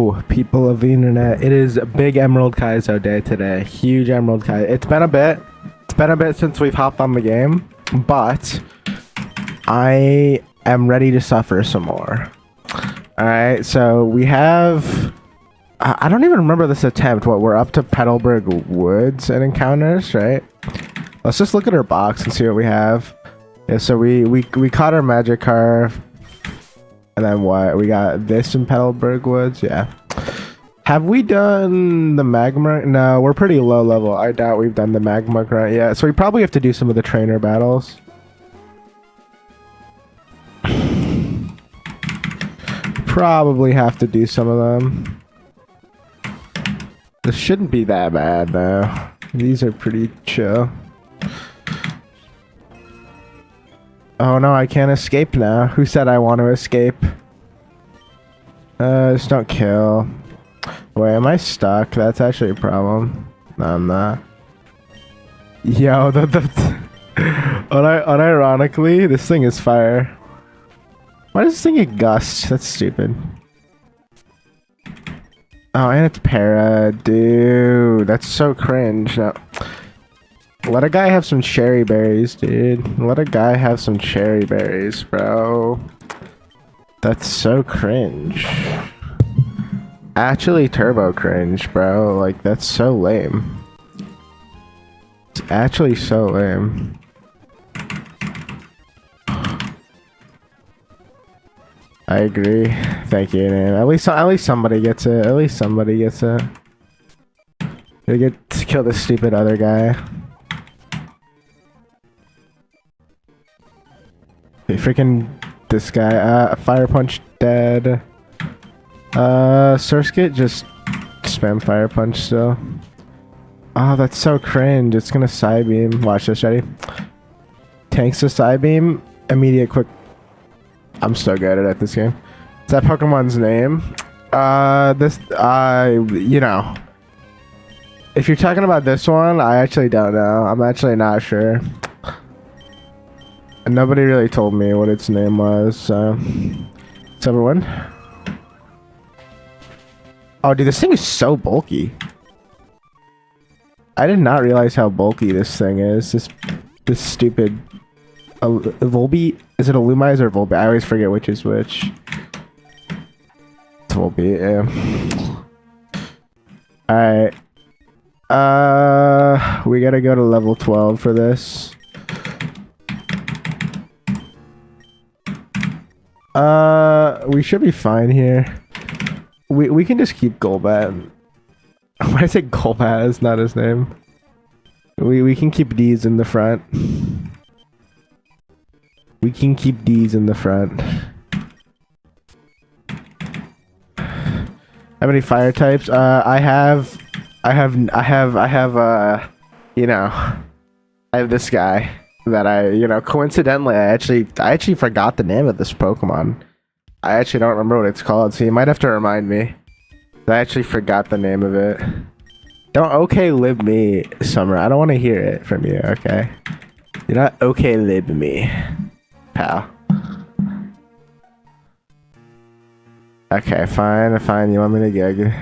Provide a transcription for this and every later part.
Hello, people of the internet. It is Big Emerald Kaizo Day today. Huge Emerald Kaizo. It's been a bit. It's been a bit since we've hopped on the game, but I am ready to suffer some more. Alright, so we have... I don't even remember this attempt. What, we're up to Petalburg Woods and encounters, right? Let's just look at our box and see what we have. Yeah, so we caught our magic car. And then what? We got this in Petalburg Woods, yeah. Have we done the magma? No, we're pretty low level. I doubt we've done the magma grunt yet. So we probably have to do some of the trainer battles. Probably have to do some of them. This shouldn't be that bad though. These are pretty chill. Oh no, I can't escape now. Who said I want to escape? Just don't kill. Wait, am I stuck? That's actually a problem. No, I'm not. Yo, unironically, this thing is fire. Why does this thing get gust? That's stupid. Oh, and it's para. Dude, that's so cringe. No. Let a guy have some cherry berries, dude. Let a guy have some cherry berries, bro. That's so cringe. Actually turbo cringe, bro. Like, that's so lame. It's actually so lame. I agree. Thank you, man. At least somebody gets it. At least somebody gets it. They get to kill this stupid other guy. Freaking this guy. Fire punch dead. Surskit just spam fire punch still. Oh, that's so cringe. It's gonna side beam. Watch this, ready? Tanks the side beam. Immediate quick. I'm so good at this game. Is that Pokemon's name? You know. If you're talking about this one, I actually don't know. I'm actually not sure. Nobody really told me what its name was, so... It's everyone. Oh, dude, this thing is so bulky. I did not realize how bulky this thing is. This stupid... Volbeat? Is it a Lumize or Volbeat? I always forget which is which. It's Volbeat, yeah. Alright. We gotta go to level 12 for this. We should be fine here. We can just keep Golbat. When I say Golbat, it's not his name. We can keep D's in the front. We can keep D's in the front. How many fire types? I have you know, I have this guy that coincidentally, I actually forgot the name of this Pokemon. I actually don't remember what it's called, so you might have to remind me. I actually forgot the name of it. Don't okay lib me, Summer. I don't want to hear it from you, okay? You're not okay lib me, pal. Okay, fine. You want me to gig?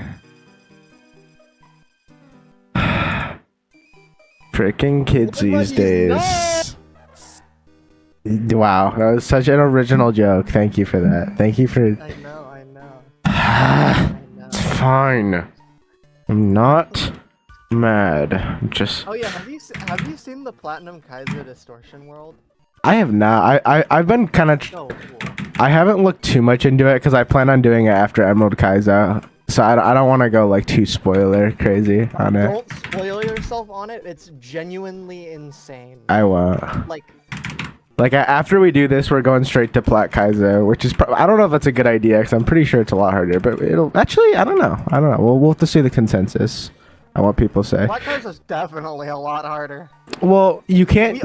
Freaking kids these days. Wow, that was such an original joke. Thank you for that. Thank you for... I know. It's fine. I'm not mad. I'm just... Oh yeah, have you seen the Platinum Kaizo Distortion World? I have not. I've been kind of... Oh, cool. I haven't looked too much into it because I plan on doing it after Emerald Kaizo. So I don't want to go like too spoiler crazy on it. Don't spoil yourself on it. It's genuinely insane. I won't. Like after we do this, we're going straight to Plat Kaizo, which is I don't know if that's a good idea because I'm pretty sure it's a lot harder. But it'll actually I don't know. We'll have to see the consensus on what people say. Plat Kaizo's definitely a lot harder. Well, you can't.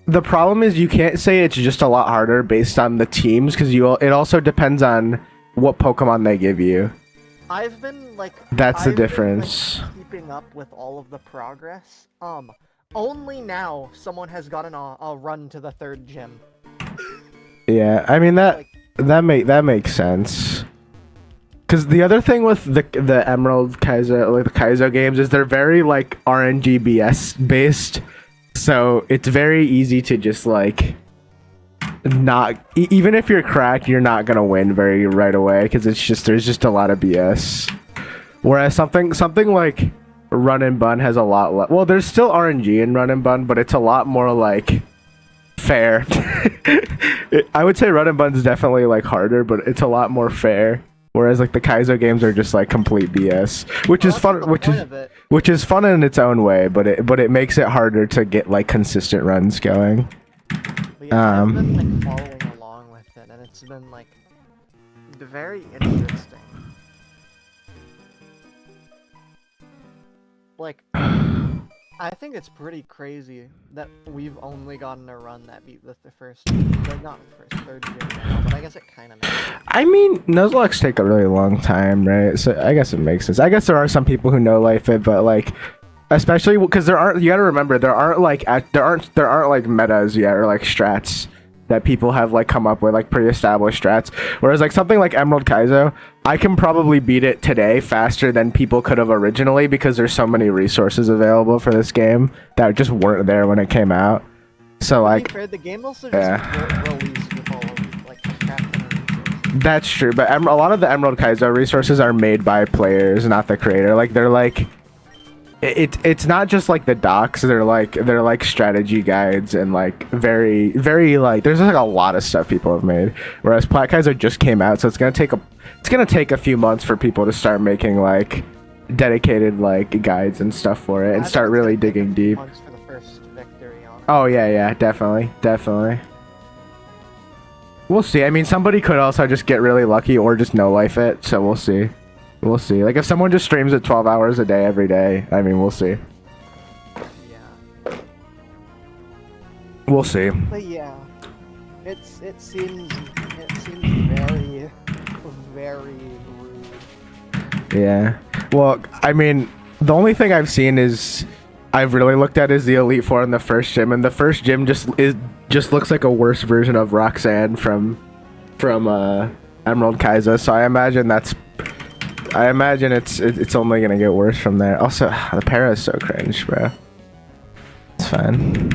The problem is you can't say it's just a lot harder based on the teams because it also depends on what Pokemon they give you. I've been like that's the difference. Keeping up with all of the progress. Only now someone has gotten a run to the 3rd gym. Yeah, I mean that makes sense. Because the other thing with the Emerald Kaizo, like the Kaizo games, is they're very like RNG BS based, so it's very easy to just like not even if you're cracked, you're not gonna win very right away because it's just there's just a lot of BS. Whereas something like Run and Bun has a lot less. Well, there's still RNG in Run and Bun, but it's a lot more like fair. I would say Run and Bun's definitely like harder, but it's a lot more fair. Whereas like the Kaizo games are just like complete BS, which is fun, which is fun in its own way, but it makes it harder to get like consistent runs going. But yeah, I've been like following along with it, and it's been like very interesting. Like, I think it's pretty crazy that we've only gotten a run that beat the first, not the first, third gym now, but I guess it kind of makes sense. I mean, Nuzlocks take a really long time, right? So I guess it makes sense. I guess there are some people who know life it, but like, especially because there aren't. You got to remember there aren't like metas yet or like strats that people have like come up with, like pre-established strats. Whereas like something like Emerald Kaizo, I can probably beat it today faster than people could have originally because there's so many resources available for this game that just weren't there when it came out. So like, to be fair, the game also just released with all of like the crap resources. That's true, but a lot of the Emerald Kaizo resources are made by players, not the creator. Like they're like, it's not just like the docs. They're like strategy guides and like very like there's like a lot of stuff people have made. Whereas Plat Kaizo just came out, so it's gonna take a few months for people to start making like dedicated like guides and stuff for it and start really digging deep. Months for the first victory on it. Oh yeah, definitely. We'll see. I mean, somebody could also just get really lucky or just no life it, so we'll see. We'll see. Like, if someone just streams it 12 hours a day every day, I mean, we'll see. Yeah. We'll see. But yeah, it seems very, very rude. Yeah. Well, I mean, the only thing I've seen I've really looked at is the Elite Four in the first gym, and the first gym just looks like a worse version of Roxanne from Emerald Kaizo. So I imagine it's only gonna get worse from there. Also, the para is so cringe, bro. It's fine.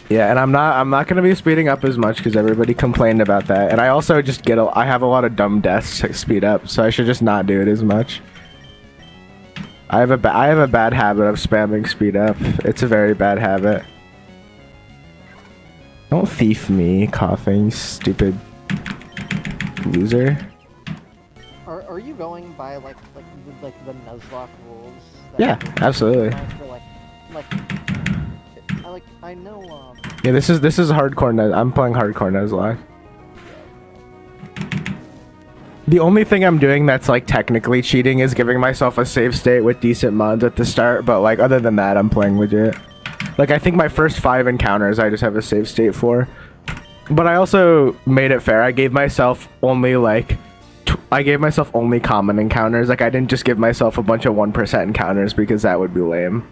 Yeah, and I'm not gonna be speeding up as much because everybody complained about that. And I also just I have a lot of dumb deaths to speed up, so I should just not do it as much. I have a bad habit of spamming speed up. It's a very bad habit. Don't thief me, coughing, stupid loser. Are you going by like the Nuzlocke rules? Yeah, absolutely. I know. Yeah, this is hardcore. I'm playing hardcore Nuzlocke. The only thing I'm doing that's like technically cheating is giving myself a save state with decent mods at the start. But like other than that, I'm playing legit. Like I think my first 5 encounters I just have a save state for. But I also made it fair. I gave myself only common encounters. Like I didn't just give myself a bunch of 1% encounters because that would be lame.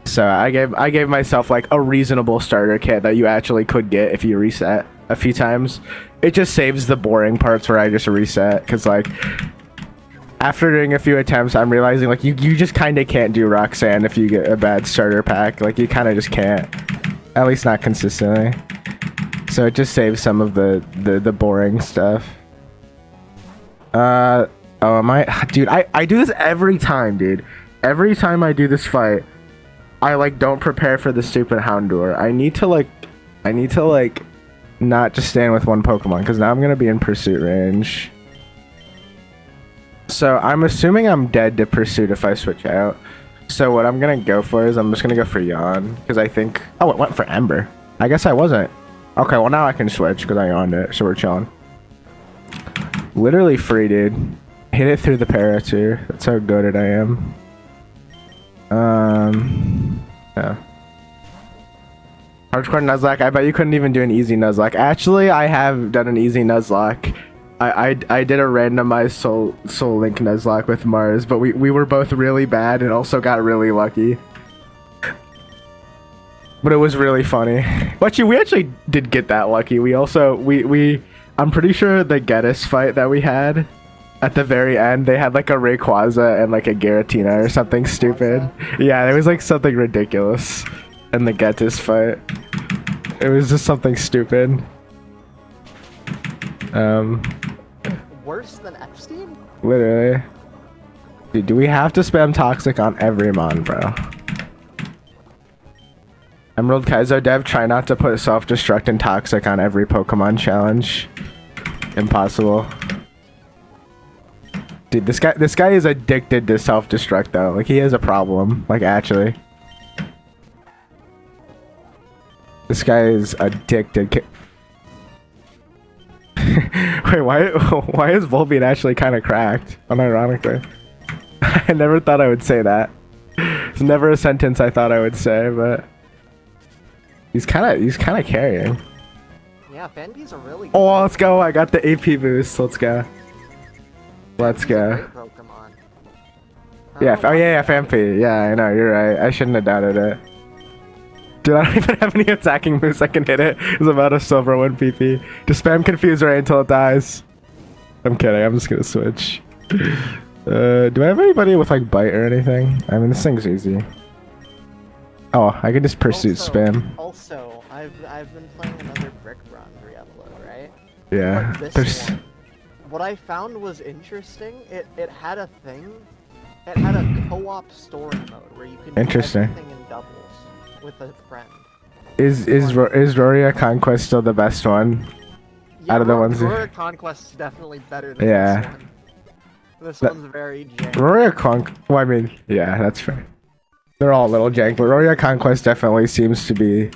So I gave myself like a reasonable starter kit that you actually could get if you reset a few times. It just saves the boring parts where I just reset, because like after doing a few attempts I'm realizing like you just kind of can't do Roxanne if you get a bad starter pack. Like you kind of just can't, at least not consistently. So it just saves some of the boring stuff. Oh, am I? Dude, I do this every time, dude. Every time I do this fight, I like don't prepare for the stupid Houndour. I need to like not just stand with one Pokemon, because now I'm gonna be in pursuit range. So I'm assuming I'm dead to pursuit if I switch out. So what I'm gonna go for is I'm just gonna go for Yawn, because I think, oh, it went for Ember. I guess I wasn't. Okay, well now I can switch because I yawned it, so we're chilling. Literally free, dude. Hit it through the para too. That's how goated I am. Yeah. Hardcore Nuzlocke. I bet you couldn't even do an easy Nuzlocke. Actually, I have done an easy Nuzlocke. I did a randomized Soul Link Nuzlocke with Mars, but we were both really bad and also got really lucky. But it was really funny. But we actually did get that lucky. We also I'm pretty sure the Geddes fight that we had, at the very end, they had like a Rayquaza and like a Giratina or something stupid. Yeah, it was like something ridiculous in the Geddes fight. It was just something stupid. Worse than Epstein? Literally. Dude, do we have to spam Toxic on every mon, bro? Emerald Kaizo dev, try not to put self-destruct and Toxic on every Pokemon challenge. Impossible. Dude, this guy is addicted to self-destruct though. Like, he has a problem. Like, actually. This guy is addicted. Wait, why is Volbeat actually kind of cracked? Unironically. I never thought I would say that. It's never a sentence I thought I would say, but he's kind of carrying. Yeah, Fanby's a really good Oh, let's go. I got the AP boost. Let's go. Let's go. great Pokemon. Yeah, oh yeah, Fampi. Yeah, I know, you're right. I shouldn't have doubted it. Dude, I don't even have any attacking moves that can hit it. It's about a silver 1 PP. Just spam Confuse Ray until it dies. I'm kidding, I'm just gonna switch. Do I have anybody with like Bite or anything? I mean, this thing's easy. Oh, I can just Pursuit spam. Also, I've been playing another Brick Bronze re-upload, right? Yeah, But there's... one, what I found was interesting. It had a thing. It had a co-op story mode where you could do Interesting. everything in doubles with a friend. Is Roria Conquest still the best one? Yeah, Out of the ones... Roar Conquest is definitely better than Yeah. this one. This one's very jank. Roria Conquest... Well, I mean, yeah, that's fair. They're all a little jank, but Roria Conquest definitely seems to be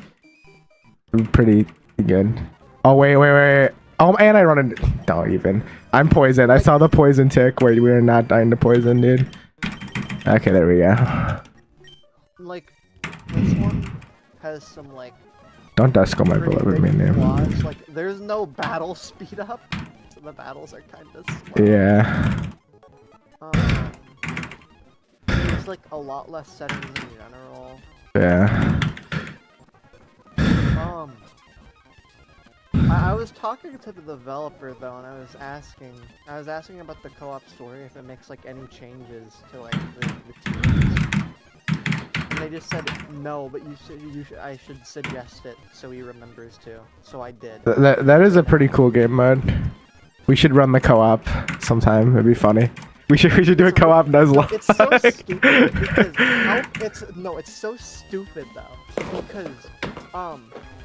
pretty good. Oh, wait. Oh, and I run into... Don't even. I'm poisoned. I saw the poison tick. Wait, we are not dying to poison, dude. Okay, there we go. Like, this one has some, like... Don't Duskull my pretty beloved big minion. flaws. Like, there's no battle speed up, so the battles are kind of slow. Yeah. There's, like, a lot less settings in general. Yeah. I was talking to the developer though, and I was asking about the co-op story if it makes like any changes to like the teams. And they just said no, but I should suggest it so he remembers to. So I did. That is a pretty cool game mode. We should run the co-op sometime. It'd be funny. We should do a co-op Nuzlocke. It's so stupid because it's so stupid though because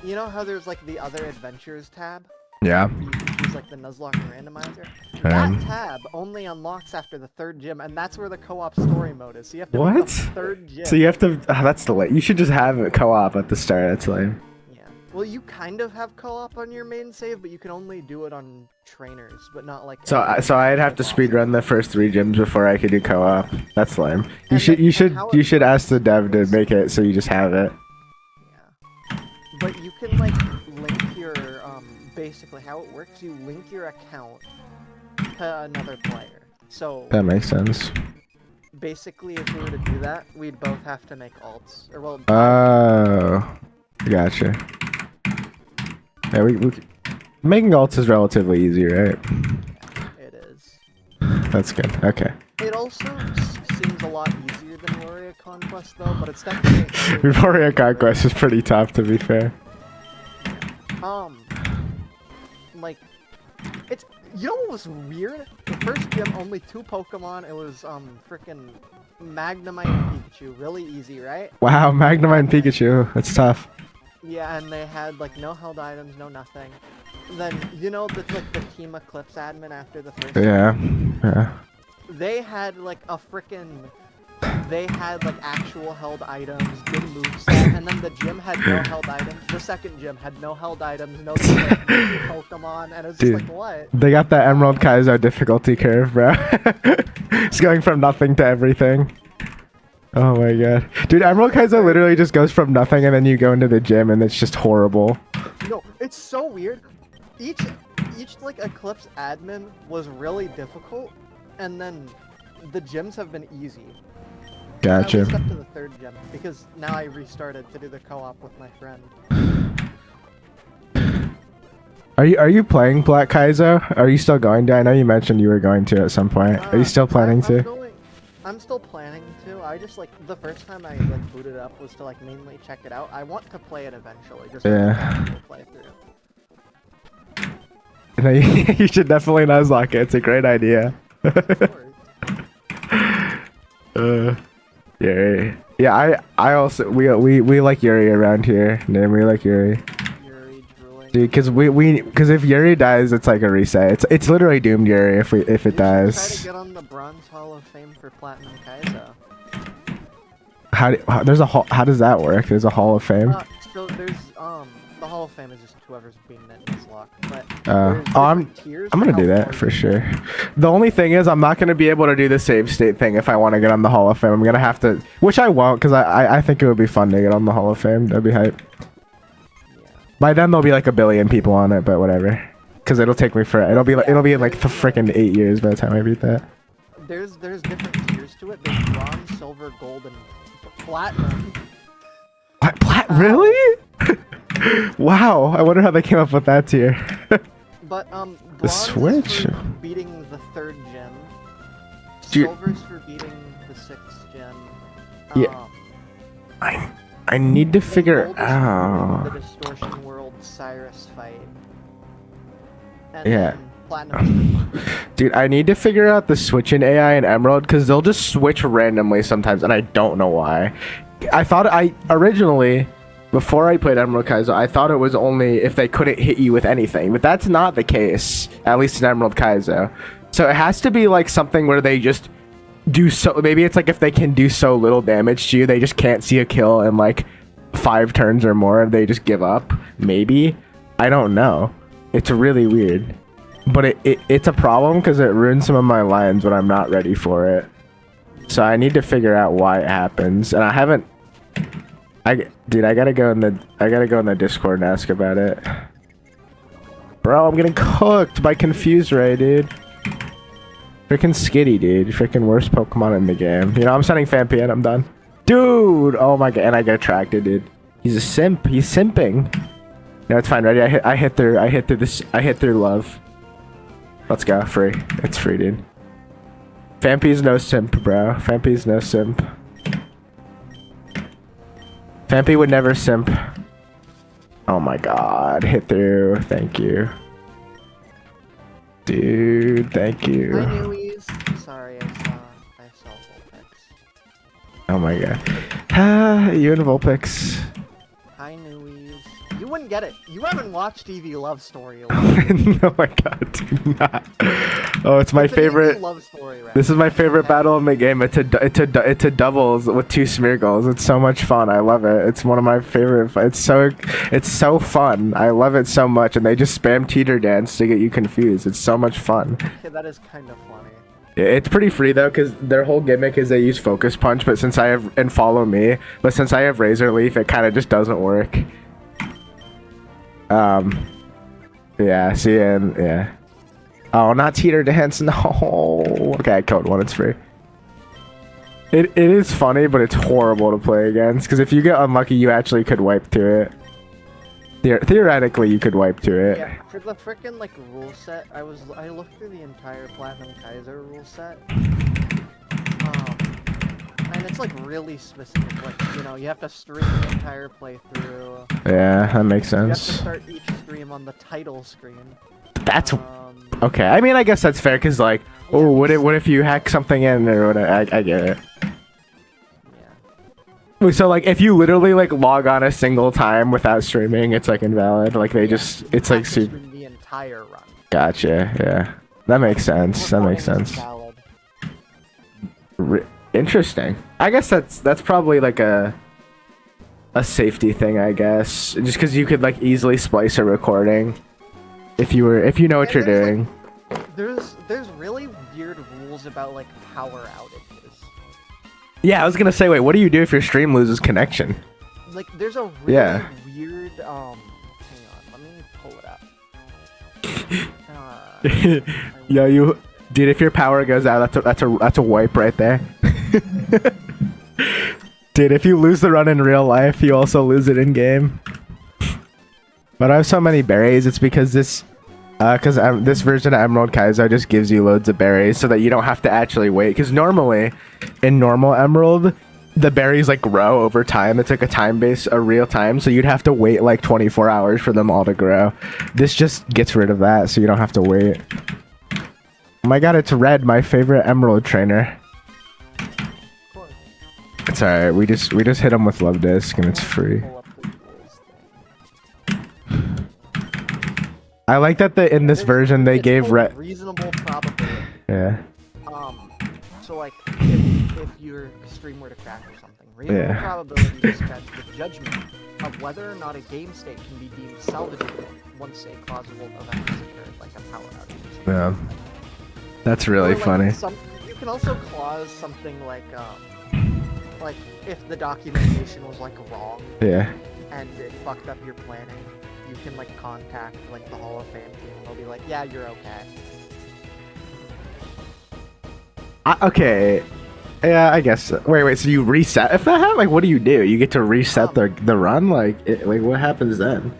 you know how there's like the other adventures tab? Yeah. You can use like the Nuzlocke randomizer. That tab only unlocks after the 3rd gym, and that's where the co-op story mode is. So you have to What? beat the 3rd gym. So you have to... that's the late. You should just have a co-op at the start. That's lame. Yeah. Well, you kind of have co-op on your main save, but you can only do it on trainers, but not like... So I'd have to speedrun the first 3 gyms before I could do co-op. That's lame. You should ask the dev to make it so you just have it. Yeah. But you can like link your basically how it works. You link your account to another player. So That makes sense. basically, if we were to do that, we'd both have to make alts, or well. Oh, gotcha. Yeah, we making alts is relatively easy, right? It is. That's good. Okay. It also seems a lot easier than Warrior Conquest, though, but it's definitely. Warrior Conquest is pretty tough, to be fair. Like, it's, you know what was weird? The first gym, only 2 Pokemon. It was frickin' Magnemite and Pikachu. Really easy, right? Wow, Magnemite and Pikachu. That's tough. Yeah, and they had like no held items, no nothing. Then you know the Team Eclipse admin after the first. Yeah. Yeah. They had like a frickin'. They had like actual held items, good moveset, and then the gym had no held items. The second gym had no held items, no Pokemon, and it was just like, what? They got that Emerald Kaizo difficulty curve, bro. It's going from nothing to everything. Oh my god. Dude, Emerald Kaizo literally just goes from nothing and then you go into the gym and it's just horrible. No, it's so weird. Each like Eclipse admin was really difficult, and then the gyms have been easy. Gotcha. At least up to the 3rd gym, because now I restarted to do the co-op with my friend. Are you playing Black Kaizo? Are you still going to? I know you mentioned you were going to at some point. Are you still planning to? I'm still planning to. I just like the first time I like booted up was to like mainly check it out. I want to play it eventually. Just play through. No, you should definitely Nuzlocke it. It's a great idea. Yuri. Yeah, I also we like Yuri around here. Name we like Yuri. Dude, because if Yuri dies, it's like a reset. It's literally doomed Yuri if it dies. Try to get on the Bronze Hall of Fame for Platinum Kaizo. How does that work? There's a Hall of Fame. So there's the Hall of Fame is just whoever's beaten it in Nuzlocke. But I'm gonna do that for sure. The only thing is I'm not gonna be able to do the save state thing if I want to get on the Hall of Fame. I'm gonna have to, which I won't, because I think it would be fun to get on the Hall of Fame. That'd be hype. By then there'll be like a billion people on it, but whatever. Because it'll take me for it'll be in like the freaking 8 years by the time I beat that. There's different tiers to it. There's bronze, silver, gold, and platinum. What? Really? Wow. I wonder how they came up with that tier. But the Switch is for beating the 3rd gem. Dude. Silver's for beating the 6th gem. Yeah. I need to figure out the Distortion World Cyrus fight. And yeah. then platinum. Dude, I need to figure out the switching AI in Emerald because they'll just switch randomly sometimes, and I don't know why. I thought originally, before I played Emerald Kaizo, I thought it was only if they couldn't hit you with anything, but that's not the case, at least in Emerald Kaizo. So it has to be like something where they just do so. Maybe it's like if they can do so little damage to you, they just can't see a kill in like 5 turns or more, they just give up. Maybe, I don't know. It's really weird, but it's a problem because it ruins some of my lines when I'm not ready for it. So I need to figure out why it happens, and I haven't. Dude, I gotta go in the Discord and ask about it. Bro, I'm getting cooked by Confuse Ray, dude. Freaking Skitty, dude. Freaking worst Pokemon in the game. You know, I'm sending Fampi and I'm done. Dude! Oh my god, and I get attracted, dude. He's a simp. He's simping. No, it's fine. Ready? I hit through love. Let's go. Free. It's free, dude. Fampi's no simp, bro. Fampi's no simp. Fampi would never simp. Oh my god. Hit through. Thank you. Dude, thank you. Hi, Newies. Sorry, I saw Vulpix. Oh my god. You and Vulpix. Hi, Newies. You wouldn't get it. You haven't watched Eevee Love Story. Oh my god, do not. Oh, it's my favorite. Love story, right? This is my favorite battle in the game. It's a doubles with 2 Smeargles. It's so much fun. I love it. It's one of my favorite. It's so fun. I love it so much, and they just spam teeter dance to get you confused. It's so much fun. Okay, that is kind of funny. It's pretty free though, because their whole gimmick is they use Focus Punch, but since I have Razor Leaf, it kind of just doesn't work. Yeah, see, and yeah. Oh, not teeter dance, no. Okay, I killed one, it's free. It is funny, but it's horrible to play against, because if you get unlucky, you actually could wipe to it. Theoretically, you could wipe to it. Yeah, for the frickin' like rule set, I looked through the entire Platinum Kaizo rule set. And it's like really specific, like, you know, you have to stream the entire playthrough. Yeah, that makes sense. You have to start each stream on the title screen. That's okay. I mean, I guess that's fair, cause like, yeah, oh, what if you hack something in or whatever? I get it. Yeah. So like, if you literally like log on a single time without streaming, it's like invalid. Like they just, it's like super. The entire run. Gotcha. Yeah, that makes sense. That makes sense. Interesting. I guess that's probably like a safety thing, I guess. Just because you could like easily splice a recording if you know what you're doing. Like, there's really weird rules about like power outages. Yeah, I was gonna say, wait, what do you do if your stream loses connection? Like, there's a really weird hang on, let me pull it up. Yo, dude, if your power goes out, that's a wipe right there. Dude, if you lose the run in real life, you also lose it in game. But I have so many berries. It's because this version of Emerald Kaizo just gives you loads of berries so that you don't have to actually wait. Because normally, in normal Emerald, the berries like grow over time. It's like a real time. So you'd have to wait like 24 hours for them all to grow. This just gets rid of that, so you don't have to wait. Oh my god, it's Red, my favorite Emerald trainer. It's alright. We just hit him with Love Disc and it's free. I like that in this version they gave Red reasonable probability. Yeah. So like if your stream were to crash or something, reasonable probability is that the judgment of whether or not a game state can be deemed salvageable once a plausible event has occurred, like a power outage. Yeah. That's really funny. You can also clause something like if the documentation was like wrong. Yeah. And it fucked up your planning, you can like contact like the Hall of Fame team and they'll be like, yeah, you're okay. Okay. Yeah, I guess. Wait. So you reset if that happens? Like, what do? You get to reset the run? Like what happens then?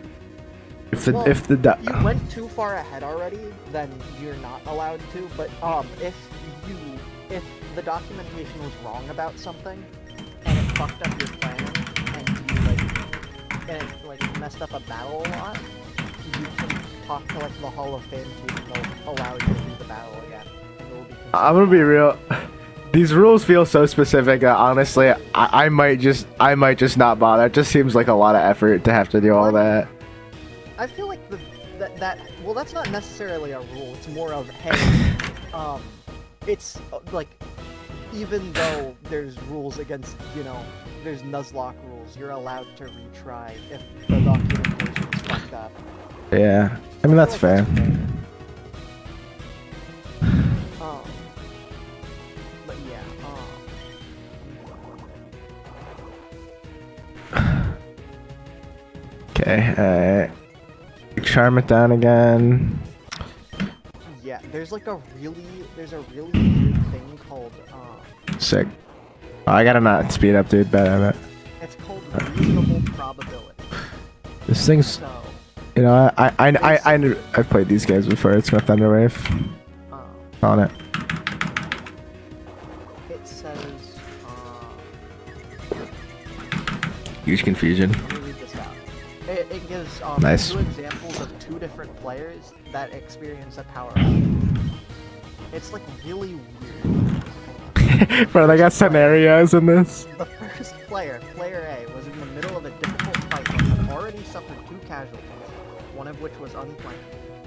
If you went too far ahead already, then you're not allowed to. But if the documentation was wrong about something and it fucked up your planning and it messed up a battle a lot, you can talk to like the Hall of Fame team and they'll allow you to do the battle again. I'm gonna be real. These rules feel so specific that honestly, I might just not bother. It just seems like a lot of effort to have to do all that. I feel like well, that's not necessarily a rule. It's more of, hey, it's like, even though there's rules against, there's Nuzlocke rules, you're allowed to retry if the documentation is fucked up. Yeah, I mean that's fair. But yeah. Okay. Charm it down again. Yeah, there's a really weird thing called Sick. Oh, I gotta not speed up, dude. Bet. It's called reasonable probability. This thing's, So, I've played these games before. It's got Thunderwave on it. It says Huge confusion. let me read this out. It gives Nice. 2 examples of 2 different players that experience a power outage. It's like really weird. Bro, they got scenarios in this. The first player, player A, was in the middle of a difficult fight and had already suffered 2 casualties, one of which was unplanned.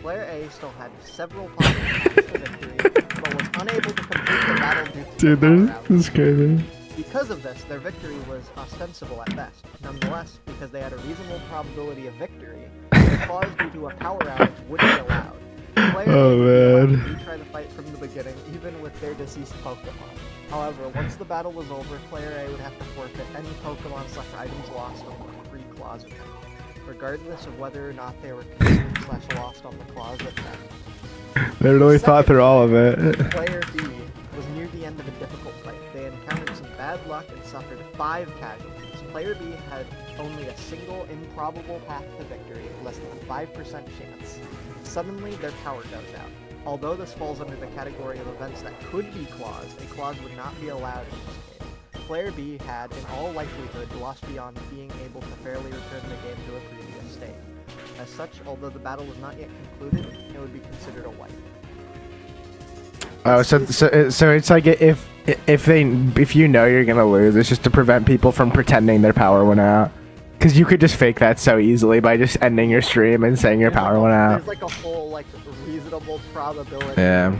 Player A still had several possible paths to victory, but was unable to complete the battle due to the power outage. This is crazy. Because of this, their victory was ostensible at best. Nonetheless, because they had a reasonable probability of victory, the clause due to a power outage would be allowed. Players would be allowed to retry the fight from the beginning, even with their deceased Pokemon. However, once the battle was over, player A would have to forfeit any Pokemon/items lost on the free clause with them, regardless of whether or not they were consumed/lost on the clause with them. They really thought through all of it. Player B was near the end of a difficult fight. They encountered some bad luck and suffered 5 casualties. Player B had only a single improbable path to victory, less than a 5% chance. Suddenly, their power goes out. Although this falls under the category of events that could be claused, a clause would not be allowed in this case. Player B had, in all likelihood, lost beyond being able to fairly return the game to a previous state. As such, although the battle was not yet concluded, it would be considered a wipe. Oh, so it's like if you know you're gonna lose, it's just to prevent people from pretending their power went out. Because you could just fake that so easily by just ending your stream and saying your power went out. There's like a whole reasonable probability. Yeah.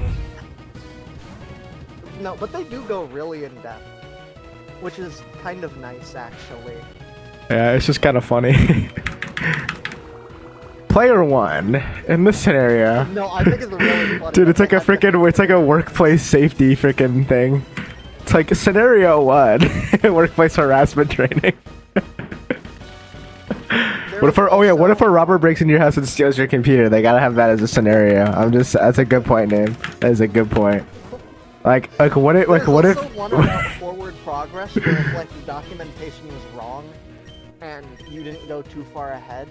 No, but they do go really in depth, which is kind of nice actually. Yeah, it's just kind of funny. Player 1 in this scenario. No, I think it's really funny. Dude, it's like a workplace safety freaking thing. It's like scenario 1, workplace harassment training. What if a robber breaks into your house and steals your computer? They gotta have that as a scenario. That's a good point, name. That is a good point. What if one about forward progress where if the documentation was wrong and you didn't go too far ahead,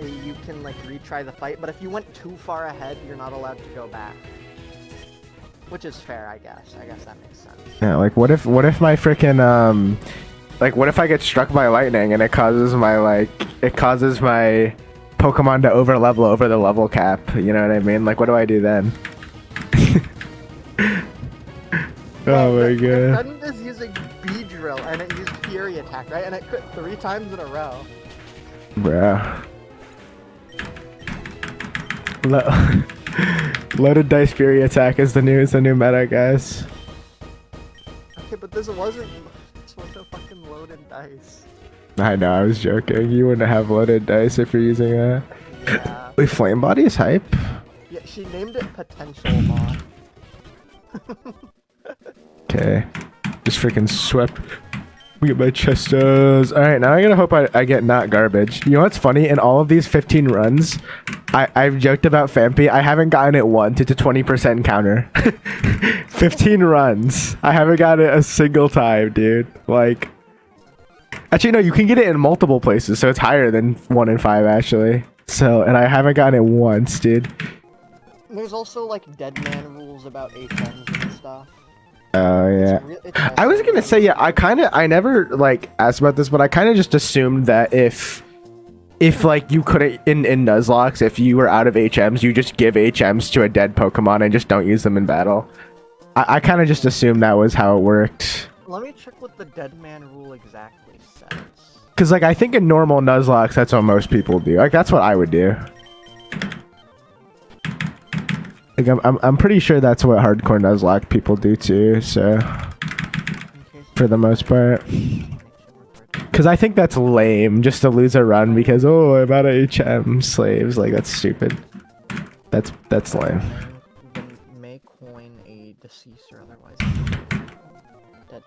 you can like retry the fight, but if you went too far ahead, you're not allowed to go back. Which is fair, I guess. I guess that makes sense. Yeah, like what if my freaking like what if I get struck by lightning and it causes my Pokemon to over the level cap, you know what I mean? Like what do I do then? Oh my god. The friend is using Beedrill and it used Fury Attack, right? And it crit 3 times in a row. Bruh. Loaded dice Fury Attack is the new meta, guys. Okay, but this wasn't a fucking loaded dice. I know, I was joking. You wouldn't have loaded dice if you're using that. Yeah. Wait, Flame Body is hype? Yeah, she named it Potential Mod. Okay. Just freaking swept. We get my chestos. Alright, now I gotta hope I get not garbage. You know what's funny? In all of these 15 runs, I've joked about Fampy. I haven't gotten it once. It's a 20% counter. 15 runs. I haven't got it a single time, dude. Like... Actually, no, you can get it in multiple places, so it's higher than 1 in 5, actually. So, and I haven't gotten it once, dude. There's also, like, dead man rules about HMs and stuff. Oh, yeah. I was gonna say, yeah, I never, like, asked about this, but I kind of just assumed that if like, you couldn't, in Nuzlocke, if you were out of HMs, you just give HMs to a dead Pokemon and just don't use them in battle. I kind of just assumed that was how it worked. Let me check what the dead man rule exactly says. Because, like, I think in normal Nuzlocke, that's what most people do. Like, that's what I would do. Like, I'm pretty sure that's what hardcore Nuzlocke people do too, so... For the most part. Because I think that's lame, just to lose a run because, oh, I'm out of HM slaves. Like, that's stupid. That's lame. Then may coin a deceased or otherwise dead.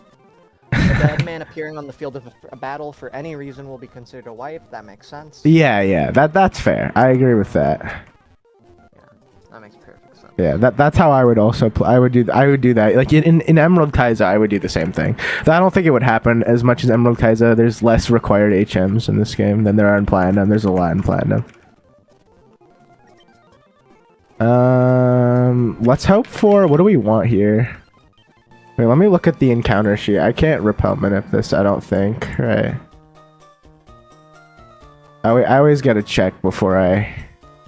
A dead man appearing on the field of a battle for any reason will be considered a wipe. That makes sense. Yeah, that's fair. I agree with that. Yeah, that makes perfect sense. Yeah, that's how I would also I would do that. Like in Emerald Kaizo, I would do the same thing. Though I don't think it would happen as much as Emerald Kaizo. There's less required HMs in this game than there are in Platinum. There's a lot in Platinum. Let's hope for, what do we want here? Wait, let me look at the encounter sheet. I can't repel manip this, I don't think. Right. I always gotta check before I...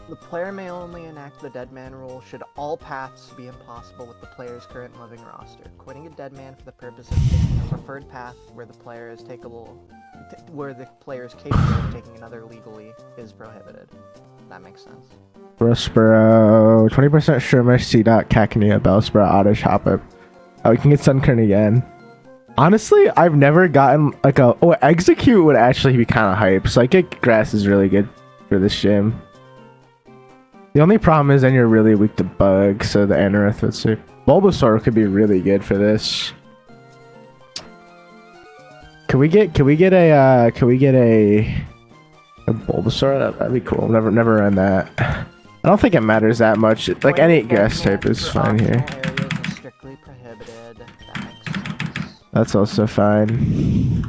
The player may only enact the dead man rule should all paths be impossible with the player's current living roster. Quitting a dead man for the purpose of taking a preferred path where the player is capable of taking another legally is prohibited. That makes sense. Prospero, 20% Shermish, C-Dot, Cacnea, Bellsprout, Oddish, Hoppip. Oh, we can get Sunkern again. Honestly, I've never gotten like a... Oh, Execute would actually be kind of hype. Psychic Grass is really good for this gym. The only problem is then you're really weak to Bug, so the Anorith would suit. Bulbasaur could be really good for this. Can we get a Bulbasaur? That'd be cool. Never ran that. I don't think it matters that much. Like any grass type is fine here. Strictly prohibited. That makes sense. That's also fine.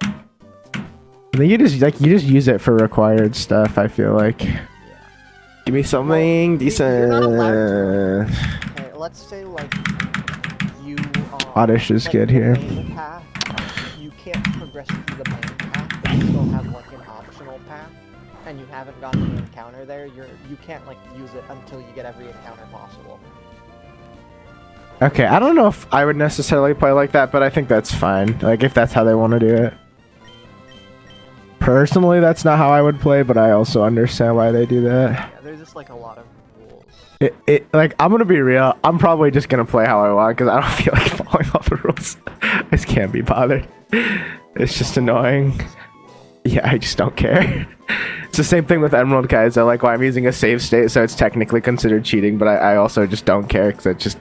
I think you just use it for required stuff. I feel like. Yeah. Give me something decent. You're not allowed to. Okay, let's say like you. Oddish is like, good the here. main path, you can't progress through the main path, but you still have like an optional path, and you haven't gotten an encounter there. You can't like use it until you get every encounter possible. Okay, I don't know if I would necessarily play like that, but I think that's fine. Like if that's how they want to do it. Personally, that's not how I would play, but I also understand why they do that. Yeah, there's just like a lot of rules. Like, I'm gonna be real. I'm probably just gonna play how I want because I don't feel like following all the rules. I just can't be bothered. It's just annoying. Yeah, I just don't care. It's the same thing with Emerald Kaizo. Like, why I'm using a save state, so it's technically considered cheating, but I also just don't care because it's just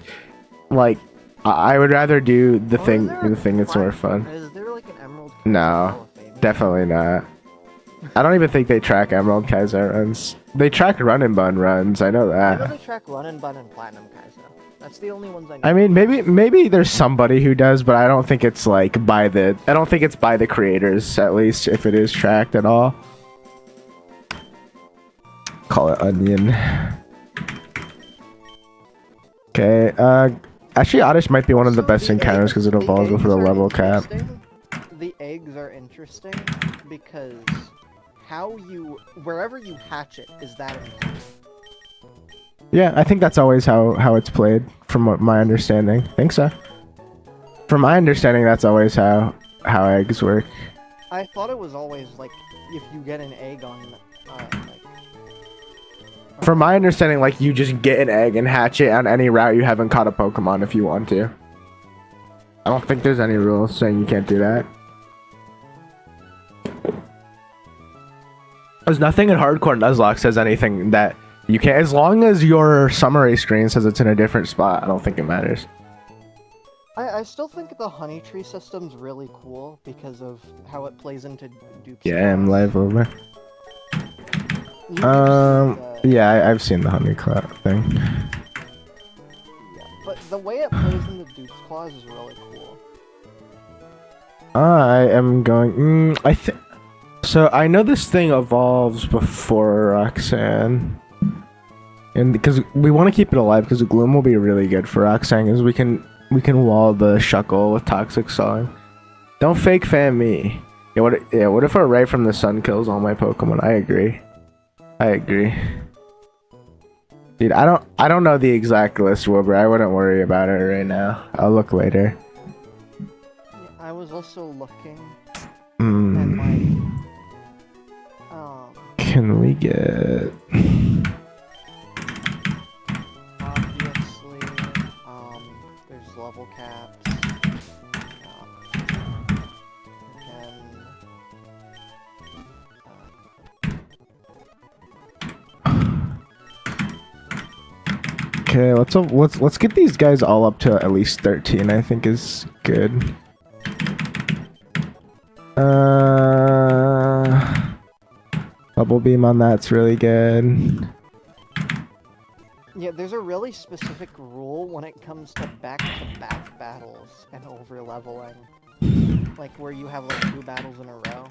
like I would rather do the thing that's more fun. Is there like an Emerald Kaizo No, definitely not. I don't even think they track Emerald Kaizo runs. They track run and bun runs. I know I know that. they track Run and Bun and Platinum Kaizo. That's the only ones I know. I mean, maybe there's somebody who does, but I don't think it's like by the. I don't think it's by the creators, at least if it is tracked at all. Call it onion. Okay. Actually, Oddish might be one of the So best encounters because it the evolves before the eggs are level cap. interesting. The eggs are interesting because wherever you hatch it is that important. Yeah, I think that's always how it's played, from what my understanding. Think so. From my understanding, that's always how eggs work. I thought it was always like if you get an egg on like. From my understanding, like you just get an egg and hatch it on any route you haven't caught a Pokemon if you want to. I don't think there's any rules saying you can't do that. There's nothing in Hardcore Nuzlocke says anything that you can't, as long as your summary screen says it's in a different spot. I don't think it matters. I still think the honey tree system's really cool because of how it plays into Duke's. Yeah, I'm class. live over. You can see Yeah, I've seen the honey cloud thing. yeah, but the way it plays into Duke's claws is really cool. I am going. I think. So I know this thing evolves before Roxanne, and because we want to keep it alive, because Gloom will be really good for Roxanne, because we can wall the Shuckle with Toxic Sawing. Don't fake fan me. Yeah, what if a Ray from the Sun kills all my Pokemon? I agree. Dude, I don't know the exact list, Wilbur. I wouldn't worry about it right now. I'll look later. Yeah, I was also looking and like Can we get? obviously there's level caps. Okay, let's get these guys all up to at least 13. I think is good. Bubble beam on that's really good. Yeah, there's a really specific rule when it comes to back-to-back battles and over-leveling. Like, where you have, like, 2 battles in a row.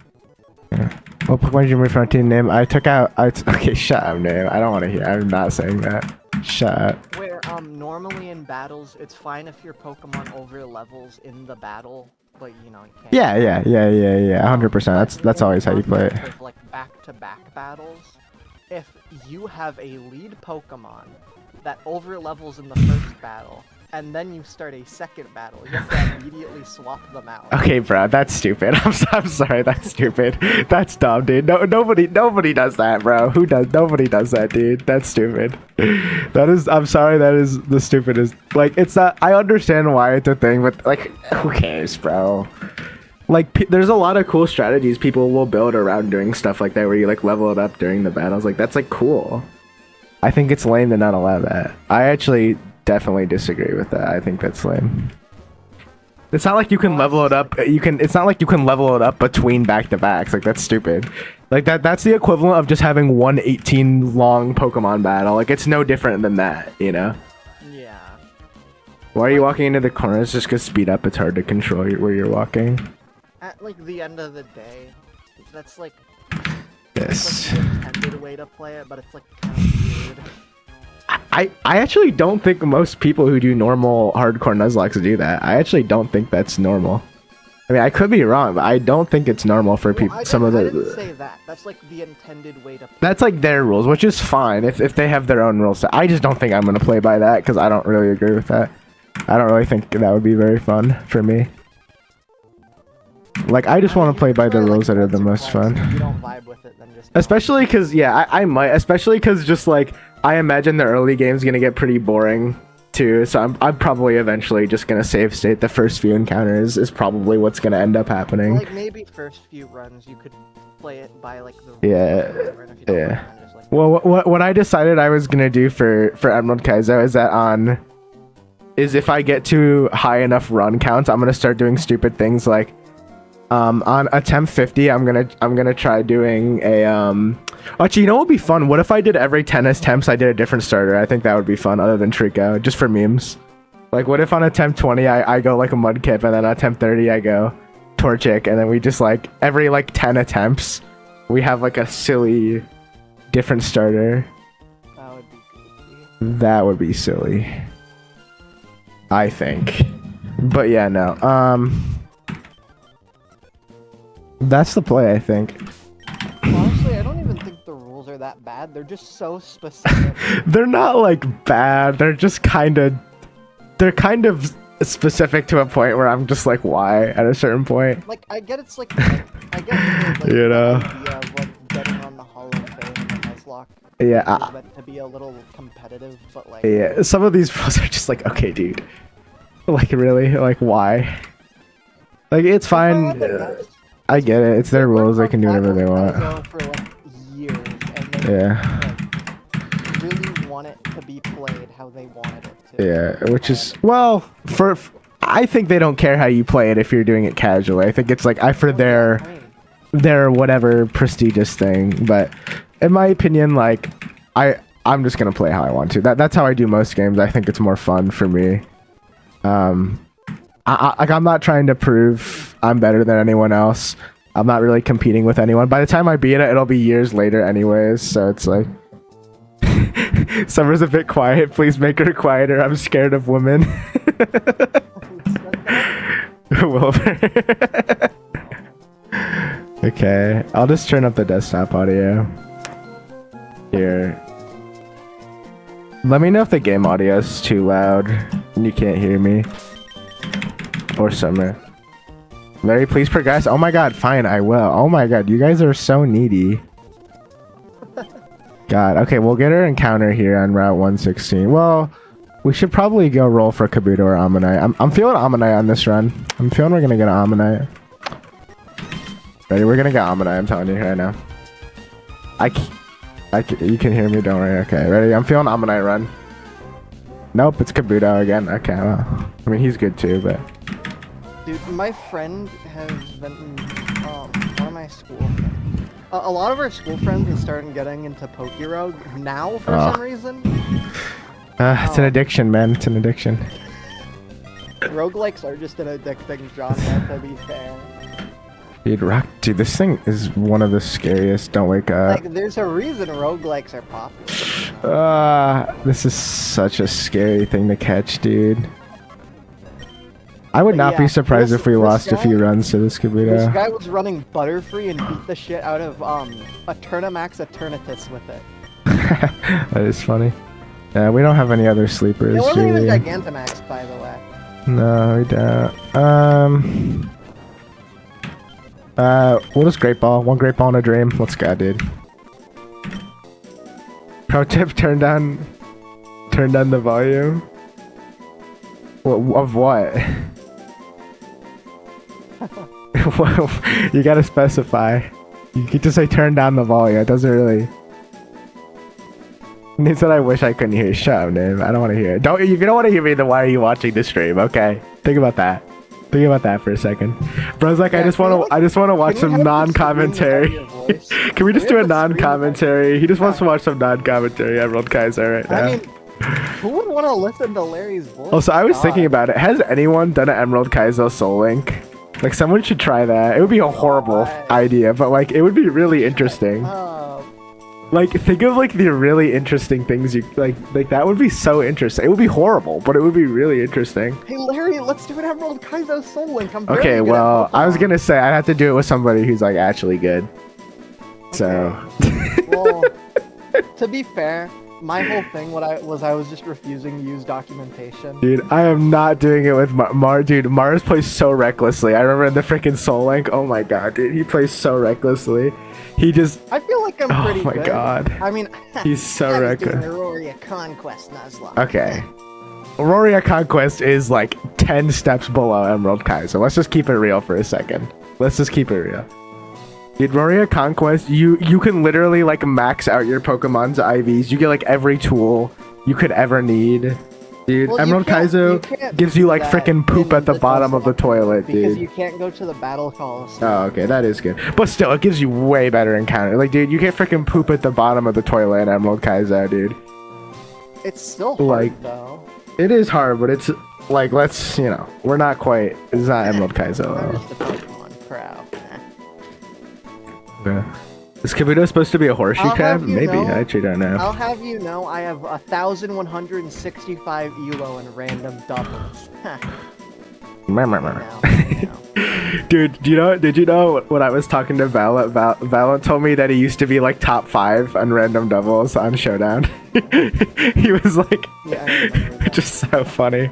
What Pokemon did you remove from our team name? Okay, shut up, name. I don't want to hear. I'm not saying that. Shut up. Where, normally in battles, it's fine if your Pokemon over-levels in the battle, but, you know, you can't... Yeah. 100%. That's always how you play it. With, like, back-to-back battles, if you have a lead Pokemon that over-levels in the first battle, and then you start a second battle, you have to immediately swap them out. Okay, bro, that's stupid. I'm sorry, that's stupid. That's dumb, dude. Nobody does that, bro. Nobody does that, dude. That's stupid. I'm sorry, that is the stupidest. Like, it's not. I understand why it's a thing, but like, who cares, bro? Like, there's a lot of cool strategies people will build around doing stuff like that, where you like level it up during the battles. Like, that's like cool. I think it's lame to not allow that. I actually definitely disagree with that. I think that's lame. It's not like you can level it up. It's not like you can level it up between back-to-backs. Like, that's stupid. Like, that's the equivalent of just having one 18 long Pokemon battle. Like, it's no different than that, you know? Yeah. Why are you walking into the corners? Just because speed up, it's hard to control where you're walking. At, like, the end of the day, that's, like... Yes. It's, like, the intended way to play it, but it's, like, kind of weird. I actually don't think most people who do normal hardcore Nuzlocke do that. I actually don't think that's normal. I mean, I could be wrong, but I don't think it's normal for people. I didn't say that. That's like the intended way to play. That's like their rules, which is fine if they have their own rules. I just don't think I'm gonna play by that because I don't really agree with that. I don't really think that would be very fun for me. Like, I just want to play by the rules that are the most fun. If you don't vibe with it, then just especially because, yeah, I might. Especially because just like I imagine the early game's gonna get pretty boring too. So I'm probably eventually just gonna save state. The first few encounters is probably what's gonna end up happening. Like maybe first few runs you could play it by like the rules Yeah, or whatever, and if you don't yeah. like it, then just, like, Well, what I decided I was gonna do for Emerald Kaizo is if I get to high enough run counts, I'm gonna start doing stupid things like On attempt 50, I'm gonna try doing a Actually, you know what would be fun? What if I did every 10 attempts I did a different starter? I think that would be fun, other than Trico, just for memes. Like, what if on attempt 20 I go like a Mudkip, and then on attempt 30 I go Torchic, and then we just like every like 10 attempts we have like a silly different starter. That would be goofy. That would be silly, I think. But yeah, no. That's the play, I think. Honestly, I don't even think the rules are that bad. They're just so specific. They're not like bad. They're just kind of specific to a point where I'm just like, why at a certain point? Like, I get it's like, I get the, like, You know? the idea of like getting on the Hall of Fame and the Nuzlocke. Yeah. Is meant to be a little competitive, but like. Yeah. Some of these rules are just like, okay, dude. Like, really? Like, why? Like, it's fine. I get it. It's their rules. They can do whatever they want. For like years, and they like, really want it to be played how they wanted it to. Yeah, which is, well, I think they don't care how you play it if you're doing it casually. I think it's like for their whatever prestigious thing. But in my opinion, like I'm just gonna play how I want to. That's how I do most games. I think it's more fun for me. I'm not trying to prove I'm better than anyone else. I'm not really competing with anyone. By the time I beat it, it'll be years later anyways, so it's like... Summer's a bit quiet. Please make her quieter. I'm scared of women. Wilbur. Okay, I'll just turn up the desktop audio. Here. Let me know if the game audio is too loud and you can't hear me. Or Summer. Larry, please progress. Oh my god, fine, I will. Oh my god, you guys are so needy. God, okay, we'll get our encounter here on Route 116. Well, we should probably go roll for Kabuto or Ammonite. I'm feeling Ammonite on this run. I'm feeling we're gonna get an Ammonite. Ready? We're gonna get Ammonite, I'm telling you right now. You can hear me, don't worry. Okay, ready? I'm feeling Ammonite run. Nope, it's Kabuto again. Okay, well, I mean, he's good too, but... Dude, my friend has been, one of my school friends. A lot of our school friends have started getting into Pokerogue now for some reason. It's an addiction, man. It's an addiction. Roguelikes are just an addicting genre, to be fair. Dude, this thing is one of the scariest. Don't wake up. Like, there's a reason roguelikes are popular. This is such a scary thing to catch, dude. I would not be surprised if we lost a few runs to this Kabuto. This guy was running Butterfree and beat the shit out of a Turnamax Eternatus with it. That is funny. Yeah, we don't have any other sleepers. It wasn't even Gigantamax, by the way. No, we don't. We'll just Great Ball. One Great Ball in a dream. Let's go, dude. Pro tip: turn down the volume. Of what? You gotta specify. You could just say turn down the volume. It doesn't really. He said, "I wish I couldn't hear you." Shut up, Dave. I don't want to hear it. If you don't want to hear me, then why are you watching the stream? Okay, think about that. Think about that for a second. Bro's like, yeah, I just want to watch some non-commentary. Can we just do a non-commentary? He just wants to watch some non-commentary Emerald Kaizo right now. I mean, who would want to listen to Larry's voice? Oh, so I was thinking about it. Has anyone done an Emerald Kaizo Soul Link? Like, someone should try that. It would be a horrible idea, but like, it would be really interesting. Like, think of like the really interesting things you like that would be so interesting. It would be horrible, but it would be really interesting. Hey Larry, let's do an Emerald Kaizo Soul Link. Okay, well, I was gonna say I'd have to do it with somebody who's like actually good. Okay. So. Well, to be fair, my whole thing I was just refusing to use documentation. Dude, I am not doing it with Mar. Dude, Mars plays so recklessly. I remember in the freaking Soul Link. Oh my god, dude, he plays so recklessly. He just... I feel like I'm pretty good. Oh my god. I mean, he's so reckless. Auroria Conquest Nuzlocke. Okay. Auroria Conquest is like 10 steps below Emerald Kaizo. Let's just keep it real for a second. Let's just keep it real. Dude, Auroria Conquest, you can literally like max out your Pokemon's IVs. You get like every tool you could ever need. Dude, Well, Emerald you Kaizo can't gives you do like that freaking poop in at the bottom of the Nuzlocke toilet, because dude. you can't go to the battle coliseum. Oh, okay, that is good. But still, it gives you way better encounter. Like, dude, you get freaking poop at the bottom of the toilet in Emerald Kaizo, dude. It's still hard, Like, though. it is hard, but it's like, let's, you know, we're not quite. It's not Emerald Kaizo I'm level. just a Pokemon crowd. Yeah. Is Kabuto supposed to be a horseshoe I'll crab? have you Maybe. know- I actually don't know. I'll have you know, I have 1,165 elo in random doubles. Meh, meh, meh. Now. Dude, did you know when I was talking to Valent told me that he used to be like top 5 on random doubles on Showdown. He was like, Yeah, I remember that. just so funny.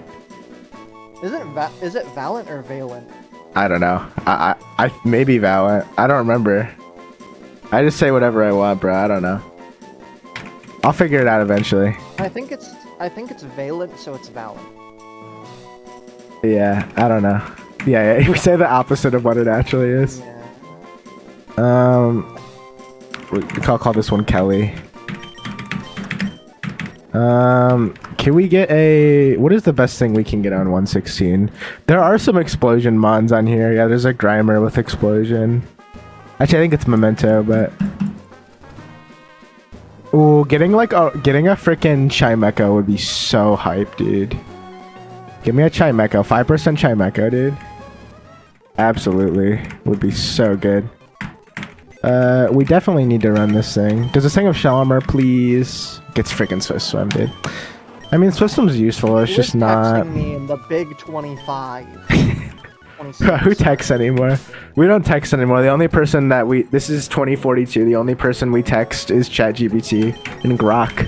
Is it Valent or Valent? I don't know. I maybe Valent. I don't remember. I just say whatever I want, bro. I don't know. I'll figure it out eventually. I think it's Valent, so it's Valent. Yeah, I don't know. Yeah, we say the opposite of what it actually is. Yeah. I'll call this one Kelly. Can we get a... What is the best thing we can get on 116? There are some explosion mons on here. Yeah, there's a Grimer with explosion. Actually, I think it's Memento, but... Ooh, getting a freaking Chimecho would be so hype, dude. Give me a Chimecho. 5% Chimecho, dude. Absolutely. Would be so good. We definitely need to run this thing. Does this thing have Shell Armor, please? Gets freaking Swift Swim, dude. I mean, Swift Swim's useful. It's just not... texting me in the big 25. Who texts anymore? We don't text anymore. The only person that we... This is 2042. The only person we text is ChatGPT and Grok.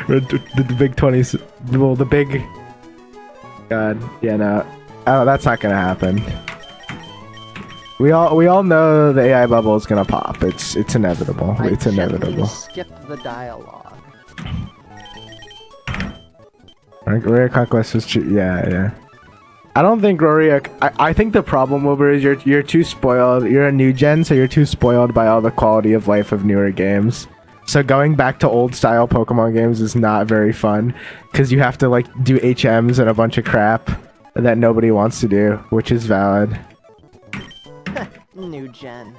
the big 20s... Well, the big... God. Yeah, no. Oh, that's not gonna happen. We all know the AI bubble is gonna pop. It's inevitable. It's inevitable. Skip the dialogue. Rare Conquest is true. Yeah. I don't think Rory. I think the problem, Wilbur, is you're too spoiled. You're a new gen, so you're too spoiled by all the quality of life of newer games. So going back to old style Pokemon games is not very fun because you have to like do HMs and a bunch of crap that nobody wants to do, which is valid. New gen.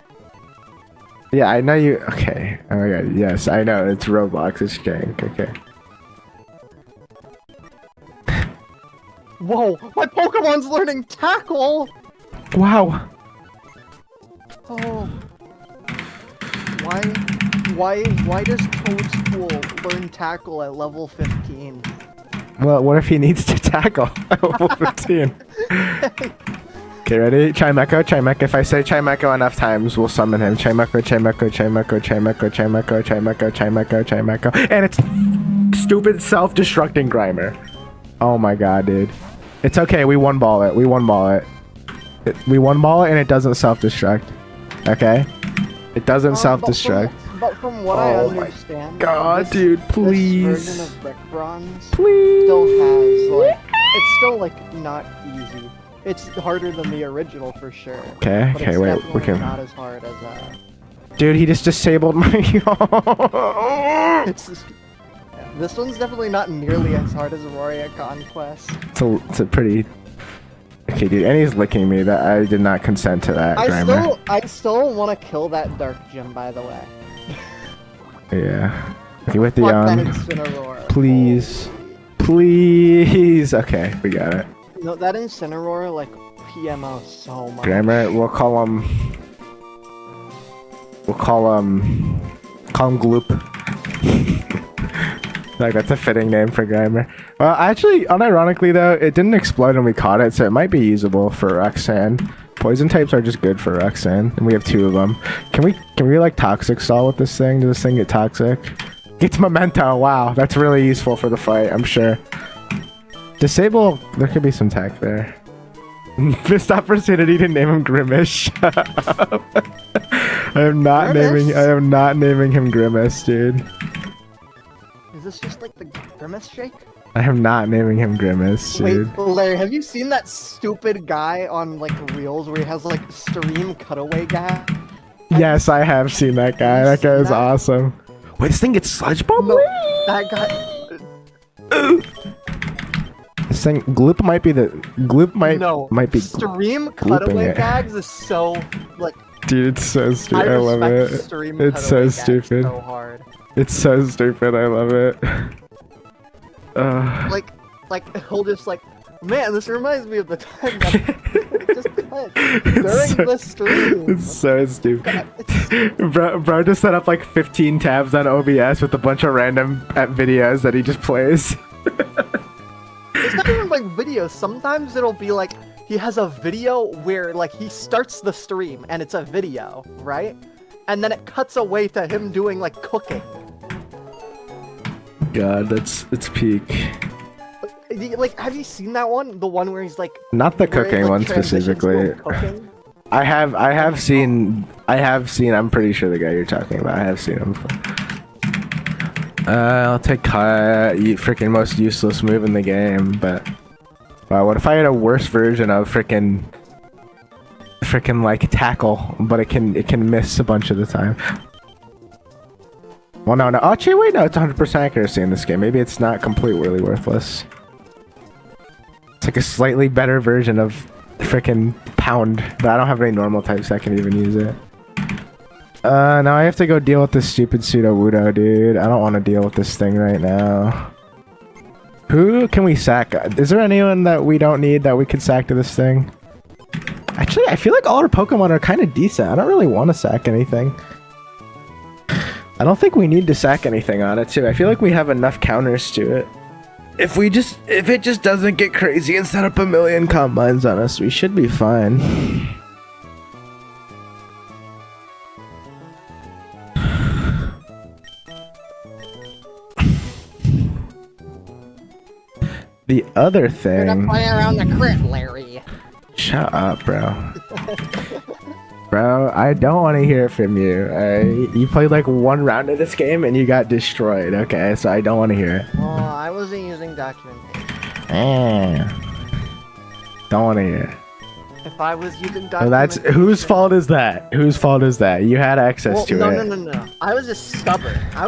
Yeah, I know you. Okay. Oh my god. Yes, I know. It's Roblox. It's jank. Okay. Whoa! My Pokemon's learning Tackle! Wow. Oh. Why does Toadstool learn Tackle at level 15? Well, what if he needs to tackle at level 15? Okay, ready? Chimecho. If I say Chimecho enough times, we'll summon him. Chimecho. And it's stupid self-destructing Grimer. Oh my god, dude. It's okay, we one-ball it. We one-ball it and it doesn't self-destruct. Okay? It doesn't self-destruct. But from what I understand, God, this, dude, please. This version of Brick Bronze Please. still has, like, it's still, like, not easy. It's harder than the original for sure. Okay, but okay, it's wait, definitely we can... not as hard as, Dude, he just disabled my... This one's definitely not nearly as hard as Aurora Conquest. It's a pretty... Okay, dude, and he's licking me. That I did not consent to that, Grimer. I still want to kill that Dark Gym, by the way. Yeah. Okay, with the Fuck that Incineroar. please. Please. Okay, we got it. No, that Incineroar, like, PMO so much. Grimer, we'll call him Gloop. Like, that's a fitting name for Grimer. Well, actually, unironically though, it didn't explode when we caught it, so it might be usable for Roxanne. Poison types are just good for Roxanne, and we have 2 of them. Can we like toxic stall with this thing? Does this thing get toxic? Gets Memento. Wow, that's really useful for the fight, I'm sure. Disable. There could be some tech there. Missed opportunity to name him Grimace. Shut up. I am not naming him Grimace, dude. Is this just like the Grimace shake? I am not naming him Grimace, dude. Wait, Larry, have you seen that stupid guy on like Reels where he has like stream cutaway guy? Yes, I have seen that guy. That guy is awesome. Wait, this thing gets Sludge Bomb? No, that guy. This thing, Gloop might be the Gloop might be stream glooping cutaway it. gags is so like. Dude, it's so stupid. I love respect it. stream It's so cutaway gags stupid. So hard. It's so stupid. I love it. Like he'll just like, man, this reminds me of the time that it just cut during the stream. It's so stupid. God, Bro just set up like 15 tabs on OBS with a bunch of random videos that he just plays. It's not even like videos. Sometimes it'll be like he has a video where like he starts the stream and it's a video, right? And then it cuts away to him doing like cooking. God, it's peak. Like, have you seen that one? The one where he's like not the where it, cooking like, one transitions to specifically. cooking? I have seen. I'm pretty sure the guy you're talking about. I have seen him before. I'll take you freaking most useless move in the game, but wow, what if I had a worse version of freaking like tackle, but it can miss a bunch of the time. Well, no. Oh, actually, wait, no, it's 100% accuracy in this game. Maybe it's not completely worthless. It's like a slightly better version of freaking pound, but I don't have any normal types that can even use it. Now I have to go deal with this stupid pseudo-wudo, dude. I don't want to deal with this thing right now. Who can we sack? Is there anyone that we don't need that we could sack to this thing? Actually, I feel like all our Pokemon are kind of decent. I don't really want to sack anything. I don't think we need to sack anything on it, too. I feel like we have enough counters to it. If it just doesn't get crazy and set up a million combines on us, we should be fine. The other thing... You're gonna play around the crit, Larry. Shut up, bro. Bro, I don't want to hear from you. You played like one round of this game and you got destroyed, okay? So I don't want to hear it. Oh, I wasn't using documentation. Don't want to hear it. If I was using Well, documentation... whose fault is that? Whose fault is that? You had access to it. No. I was just stubborn. I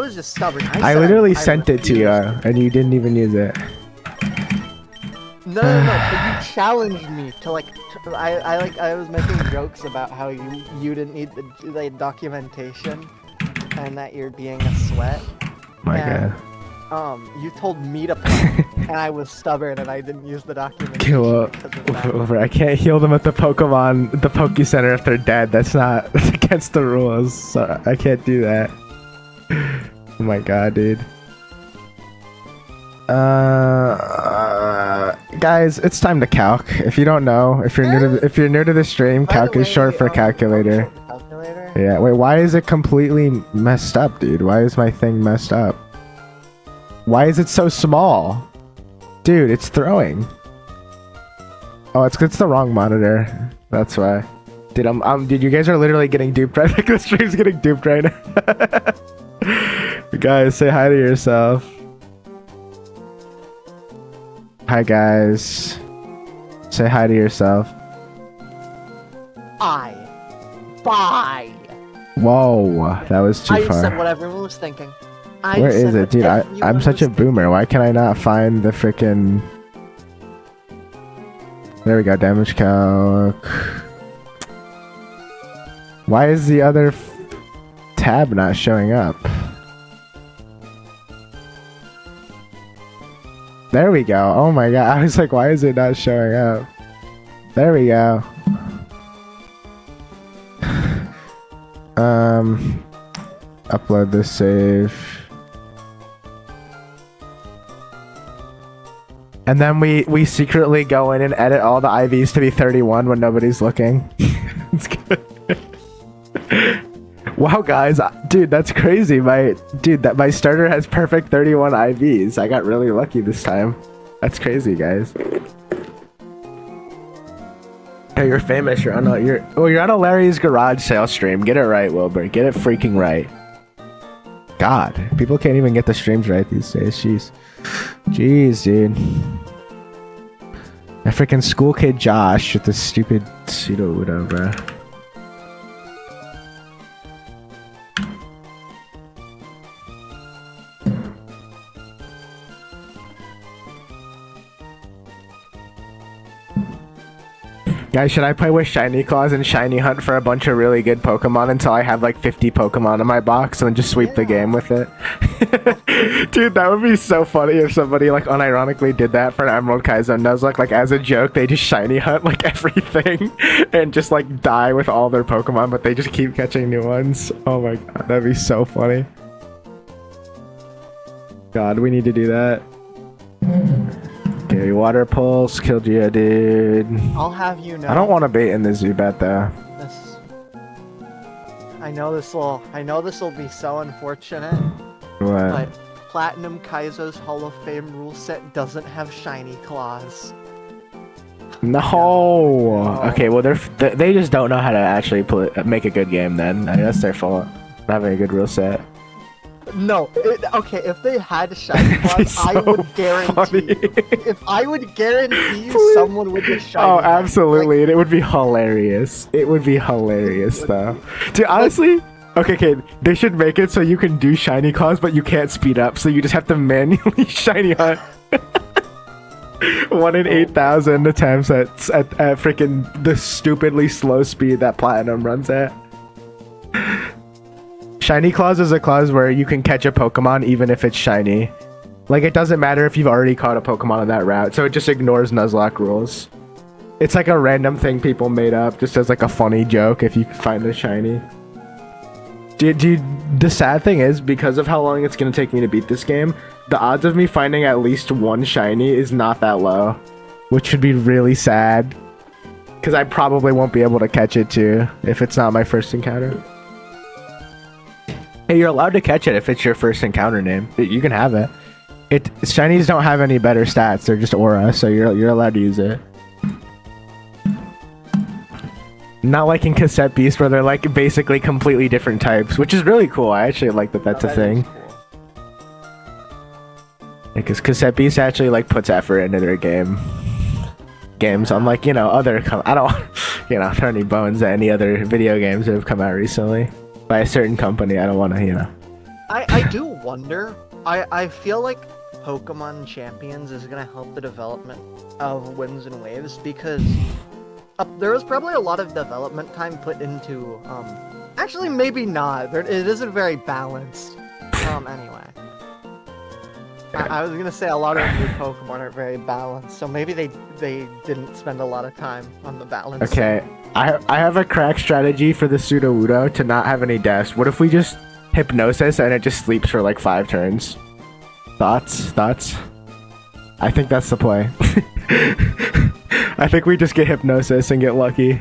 I literally sent it to you and you didn't even use it. No, but you challenged me to like. I was making jokes about how you didn't need the documentation, and that you're being a sweat. My God. You told me to play, and I was stubborn, and I didn't use the documentation. Kill over. I can't heal them at the Poke Center if they're dead. That's against the rules. So I can't do that. Oh my God, dude. Guys, it's time to calc. If you don't know, if you're new to the stream, calc is short for calculator. Yeah. Wait, why is it completely messed up, dude? Why is my thing messed up? Why is it so small? Dude, it's throwing. Oh, it's the wrong monitor. That's why. Dude, dude, you guys are literally getting duped right now. The stream's getting duped right now. Guys, say hi to yourself. Hi, guys. Say hi to yourself. Bye. Whoa, that was too far. I said what everyone was thinking. Where is it, dude? I'm such a boomer. Why can I not find the frickin'... There we go, damage calc. Why is the other tab not showing up? There we go. Oh my God. I was like, why is it not showing up? There we go. Upload this save. And then we secretly go in and edit all the IVs to be 31 when nobody's looking. It's good. Wow, guys, dude, that's crazy. My starter has perfect 31 IVs. I got really lucky this time. That's crazy, guys. Hey, you're famous. You're on a Larry's Garage sale stream. Get it right, Wilbur. Get it freaking right. God, people can't even get the streams right these days. Jeez, dude. That freaking school kid Josh with this stupid pseudo-wudo, bro. Guys, should I play with Shiny Claws and Shiny Hunt for a bunch of really good Pokemon until I have like 50 Pokemon in my box and then just sweep the game with it? Dude, that would be so funny if somebody like unironically did that for an Emerald Kaizo Nuzlocke. Like as a joke, they just Shiny Hunt like everything and just like die with all their Pokemon, but they just keep catching new ones. Oh my god, that'd be so funny. God, we need to do that. Okay, Water Pulse, killed you, dude. I'll have you know. I don't want to bait in the Zubat though. This... I know this will be so unfortunate. What? But Platinum Kaizo's Hall of Fame rule set doesn't have Shiny Claws. No. Okay, well they just don't know how to actually make a good game. Then I mean, that's their fault. Not having a good rule set. No, okay, if they had Shiny Claws, so I would guarantee. If I would guarantee someone would get Shiny. Oh, absolutely, like, and it would be hilarious. It would be hilarious, though. Dude, honestly, okay, they should make it so you can do Shiny Claws, but you can't speed up, so you just have to manually Shiny Hunt. 1 in 8,000 attempts at freaking the stupidly slow speed that Platinum runs at. Shiny Claws is a clause where you can catch a Pokemon even if it's shiny. Like, it doesn't matter if you've already caught a Pokemon on that route, so it just ignores Nuzlocke rules. It's like a random thing people made up just as like a funny joke if you find a shiny. Dude, the sad thing is, because of how long it's going to take me to beat this game, the odds of me finding at least one shiny is not that low, which would be really sad. Because I probably won't be able to catch it too if it's not my first encounter. Hey, you're allowed to catch it if it's your first encounter name. You can have it. Shinies don't have any better stats. They're just aura, so you're allowed to use it. Not like in Cassette Beast where they're like basically completely different types, which is really cool. I actually like that that's a thing. Because Cassette Beast actually like puts effort into their games, unlike, you know, other I don't, you know, throw any bones at any other video games that have come out recently by a certain company. I don't want to, you know. I do wonder. I feel like Pokemon Champions is gonna help the development of Winds and Waves because there was probably a lot of development time put into. Actually, maybe not. It isn't very balanced. Anyway. I was gonna say a lot of new Pokemon are very balanced, so maybe they didn't spend a lot of time on the balance. Okay, I have a crack strategy for the Sudowoodo to not have any deaths. What if we just Hypnosis and it just sleeps for like 5 turns? Thoughts? I think that's the play. I think we just get Hypnosis and get lucky,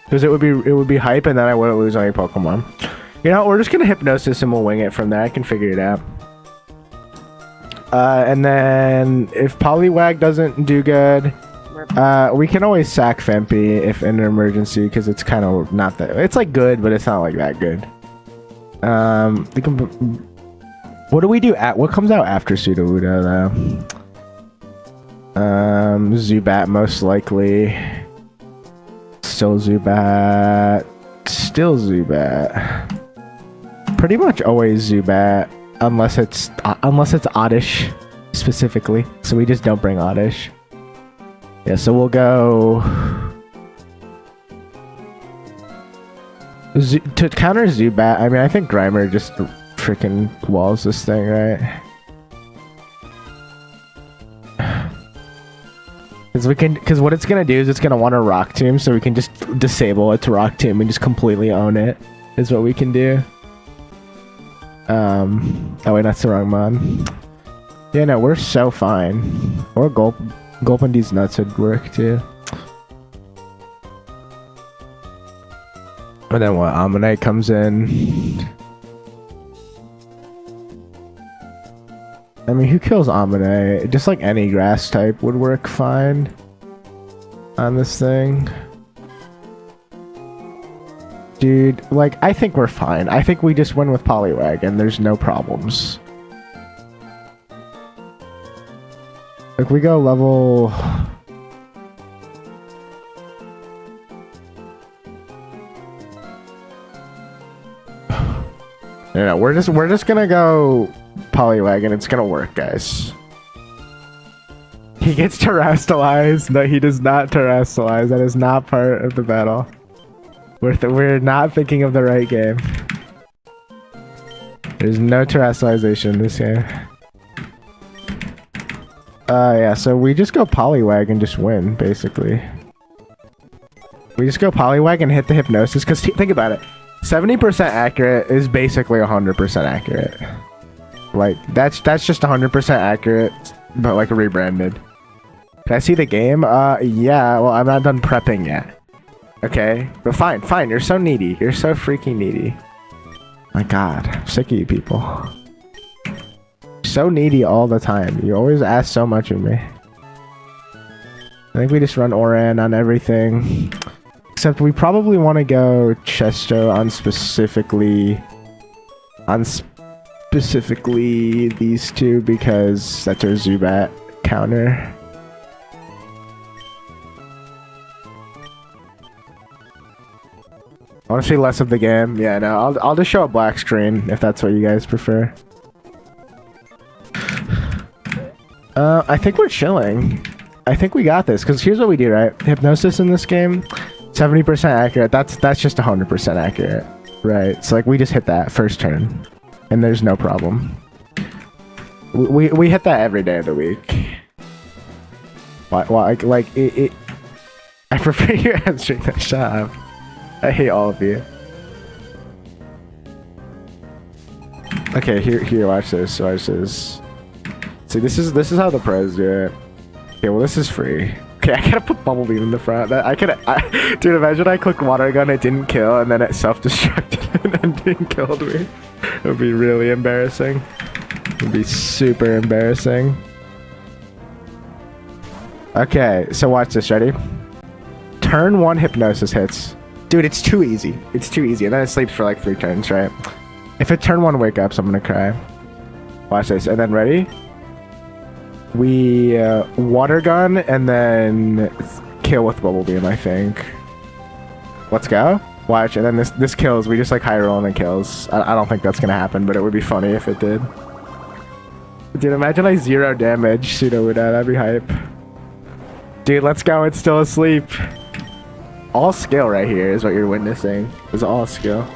because it would be hype, and then I wouldn't lose any Pokemon. You know, we're just gonna Hypnosis and we'll wing it from there. I can figure it out. And then if Poliwag doesn't do good, we can always sack Fempy if in an emergency, because it's kind of not that. It's like good, but it's not like that good. We can. What do we do what comes out after Sudowoodo though? Zubat most likely. Still Zubat. Pretty much always Zubat. Unless it's Oddish specifically, so we just don't bring Oddish. Yeah, so we'll go to counter Zubat. I mean, I think Grimer just freaking walls this thing, right? Because what it's gonna do is it's gonna want to Rock Tomb, so we can just disable its Rock Tomb and just completely own it. Is what we can do. Oh wait, that's the wrong mod. Yeah, no, we're so fine. Or Gulpin these nuts would work too. And then what? Ammonite comes in. I mean, who kills Ammonite? Just like any grass type would work fine on this thing. Dude, like, I think we're fine. I think we just win with Poliwag and there's no problems. Like, we go level... No, we're just gonna go Poliwag and it's gonna work, guys. He gets terastallized. No, he does not terastallize. That is not part of the battle. We're not thinking of the right game. There's no terastallization in this game. Yeah, so we just go Poliwag and just win, basically. We just go Poliwag and hit the hypnosis, because think about it. 70% accurate is basically 100% accurate. Like, that's just 100% accurate, but like rebranded. Can I see the game? Yeah, well, I'm not done prepping yet. Okay, but fine, you're so needy. You're so freaking needy. My god, I'm sick of you people. So needy all the time. You always ask so much of me. I think we just run Oran on everything. Except we probably want to go Chesto on specifically these two because that's our Zubat counter. I want to see less of the game. Yeah, no, I'll just show a black screen if that's what you guys prefer. I think we're chilling. I think we got this, because here's what we do, right? Hypnosis in this game, 70% accurate. That's just 100% accurate, right? So like we just hit that first turn, and there's no problem. We hit that every day of the week. Why like it I prefer you answering that. Shut up. I hate all of you. Okay, here, watch this. Watch this. See, this is how the pros do it. Okay, well, this is free. Okay, I gotta put Bubble Beam in the front. Dude, imagine I clicked Water Gun, it didn't kill, and then it self-destructed and then killed me. It would be really embarrassing. It would be super embarrassing. Okay, so watch this. Ready? Turn 1 Hypnosis hits. Dude, it's too easy. It's too easy. And then it sleeps for like 3 turns, right? If it turn 1 wake ups, I'm gonna cry. Watch this. And then ready? We Water Gun and then kill with Bubble Beam, I think. Let's go. Watch, and then this kills. We just like high roll and it kills. I don't think that's gonna happen, but it would be funny if it did. Dude, imagine like 0 damage Pseudo-Wuda. That'd be hype. Dude, let's go. It's still asleep. All skill right here is what you're witnessing. It's all skill.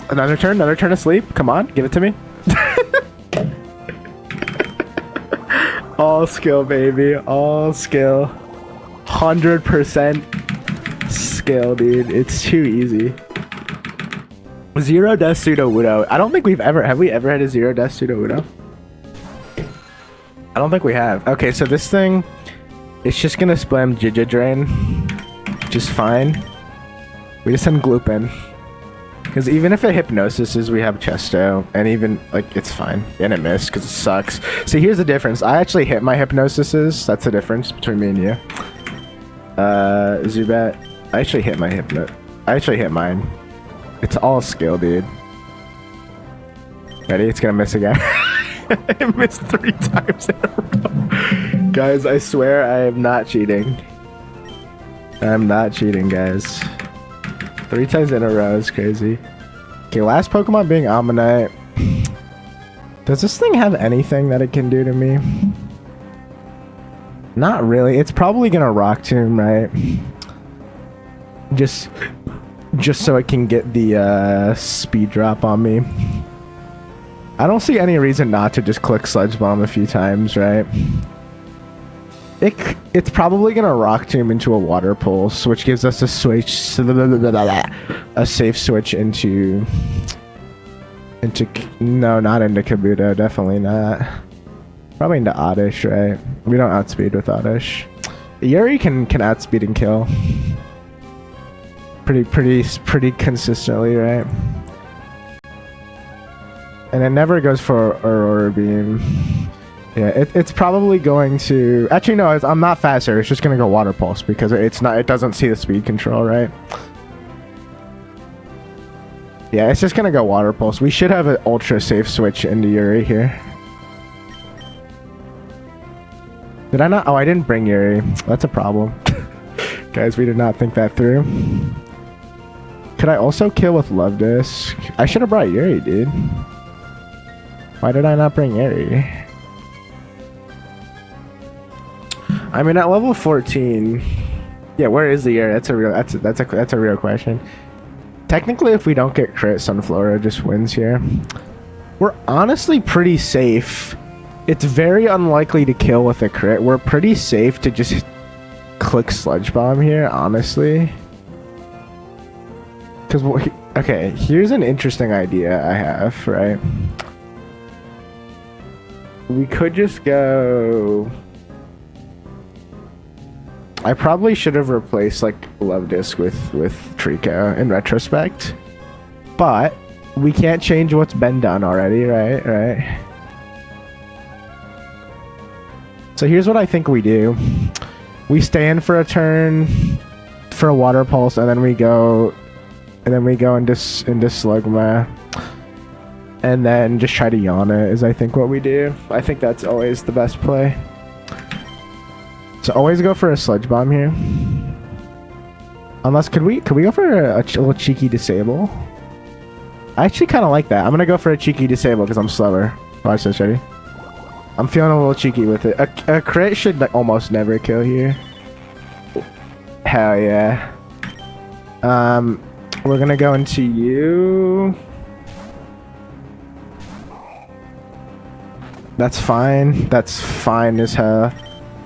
Another turn asleep. Come on, give it to me. All skill, baby. All skill. 100% skill, dude. It's too easy. 0 death Pseudo-Wuda. I don't think have we ever had a 0 death Pseudo-Wuda? I don't think we have. Okay, so this thing, it's just gonna spam Giga Drain. Just fine. We just send Gloop in. Because even if it hypnosises, we have Chesto, and even, like, it's fine. And it missed, because it sucks. See, here's the difference. I actually hit my hypnosises. That's the difference between me and you. Zubat. I actually hit my I actually hit mine. It's all skill, dude. Ready? It's gonna miss again. I missed 3 times in a row. Guys, I swear I am not cheating. I'm not cheating, guys. 3 times in a row is crazy. Okay, last Pokemon being Ammonite. Does this thing have anything that it can do to me? Not really. It's probably gonna Rock Tomb, right? Just so it can get the speed drop on me. I don't see any reason not to just click Sludge Bomb a few times, right? It's probably gonna Rock Tomb into a Water Pulse, which gives us a switch, a safe switch into no, not into Kabuto, definitely not. Probably into Oddish, right? We don't outspeed with Oddish. Yuri can outspeed and kill. Pretty consistently, right? And it never goes for Aurora Beam. Yeah, it's probably going to... Actually, no, I'm not faster. It's just going to go Water Pulse because it doesn't see the speed control, right? Yeah, it's just going to go Water Pulse. We should have an ultra safe switch into Yuri here. Did I not? Oh, I didn't bring Yuri. That's a problem. Guys, we did not think that through. Could I also kill with Love Disc? I should have brought Yuri, dude. Why did I not bring Yuri? I mean, at level 14, yeah. Where is the air? That's a real question. Technically, if we don't get crit, Sunflora just wins here. We're honestly pretty safe. It's very unlikely to kill with a crit. We're pretty safe to just click Sludge Bomb here, honestly. Because, okay, here's an interesting idea I have, right? We could just go... I probably should have replaced, like, Love Disc with Trico in retrospect. But we can't change what's been done already, right? So here's what I think we do. We stay in for a turn for a Water Pulse, and then we go into Slugma. And then just try to yawn it is I think what we do. I think that's always the best play. So always go for a Sludge Bomb here. Unless, could we go for a little cheeky disable? I actually kind of like that. I'm gonna go for a cheeky disable because I'm slower. Watch this, ready? I'm feeling a little cheeky with it. A crit should like almost never kill here. Hell yeah. We're gonna go into you. That's fine. That's fine as hell.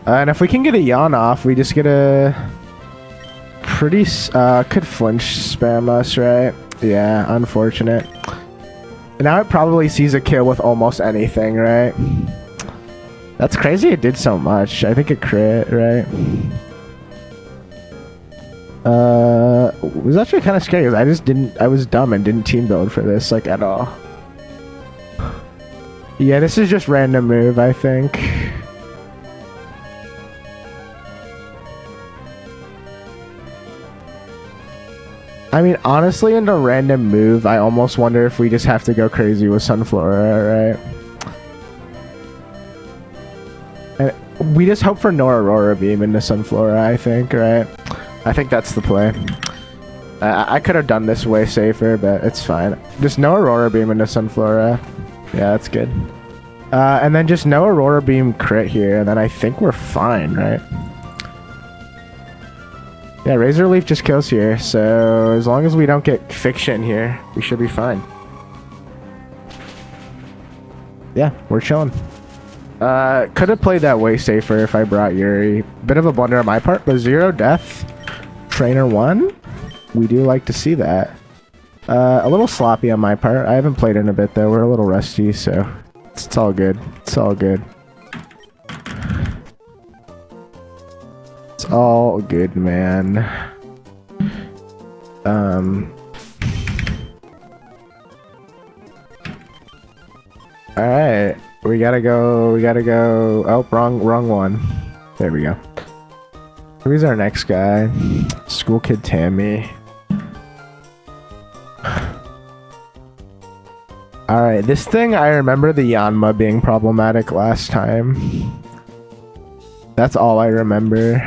And if we can get a yawn off, we just get a pretty could flinch spam us, right? Yeah, unfortunate. Now it probably sees a kill with almost anything, right? That's crazy it did so much. I think it crit, right? It was actually kind of scary because I was dumb and didn't team build for this, like, at all. Yeah, this is just random move, I think. I mean, honestly, in a random move, I almost wonder if we just have to go crazy with Sunflora, right? And we just hope for no Aurora Beam into Sunflora, I think, right? I think that's the play. I could have done this way safer, but it's fine. Just no Aurora Beam into Sunflora. Yeah, that's good. And then just no Aurora Beam crit here, and then I think we're fine, right? Yeah, Razor Leaf just kills here, so as long as we don't get Fiction here, we should be fine. Yeah, we're chilling. Could have played that way safer if I brought Yuri. Bit of a blunder on my part, but 0 death. Trainer 1? We do like to see that. A little sloppy on my part. I haven't played in a bit though, we're a little rusty, so it's all good. It's all good. It's all good, man. Alright. We gotta go. Oh, wrong one. There we go. Who's our next guy? School Kid Tammy. Alright, this thing, I remember the Yanma being problematic last time. That's all I remember.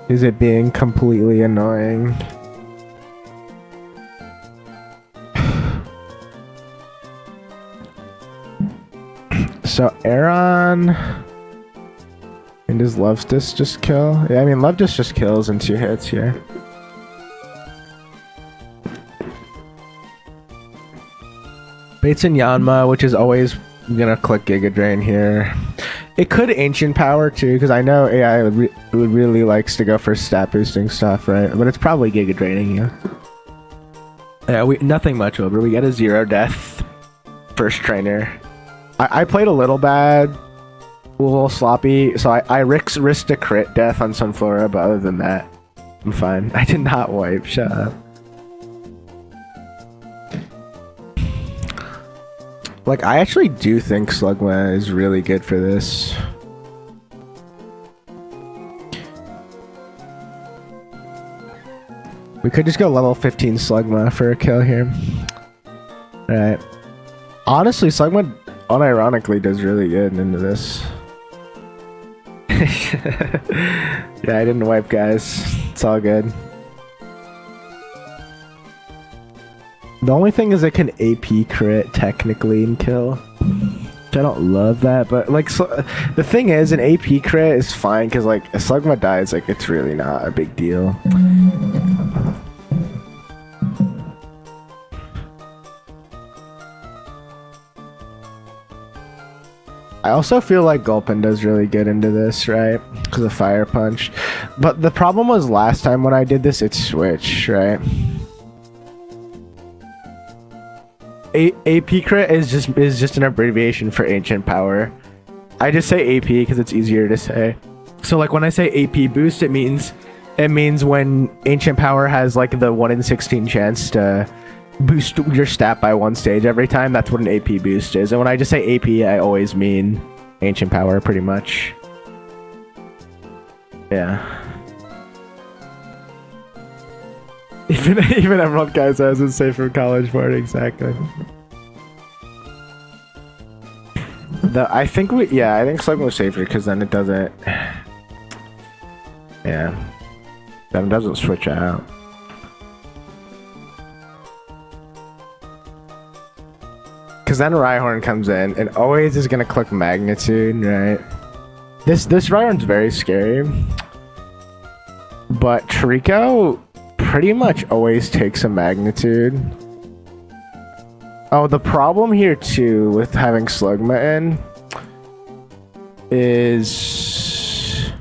Is it being completely annoying? So Aaron, and does Love Disc just kill? Yeah, I mean Love Disc just kills in 2 hits here. Bates and Yanma, which is always gonna click Giga Drain here. It could Ancient Power too, because I know AI really likes to go for stat boosting stuff, right? But it's probably Giga Draining you. Yeah, nothing much over. We get a 0 death first trainer. I played a little bad, a little sloppy, so I risked a crit death on Sunflora, but other than that, I'm fine. I did not wipe, shut up. Like, I actually do think Slugma is really good for this. We could just go level 15 Slugma for a kill here. Alright. Honestly, Slugma unironically does really good into this. Yeah, I didn't wipe, guys. It's all good. The only thing is it can AP crit technically and kill. I don't love that, but like the thing is, an AP crit is fine because like a Slugma dies, like it's really not a big deal. I also feel like Gulpin does really good into this, right? Because of Fire Punch. But the problem was last time when I did this, it switched, right? AP crit is just an abbreviation for Ancient Power. I just say AP because it's easier to say. So like when I say AP boost, it means when Ancient Power has like the 1 in 16 chance to boost your stat by 1 stage every time. That's what an AP boost is. And when I just say AP, I always mean Ancient Power, pretty much. Yeah. Even Emerald Kaizo isn't safe from college board, exactly. I think Slugma was safer because then it doesn't. Yeah. Then it doesn't switch out. Because then Rhyhorn comes in and always is gonna click Magnitude, right? This Rhyhorn's very scary. But Trico pretty much always takes a Magnitude. Oh, the problem here too with having Slugma in is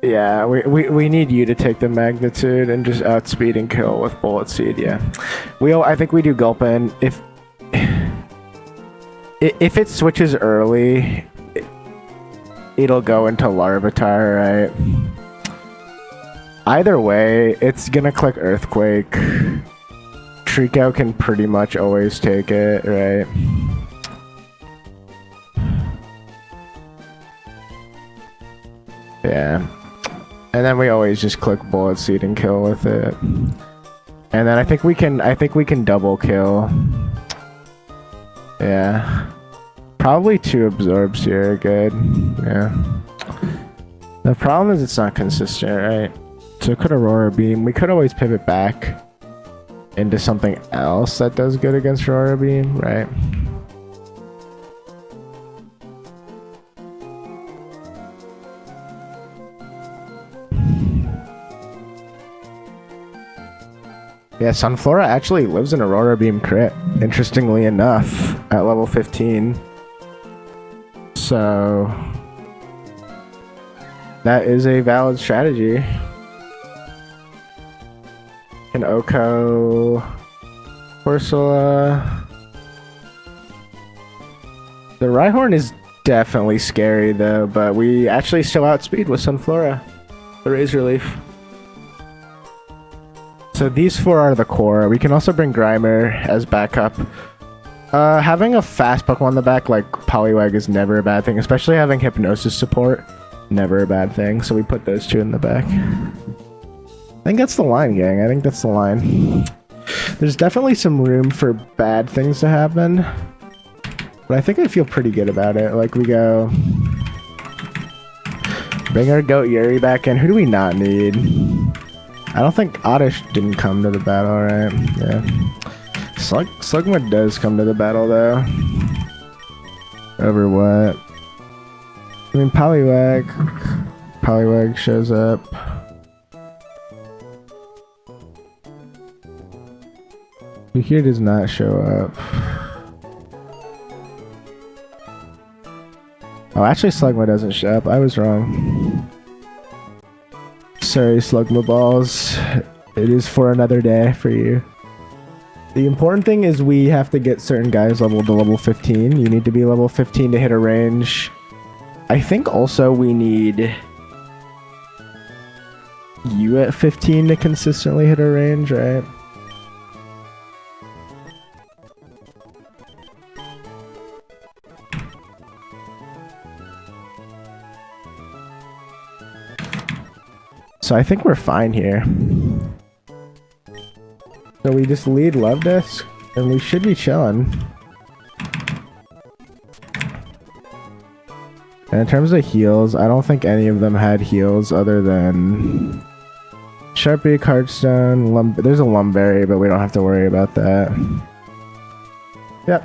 yeah, we need you to take the Magnitude and just outspeed and kill with Bullet Seed. Yeah, I think we do Gulpin if it switches early. It'll go into Larvitar, right? Either way, it's gonna click Earthquake. Trico can pretty much always take it, right? Yeah. And then we always just click Bullet Seed and kill with it. And then I think we can double kill. Yeah. Probably 2 absorbs here are good. Yeah. The problem is it's not consistent, right? So it could Aurora Beam. We could always pivot back into something else that does good against Aurora Beam, right? Yeah, Sunflora actually lives in Aurora Beam crit, interestingly enough, at level 15. So that is a valid strategy. An Oko, Corsola. The Rhyhorn is definitely scary though, but we actually still outspeed with Sunflora. The Razor Leaf. So these 4 are the core. We can also bring Grimer as backup. Having a fast Pokemon on the back like Poliwag is never a bad thing, especially having Hypnosis support. Never a bad thing, so we put those 2 in the back. I think that's the line, gang. I think that's the line. There's definitely some room for bad things to happen, but I think I feel pretty good about it. Like we go... Bring our Goat Yuri back in. Who do we not need? I don't think Oddish didn't come to the battle, right? Yeah. Slugma does come to the battle, though. Over what? I mean, Poliwag. Poliwag shows up. Here does not show up. Oh, actually, Slugma doesn't show up. I was wrong. Sorry, Slugma balls. It is for another day for you. The important thing is we have to get certain guys leveled to level 15. You need to be level 15 to hit a range. I think also we need you at 15 to consistently hit a range, right? So I think we're fine here. So we just lead Love Disc, and we should be chilling. And in terms of heals, I don't think any of them had heals other than Sharpie, Cardstone, there's a Lumberry, but we don't have to worry about that. Yep.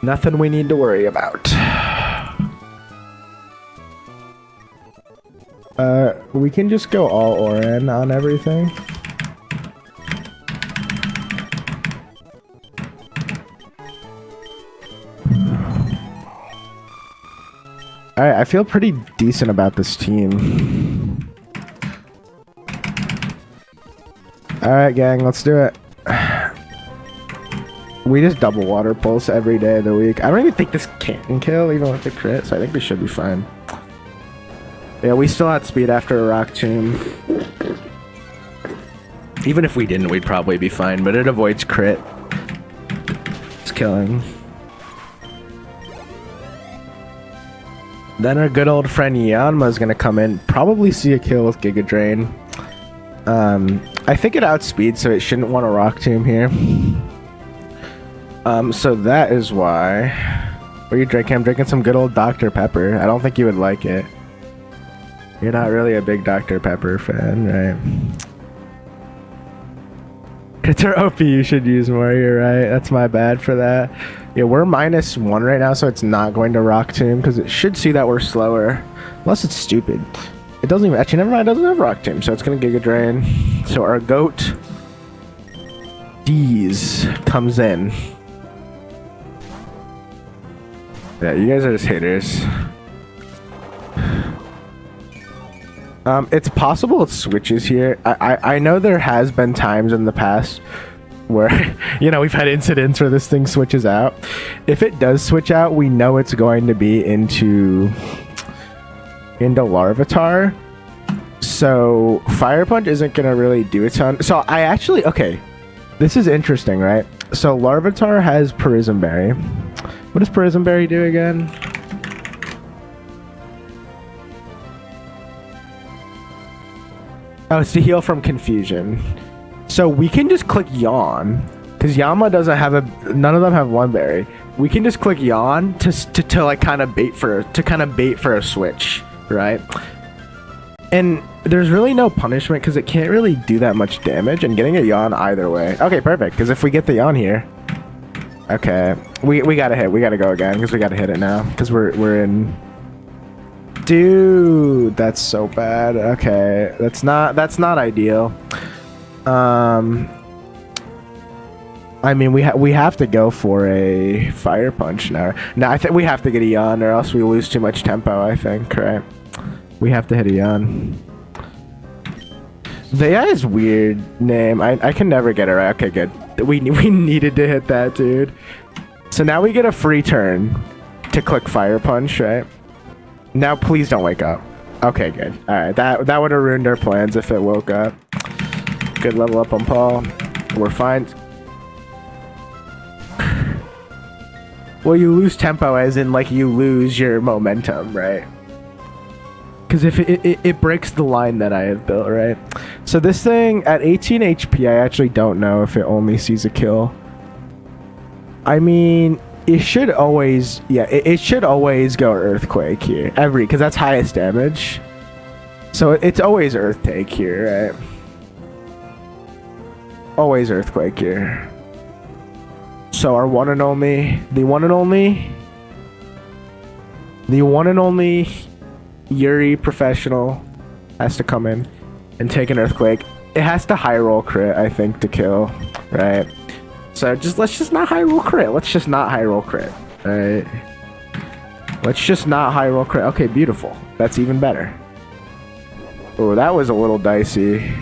Nothing we need to worry about. We can just go all or in on everything. Alright, I feel pretty decent about this team. Alright, gang, let's do it. We just double water pulse every day of the week. I don't even think this can kill, even with the crit, so I think we should be fine. Yeah, we still outspeed after a rock tomb. Even if we didn't, we'd probably be fine, but it avoids crit. It's killing. Then our good old friend Yanma's gonna come in, probably see a kill with Giga Drain. I think it outspeeds, so it shouldn't want a rock tomb here. So that is why. What are you drinking? I'm drinking some good old Dr. Pepper. I don't think you would like it. You're not really a big Dr. Pepper fan, right? Crits are OP, you should use more, you're right. That's my bad for that. Yeah, we're -1 right now, so it's not going to rock tomb, because it should see that we're slower. Unless it's stupid. It doesn't even, actually, never mind, it doesn't have rock tomb, so it's going to Giga Drain. So our goat, D's, comes in. Yeah, you guys are just haters. It's possible it switches here. I know there has been times in the past where, you know, we've had incidents where this thing switches out. If it does switch out, we know it's going to be into Larvitar. So Fire Punch isn't going to really do a ton. So I actually, okay, this is interesting, right? So Larvitar has Prism Berry. What does Prism Berry do again? Oh, it's to heal from confusion. So we can just click Yawn, because Yama doesn't have a. None of them have one berry. We can just click Yawn to like kind of bait for a switch, right? And there's really no punishment because it can't really do that much damage. And getting a Yawn either way. Okay, perfect. Because if we get the Yawn here, okay, we gotta hit. We gotta go again because we gotta hit it now because we're in. Dude, that's so bad. Okay, that's not ideal. I mean, we have to go for a Fire Punch now. I think we have to get a Yawn or else we lose too much tempo, I think, right? We have to hit a Yawn. The AI is weird name. I can never get it right. Okay, good. We needed to hit that, dude. So now we get a free turn to click Fire Punch, right? Now, please don't wake up. Okay, good. All right, that would have ruined our plans if it woke up. Good level up on Paul. We're fine. Well, you lose tempo as in, like, you lose your momentum, right? Because if it breaks the line that I have built, right? So this thing, at 18 HP, I actually don't know if it only sees a kill. I mean... It should always, yeah, it should always go Earthquake here. Because that's highest damage. So it's always Earth Take here, right? Always Earthquake here. So our one and only Yuri Professional has to come in and take an Earthquake. It has to high roll crit, I think, to kill, right? So let's just not high roll crit. Let's just not high roll crit. Alright. Let's just not high roll crit. Okay, beautiful. That's even better. Oh, that was a little dicey.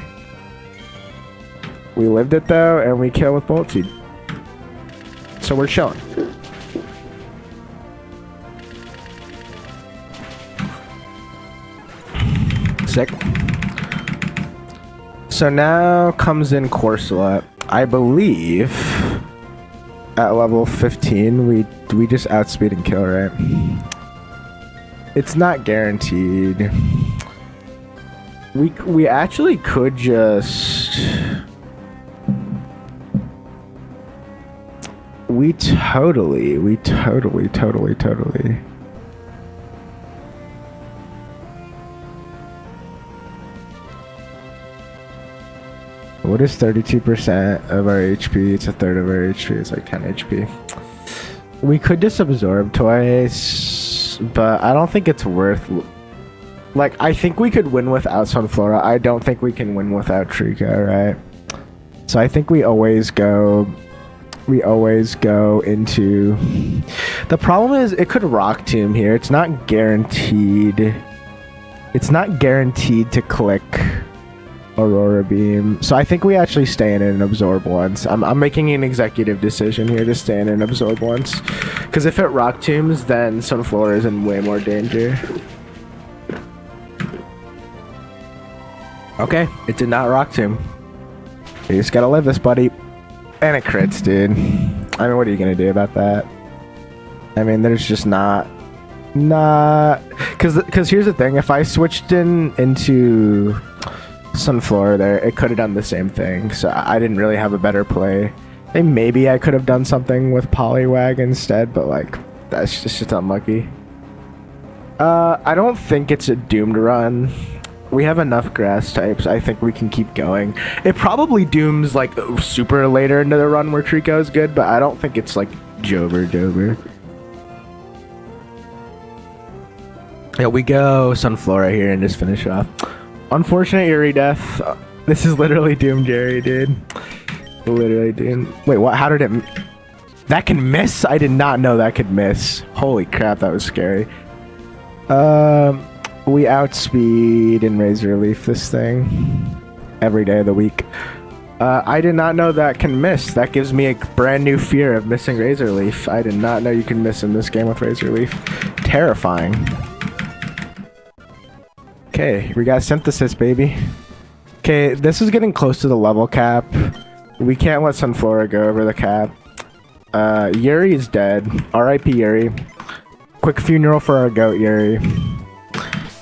We lived it though, and we kill with Bolt Seed. So we're chilling. Sick. So now comes in Corsola. I believe at level 15 we just outspeed and kill, right? It's not guaranteed. We actually could just we totally What is 32% of our HP? It's a third of our HP. It's like 10 HP. We could just absorb twice, but I don't think it's worth... Like, I think we could win without Sunflora. I don't think we can win without Trico, right? So I think we always go into... The problem is it could Rock Tomb here. It's not guaranteed. It's not guaranteed to click Aurora Beam. So I think we actually stay in and absorb once. I'm making an executive decision here to stay in and absorb once. Because if it Rock Tombs, then Sunflora is in way more danger. Okay, it did not Rock Tomb. You just gotta live this, buddy. And it crits, dude. I mean, what are you gonna do about that? I mean, there's just not... Because here's the thing. If I switched into Sunflora there, it could have done the same thing. So I didn't really have a better play. I think maybe I could have done something with Poliwag instead, but like, that's just unlucky. I don't think it's a doomed run. We have enough grass types. I think we can keep going. It probably dooms like super later into the run where Trico is good, but I don't think it's like Jover. Yeah, we go Sunflora here and just finish off. Unfortunate Yuri death. This is literally doomed Jerry, dude. Literally doomed. Wait, what? How did it... That can miss? I did not know that could miss. Holy crap, that was scary. We outspeed and Razor Leaf this thing every day of the week. I did not know that can miss. That gives me a brand new fear of missing Razor Leaf. I did not know you can miss in this game with Razor Leaf. Terrifying. Okay, we got Synthesis, baby. Okay, this is getting close to the level cap. We can't let Sunflora go over the cap. Yuri is dead. R.I.P. Yuri. Quick funeral for our goat, Yuri.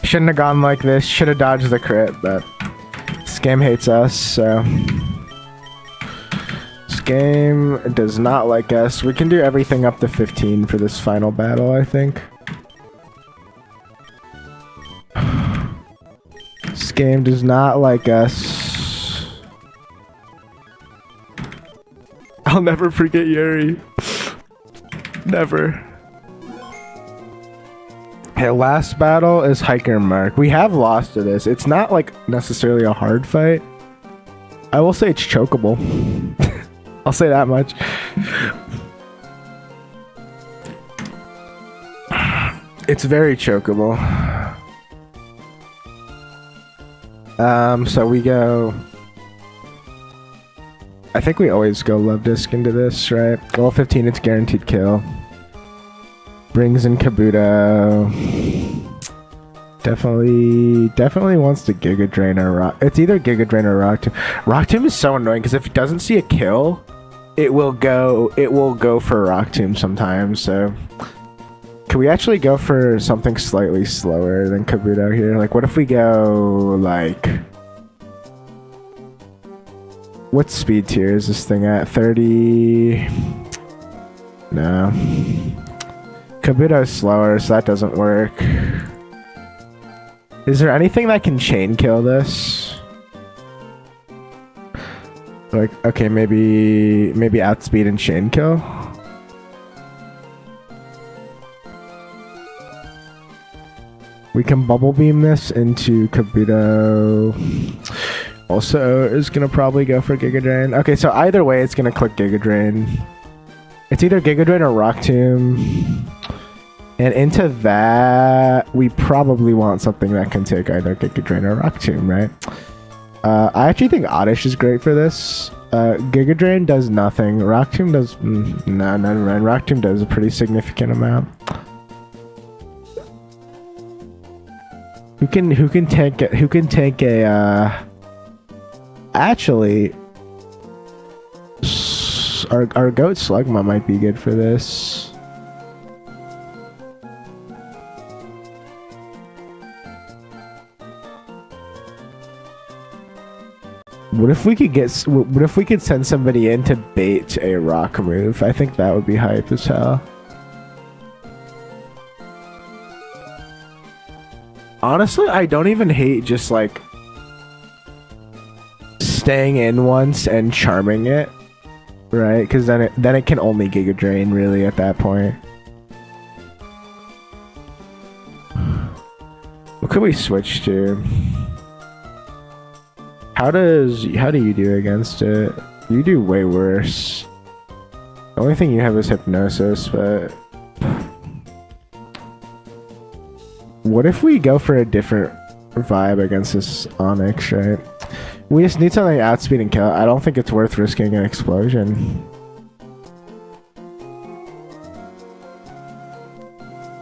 Shouldn't have gone like this. Should have dodged the crit, but this game hates us, so... This game does not like us. We can do everything up to 15 for this final battle, I think. This game does not like us. I'll never forget Yuri. Never. Okay, last battle is Hiker Mark. We have lost to this. It's not like necessarily a hard fight. I will say it's chokeable. I'll say that much. It's very chokeable. So we go... I think we always go Love Disc into this, right? Level 15, it's guaranteed kill. Brings in Kabuto. Definitely wants to Giga Drain or Rock. It's either Giga Drain or Rock Tomb. Rock Tomb is so annoying because if it doesn't see a kill, it will go for Rock Tomb sometimes. So can we actually go for something slightly slower than Kabuto here? Like, what if we go like... What speed tier is this thing at? 30? No. Kabuto's slower, so that doesn't work. Is there anything that can chain kill this? Like, okay, maybe outspeed and chain kill? We can bubble beam this into Kabuto. Also is gonna probably go for Giga Drain. Okay, so either way, it's gonna click Giga Drain. It's either Giga Drain or Rock Tomb. And into that, we probably want something that can take either Giga Drain or Rock Tomb, right? I actually think Oddish is great for this. Giga Drain does nothing. Rock Tomb does... no, never mind. Rock Tomb does a pretty significant amount. Who can take a actually our goat Slugma might be good for this. What if we could send somebody in to bait a rock move? I think that would be hype as hell. Honestly, I don't even hate just like staying in once and charming it, right? Because then it can only Giga Drain really at that point. What could we switch to? How do you do against it? You do way worse. The only thing you have is Hypnosis, but what if we go for a different vibe against this Onyx, right? We just need something outspeed and kill. I don't think it's worth risking an explosion.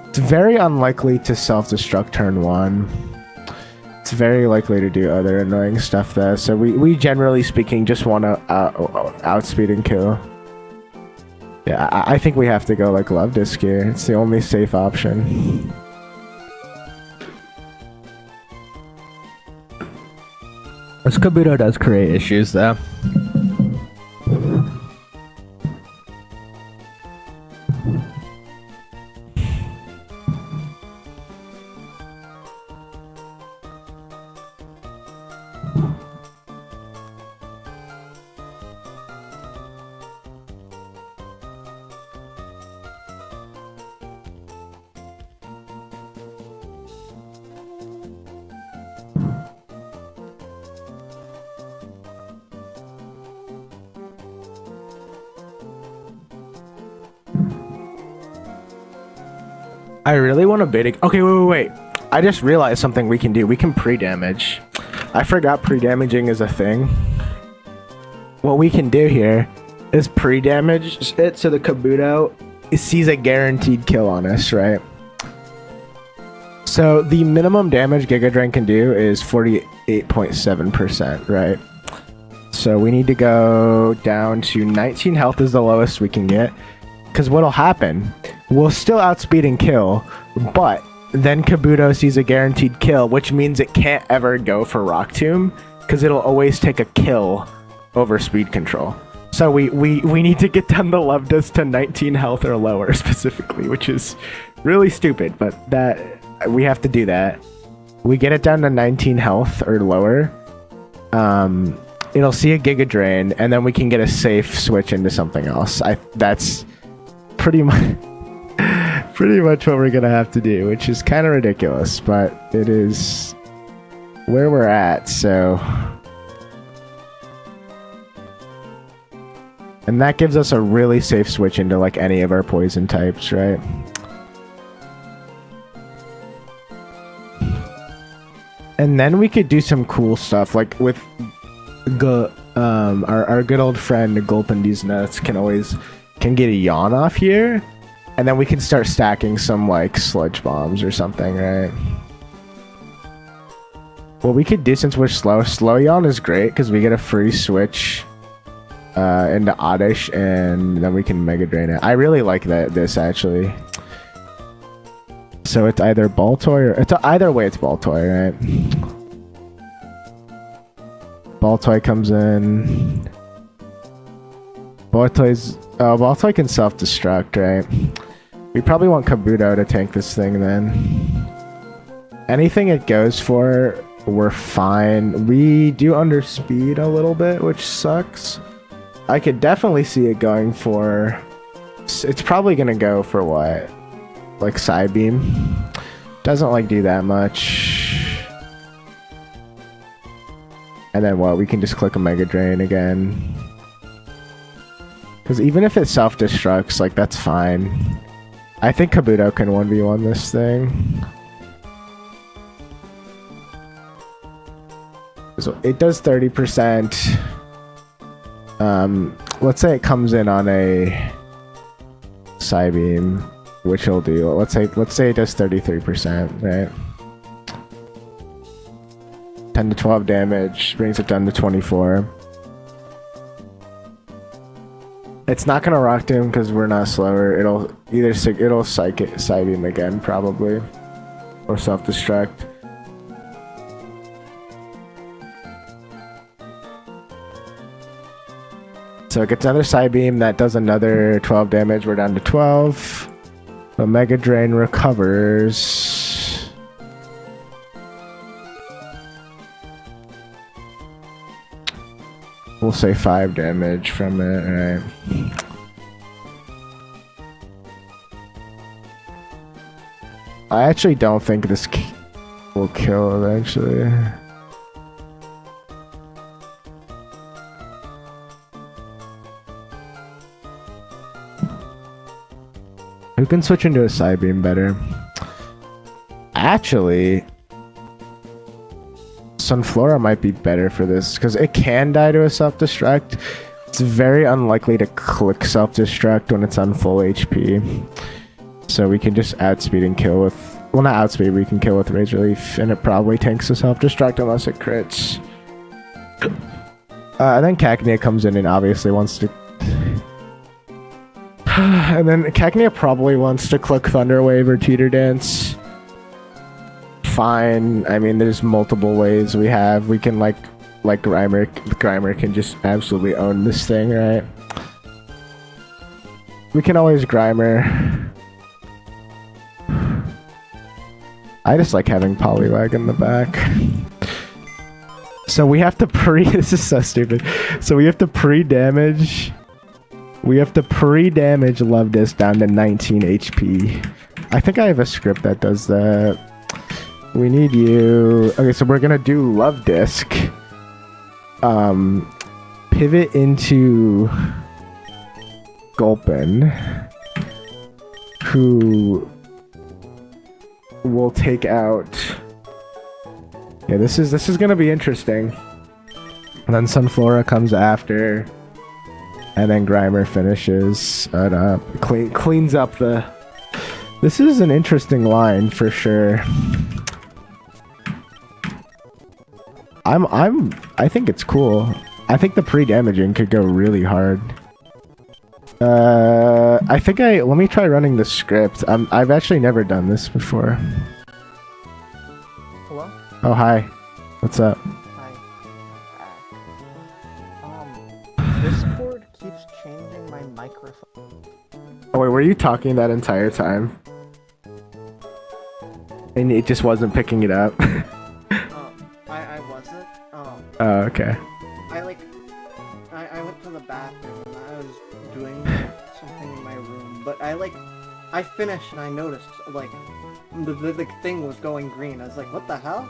It's very unlikely to self-destruct turn 1. It's very likely to do other annoying stuff though, so we generally speaking just want to outspeed and kill. Yeah, I think we have to go like Love Disc here. It's the only safe option. This Kabuto does create issues though. I really want to beta. Okay, wait. I just realized something we can do. We can pre-damage. I forgot pre-damaging is a thing. What we can do here is pre-damage it so the Kabuto sees a guaranteed kill on us, right? So the minimum damage Giga Drain can do is 48.7%, right? So we need to go down to 19 health is the lowest we can get. Because what'll happen, we'll still outspeed and kill, but then Kabuto sees a guaranteed kill, which means it can't ever go for Rock Tomb, because it'll always take a kill over speed control. So we need to get down the Love Disc to 19 health or lower specifically, which is really stupid, but that we have to do that. We get it down to 19 health or lower. It'll see a Giga Drain, and then we can get a safe switch into something else. That's pretty much what we're gonna have to do, which is kind of ridiculous, but it is where we're at. So, and that gives us a really safe switch into like any of our poison types, right? And then we could do some cool stuff like with our good old friend Gulpindy's Nuts can get a yawn off here, and then we can start stacking some like sludge bombs or something, right? What we could do, since we're slow yawn is great because we get a free switch into Oddish, and then we can Mega Drain it. I really like this actually. So it's either Baltoy or either way it's Baltoy, right? Baltoy comes in. Baltoy can self-destruct, right? We probably want Kabuto to tank this thing then. Anything it goes for, we're fine. We do underspeed a little bit, which sucks. I could definitely see it going for... It's probably gonna go for what? Like Psybeam? Doesn't like do that much. And then what? We can just click a Mega Drain again. Because even if it self-destructs, like, that's fine. I think Kabuto can 1v1 this thing. So it does 30%. Let's say it comes in on a Psybeam, which it'll do. Let's say it does 33%, right? 10 to 12 damage, brings it down to 24. It's not gonna Rock Tomb because we're not slower. It'll Psych it, Psybeam again probably, or self-destruct. So it gets another Psybeam that does another 12 damage. We're down to 12. The Mega Drain recovers. we'll say 5 damage from it, right? I actually don't think this will kill eventually. Who can switch into a side beam better? Actually, Sunflora might be better for this because it can die to a self-destruct. It's very unlikely to click self-destruct when it's on full HP. So we can just outspeed and kill with... Well, not outspeed, we can kill with Rage Relief, and it probably tanks the self-destruct unless it crits. And then Cacnea comes in and obviously wants to... And then Cacnea probably wants to click Thunder Wave or Teeter Dance. Fine. I mean, there's multiple ways we have. We can like Grimer can just absolutely own this thing, right? We can always Grimer. I just like having Poliwag in the back. So we have to this is so stupid. So we have to pre-damage. We have to pre-damage Love Disc down to 19 HP. I think I have a script that does that. We need you. Okay, so we're gonna do Love Disc. Pivot into Gulpin, who will take out. Yeah, this is gonna be interesting. And then Sunflora comes after. And then Grimer finishes it up, cleans up the... This is an interesting line for sure. I think it's cool. I think the pre-damaging could go really hard. Let me try running the script. I've actually never done this before. Hello? Oh, hi. What's up? Discord keeps changing my microphone. Oh wait, were you talking that entire time? And it just wasn't picking it up? I wasn't. Oh, okay. I went to the bathroom and I was doing something in my room, but I finished and I noticed, like, the thing was going green. I was like, what the hell?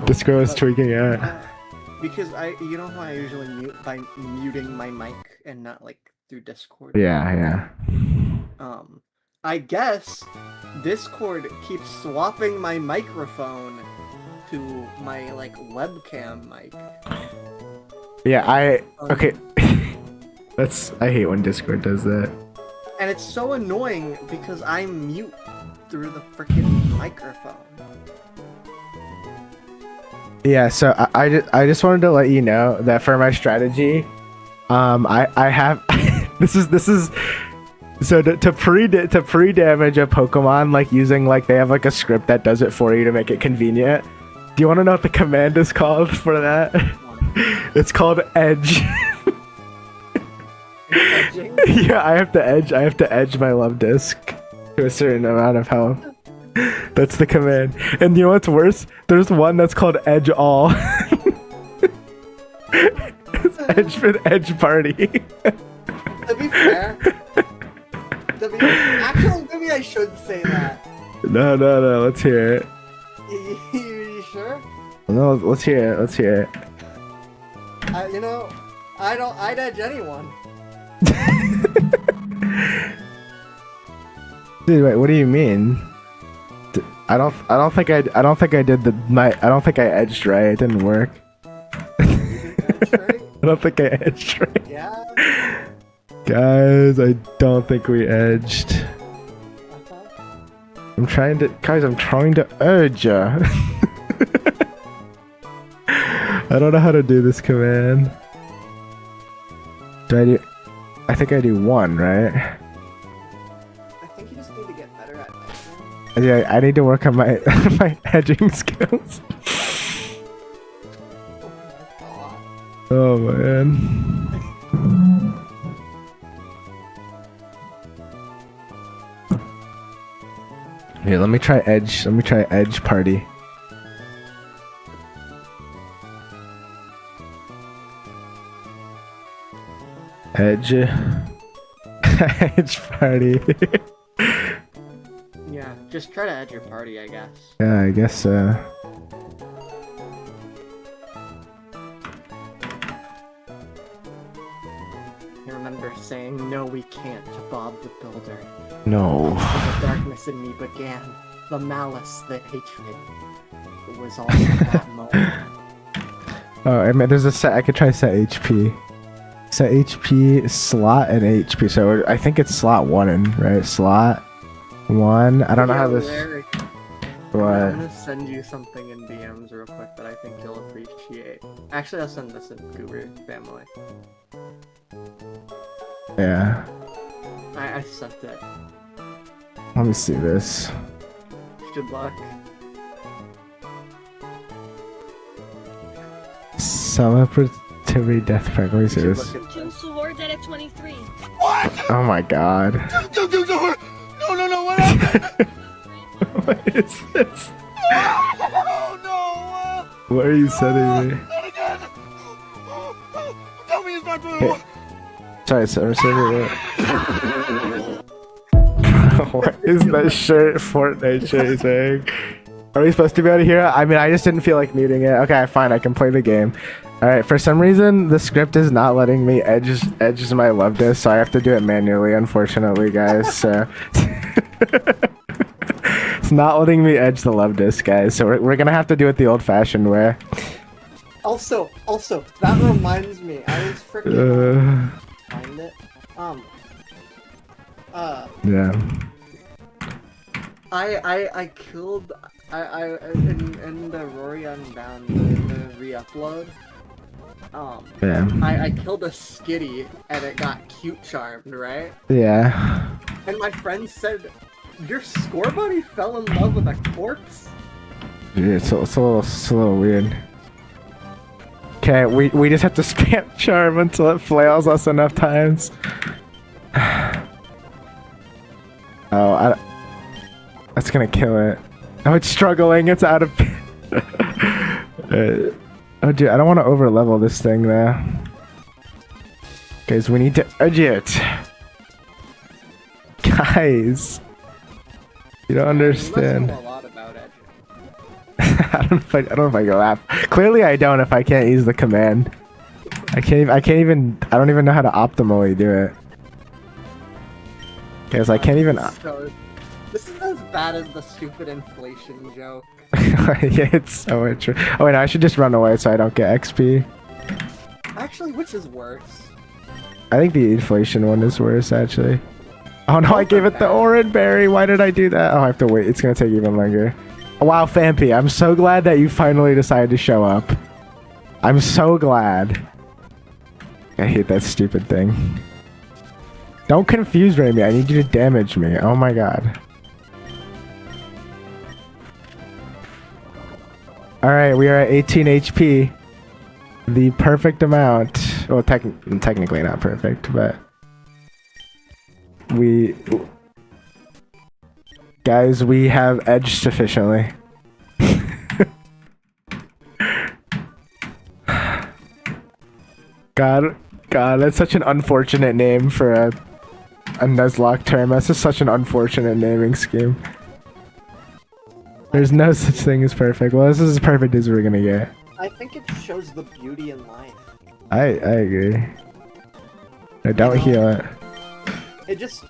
Discord was tweaking out. Because you know how I usually mute by muting my mic and not like through Discord? Yeah. I guess Discord keeps swapping my microphone to my like webcam mic. Yeah, okay. I hate when Discord does that. And it's so annoying because I mute through the freaking microphone. Yeah, so I just wanted to let you know that for my strategy, I have this is so to pre-damage a Pokemon, like using like they have like a script that does it for you to make it convenient. Do you want to know what the command is called for that? It's called edge. Yeah, I have to edge my Love Disc to a certain amount of health. That's the command. And you know what's worse? There's one that's called Edge All. It's Edge Party. To be fair, actually, maybe I should say that. No, let's hear it. You sure? No, let's hear it. You know, I'd edge anyone. Dude, wait, what do you mean? I don't think I edged right. It didn't work. I don't think I edged right. Yeah. Guys, I don't think we edged. I'm trying to urge ya. I don't know how to do this command. I think I do 1, right? I think you just need to get better at edging. Yeah, I need to work on my my edging skills. Oh man. Here, let me try edge party. Edge. Edge party. Yeah, just try to add your party, I guess. Yeah, I guess so. I remember saying, no, we can't to Bob the Builder. No. The darkness in me began. The malice, the hatred. It was all in that moment. Oh, I mean, there's a set. I could try set HP. Set HP, slot, and HP. So I think it's slot 1 in, right? Slot 1. I don't know how this. I'm What? gonna send you something in DMs real quick that I think you'll appreciate. Actually, I'll send this in Guru Family. Yeah. I sent it. Let me see this. Good luck. Celebratory death prank. Let me see this. Two swords at a 23. Oh my god. No, what happened? What is this? Oh, no! What are you sending me? Not again! Tell me it's not doing Sorry, sir. What is that shirt? Fortnite shirt he's wearing? Are we supposed to be out of here? I mean, I just didn't feel like muting it. Okay, fine. I can play the game. Alright, for some reason, the script is not letting me edge my love disc, so I have to do it manually, unfortunately, guys. So it's not letting me edge the love disc, guys. So we're gonna have to do it the old-fashioned way. Also, that reminds me. I was freaking find it. Yeah. I killed in the Rory Unbound in the re-upload. Yeah. I killed a skitty and it got cute charmed, right? Yeah. And my friend said, your score buddy fell in love with a corpse? Yeah, it's a little weird. Okay, we just have to spam charm until it flails us enough times. Oh, that's gonna kill it. Oh, it's struggling. It's out of. Oh, dude, I don't want to over level this thing though. Guys, we need to edge it. Guys, you don't understand. You must know a lot about edging. I don't know if I can laugh. Clearly, I don't. If I can't use the command, I don't even know how to optimally do it. Guys, I can't even. This is as bad as the stupid inflation joke. Yeah, it's so true. Oh wait, no, I should just run away so I don't get XP. Actually, which is worse? I think the inflation one is worse, actually. Oh no, I gave it the orange berry. Why did I do that? Oh, I have to wait. It's gonna take even longer. Wow, Fampy, I'm so glad that you finally decided to show up. I'm so glad. I hate that stupid thing. Don't confuse Remy. I need you to damage me. Oh my god. Alright, we are at 18 HP. The perfect amount. Well, technically not perfect, but... Guys, we have edged sufficiently. God, that's such an unfortunate name for a Nuzlocke term. That's just such an unfortunate naming scheme. There's no such thing as perfect. Well, this is as perfect as we're gonna get. I think it shows the beauty in life. I agree. No, don't heal it. It just...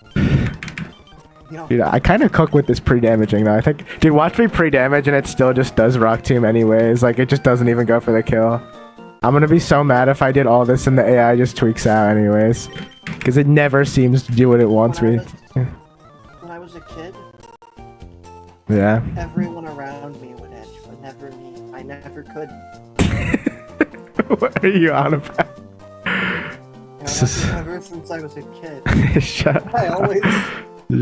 Dude, I kind of cook with this pre-damaging though. I think, dude, watch me pre-damage and it still just does rock tomb anyways. Like, it just doesn't even go for the kill. I'm gonna be so mad if I did all this and the AI just tweaks out anyways. Because it never seems to do what it wants me. When I was a kid, Yeah. everyone around me would edge, but never me. I never could. What are you on about? Ever since I was a kid. Shut I always...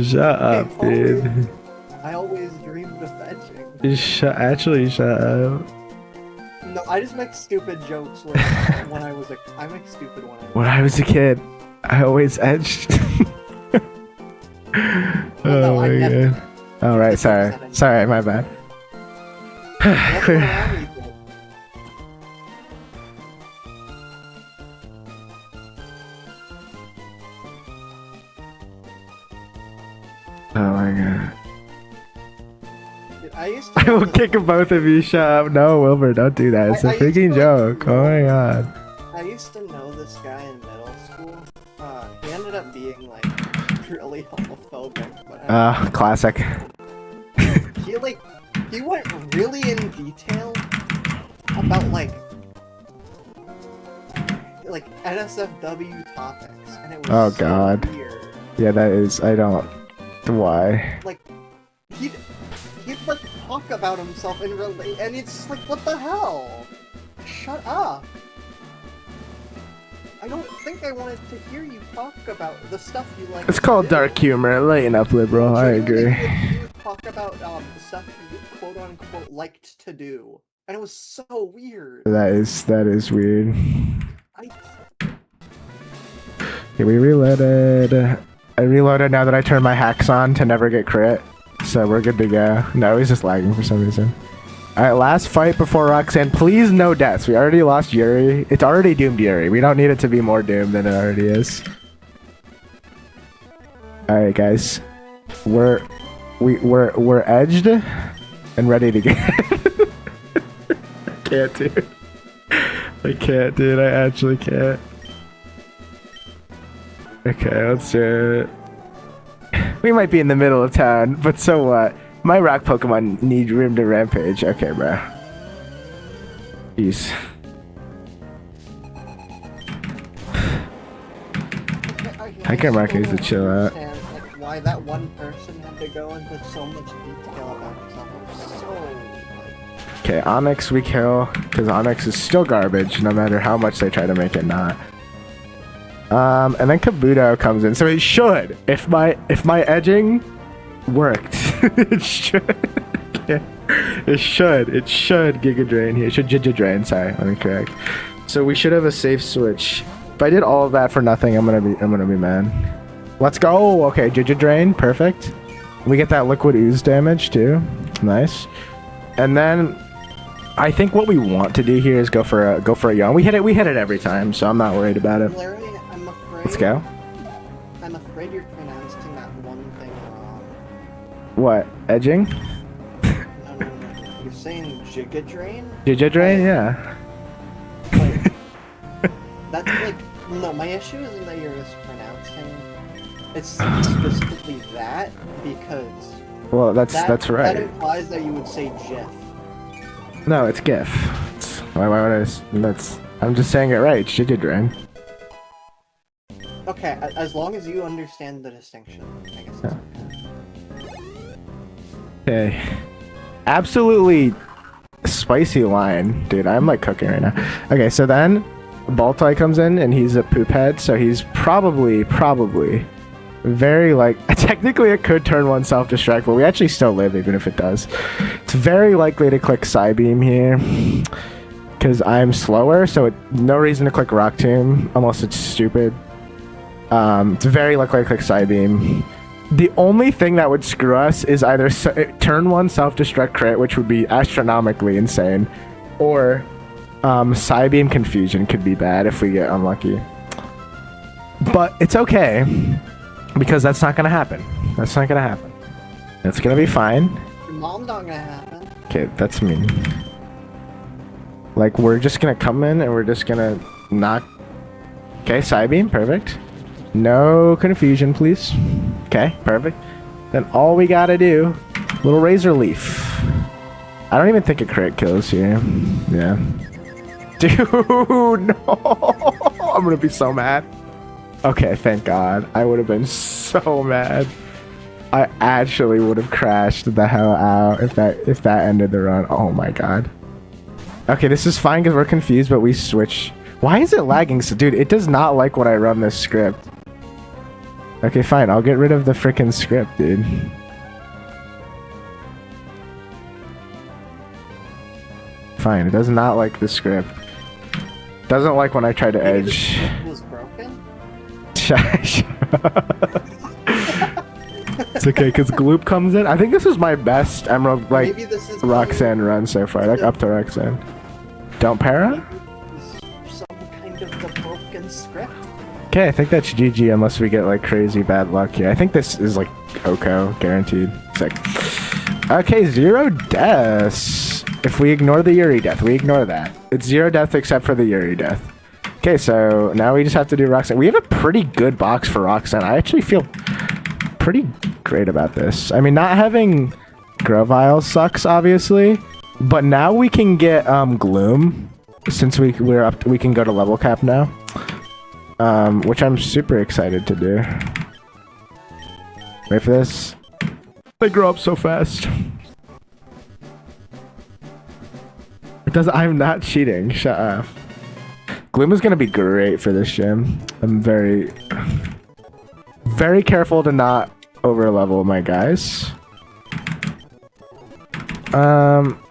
Shut up, dude. I always dreamed of edging. Shut up. No, I just make stupid jokes when I was a... I make stupid When I was a kid, I always edged. no, Oh my god. Alright, sorry. Sorry, my bad. my god. Dude, I used to I will know this- kick both of you, shut up. No, Wilbur, don't do that. It's a I used to, freaking like, joke. Oh my god. I used to know this guy in middle school. He ended up being like really homophobic, but Classic. he went really in detail about like NSFW topics, and it was Oh, so God. weird. Yeah, that is. I don't. Why? Like he'd like talk about himself in and it's just like, what the hell? Shut up. I don't think I wanted to hear you talk about the stuff you like. It's to called do. dark humor. Lighten up, liberal. I Genuinely, agree. You talk about the stuff you quote unquote liked to do, and it was so weird. That is weird. I Okay, we reloaded. I reloaded now that I turned my hacks on to never get crit. So we're good to go. No, he's just lagging for some reason. Alright, last fight before Roxanne. Please no deaths. We already lost Yuri. It's already doomed Yuri. We don't need it to be more doomed than it already is. Alright guys. We're edged and ready to get I can't, dude. I can't, dude. I actually can't. Okay, let's do it. We might be in the middle of town, but so what? My rock Pokemon need room to rampage. Okay, bro. Jeez. I can recognize the chill out. Like, why that one person had to go into so much detail about himself. It was so like, Okay, Onyx we kill, because Onyx is still garbage, no matter how much they try to make it not. And then Kabuto comes in, so it should. If my edging worked, it should. Yeah. It should Giga Drain here. It should Giga Drain. Sorry, let me correct. So we should have a safe switch. If I did all of that for nothing, I'm gonna be mad. Let's go. Okay, Giga Drain, perfect. We get that liquid ooze damage too. Nice. And then I think what we want to do here is go for a yawn. We hit it every time, so I'm not worried about it. Larry, I'm afraid. Let's go. I'm afraid you're pronouncing that one thing wrong. What? Edging? No. You're saying Giga Drain? Giga Drain? Yeah. Like, that's like, no, my issue isn't that you're mispronouncing. It's specifically that, because Well, that's that right. implies that you would say GIF. No, it's GIF. Why would I? I'm just saying it right. It's Giga Drain. Okay, as long as you understand the distinction, I guess that's okay. Okay. Absolutely spicy line, dude. I'm like cooking right now. Okay, so then Baltai comes in and he's a poop head, so he's probably very like technically it could turn one self-destruct, but we actually still live even if it does. It's very likely to click Psybeam here because I'm slower, so no reason to click Rock Tomb unless it's stupid. It's very likely to click Psybeam. The only thing that would screw us is either turn one self-destruct crit, which would be astronomically insane, or Psybeam Confusion could be bad if we get unlucky. But it's okay, because that's not gonna happen. That's not gonna happen. It's gonna be fine. Your mom's not gonna happen. Okay, that's mean. Like, we're just gonna come in and we're just gonna knock... Okay, Psybeam, perfect. No confusion, please. Okay, perfect. Then all we gotta do, little Razor Leaf. I don't even think a crit kills here. Yeah. Dude, no! I'm gonna be so mad. Okay, thank God. I would have been so mad. I actually would have crashed the hell out if that ended the run. Oh my God. Okay, this is fine because we're confused, but we switch. Why is it lagging? So, dude, it does not like when I run this script. Okay, fine. I'll get rid of the freaking script, dude. Fine. It does not like the script. Doesn't like when I try to Maybe edge. the script was broken? Shut up. It's okay, because Gloop comes in. I think this is my best Emerald, like, Maybe this is Roxanne run so far. Like, up to Roxanne. Don't para? some kind of the broken script. Okay, I think that's GG unless we get like crazy bad luck here. I think this is like Oko, guaranteed. Sick. Okay, 0 deaths. If we ignore the Yuri death, we ignore that. It's 0 deaths except for the Yuri death. Okay, so now we just have to do Roxanne. We have a pretty good box for Roxanne. I actually feel pretty great about this. I mean, not having Grovile sucks, obviously, but now we can get Gloom since we're up. We can go to level cap now, which I'm super excited to do. Wait for this. They grow up so fast. It doesn't. I'm not cheating. Shut up. Gloom is gonna be great for this gym. I'm very careful to not over level my guys.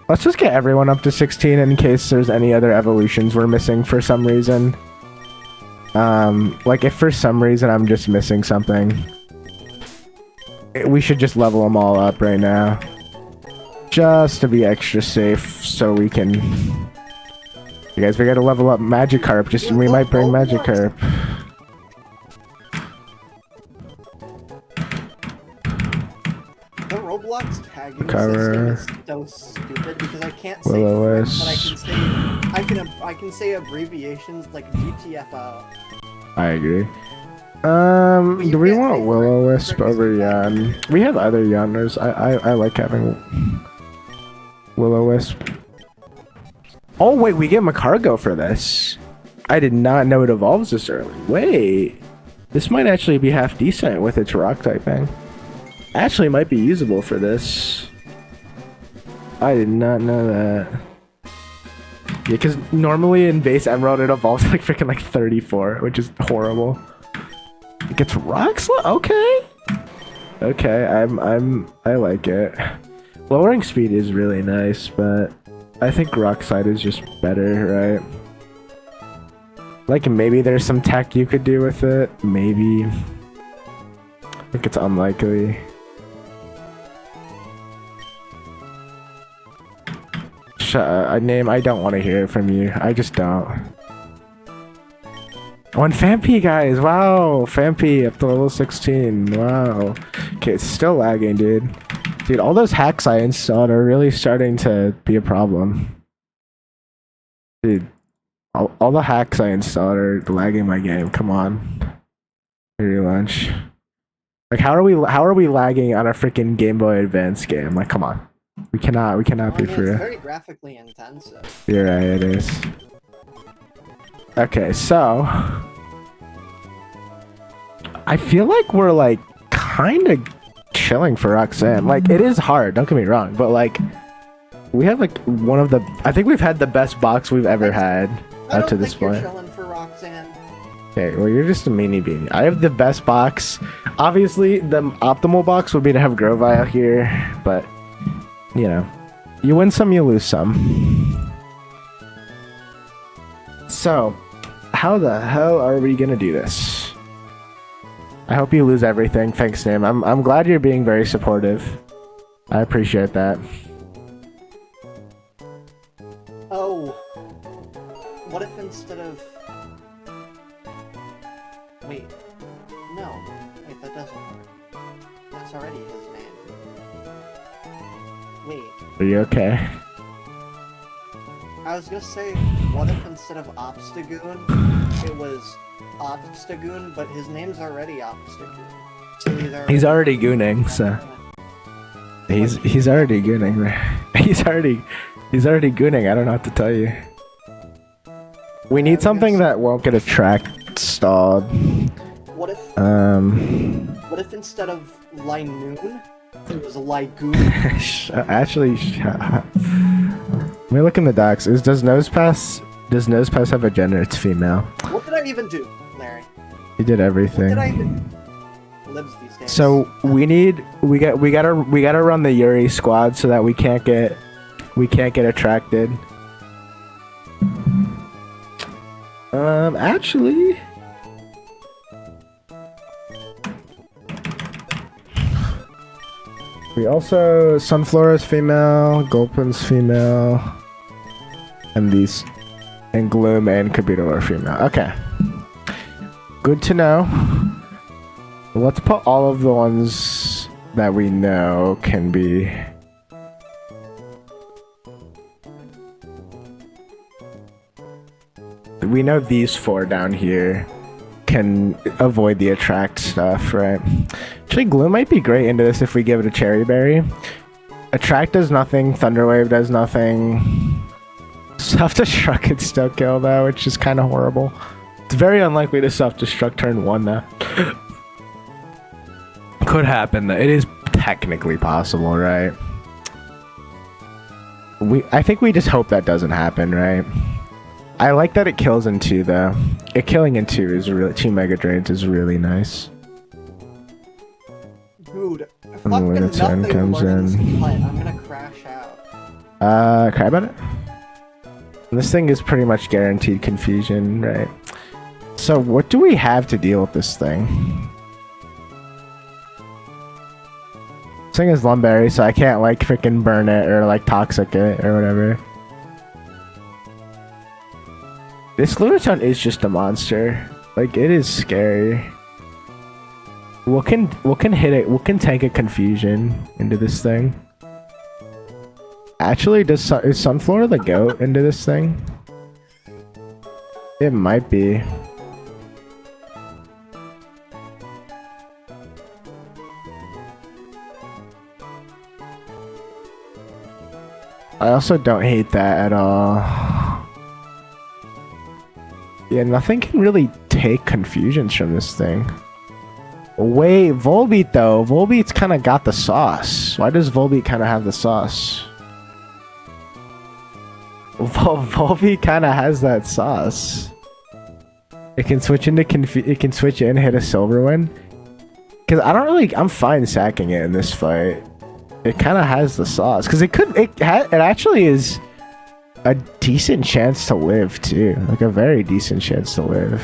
Let's just get everyone up to 16 in case there's any other evolutions we're missing for some reason. Like if for some reason I'm just missing something, we should just level them all up right now. Just to be extra safe so we can... You guys, we gotta level up Magikarp. Just we might bring Magikarp. The Roblox tagging Cover. system is so stupid because I can't say Will-O-Wisp. but I can say abbreviations like GTFO. I agree. you Do we can't want say Will-O-Wisp frick over is Yan? We have other Yanners. I like having Will-O-Wisp. Oh wait, we get Macargo for this. I did not know it evolves this early. Wait, this might actually be half decent with its rock typing. Actually might be usable for this. I did not know that. Yeah, because normally in base Emerald it evolves like freaking like 34, which is horrible. It gets rock slide? Okay. Okay, I like it. Lowering speed is really nice, but I think rock slide is just better, right? Like maybe there's some tech you could do with it. Maybe. I think it's unlikely. Shut up. I don't want to hear it from you. I just don't. One Fampi, guys. Wow. Fampi up to level 16. Wow. Okay, it's still lagging, dude. Dude, all those hacks I installed are really starting to be a problem. Dude, all the hacks I installed are lagging my game. Come on. Your lunch. Like, how are we lagging on a freaking Game Boy Advance game? Like, come on. We cannot be for real. It's very graphically intensive. You're right, it is. Okay, so I feel like we're like kind of chilling for Roxanne. Like, it is hard, don't get me wrong, but like we have like one of the, I think we've had the best box we've ever had up to this point. You're chilling for Roxanne. Okay, well, you're just a meanie beanie. I have the best box. Obviously, the optimal box would be to have Grovile here, but you know, you win some, you lose some. So, how the hell are we gonna do this? I hope you lose everything. Thanks, Nim. I'm glad you're being very supportive. I appreciate that. Oh, what if instead of... Wait, no. Wait, that doesn't work. That's already his name. Wait, Are you okay? I was gonna say, what if instead of Obstagoon, it was Obstagoon, but his name's already Obstagoon. So He's already gooning, so he's already gooning there. He's already gooning. I don't know what to tell you. We need something that won't get a track stalled. What if What if instead of Linoon, it was Lygoon? Actually, let me look in the docs. Does Nosepass have a gender? It's female. What did I even do, Larry? He did everything. What did I even... Lives these days. So we gotta run the Yuri squad so that we can't get attracted. Actually, we also Sunflora's female, Gulpin's female, and Gloom and Kabuto are female. Okay. Good to know. Let's put all of the ones that we know can be. We know these 4 down here can avoid the attract stuff, right? Actually, glue might be great into this if we give it a cherry berry. Attract does nothing, Thunderwave does nothing. Self-destruct could still kill though, which is kind of horrible. It's very unlikely to self-destruct turn 1 though. Could happen though. It is technically possible, right? I think we just hope that doesn't happen, right? I like that it kills in 2 though. It killing in 2 is really 2 Mega Drains is really nice. Dude, And fucking when its end nothing comes learns in. cut. I'm gonna crash out. Cry about it? This thing is pretty much guaranteed confusion, right? So what do we have to deal with this thing? This thing is Lumberry, so I can't like freaking burn it or like toxic it or whatever. This Lunatone is just a monster. Like, it is scary. What can hit it? What can tank a confusion into this thing? Actually, is Sunflora the goat into this thing? It might be. I also don't hate that at all. Yeah, nothing can really take confusions from this thing. Wait, Volbeat though. Volbeat's kind of got the sauce. Why does Volbeat kind of have the sauce? Volbeat kind of has that sauce. It can switch into it can switch in, hit a silver win. Cause I'm fine sacking it in this fight. It kind of has the sauce. Cause it actually is a decent chance to live too. Like a very decent chance to live.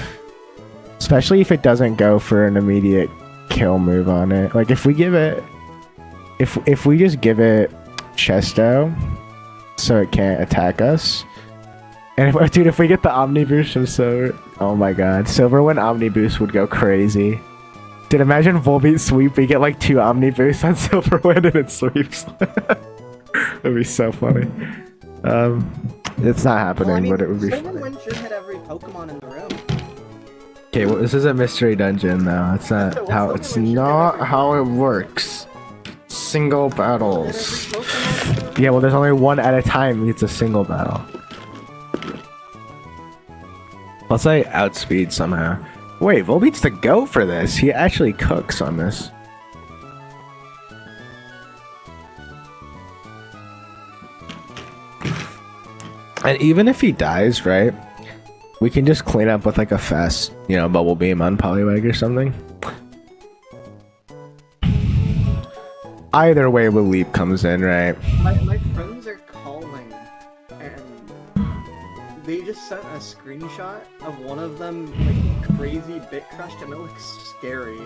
Especially if it doesn't go for an immediate kill move on it. Like if we give it, if we just give it Chesto, so it can't attack us. And if we get the Omni Boost from Silver, oh my god, Silverwind Omni Boost would go crazy. Dude, imagine Volbeat sweep, we get like 2 Omni Boosts on Silverwind and it sweeps. That'd be so funny. It's not happening, Well, I mean, but it would be Silverwind should hit every Pokemon in the room. Okay, well, this is a mystery dungeon though. It's not how it's not how it works. Single battles. Yeah, well, there's only one at a time. It's a single battle. Let's say outspeed somehow. Wait, Volbeat's the go for this. He actually cooks on this. And even if he dies, right? We can just clean up with like a fast, bubble beam on Poliwag or something. Either way, when Leap comes in, right? My friends are calling, and they just sent a screenshot of one of them like crazy bit crushed, and it looks scary.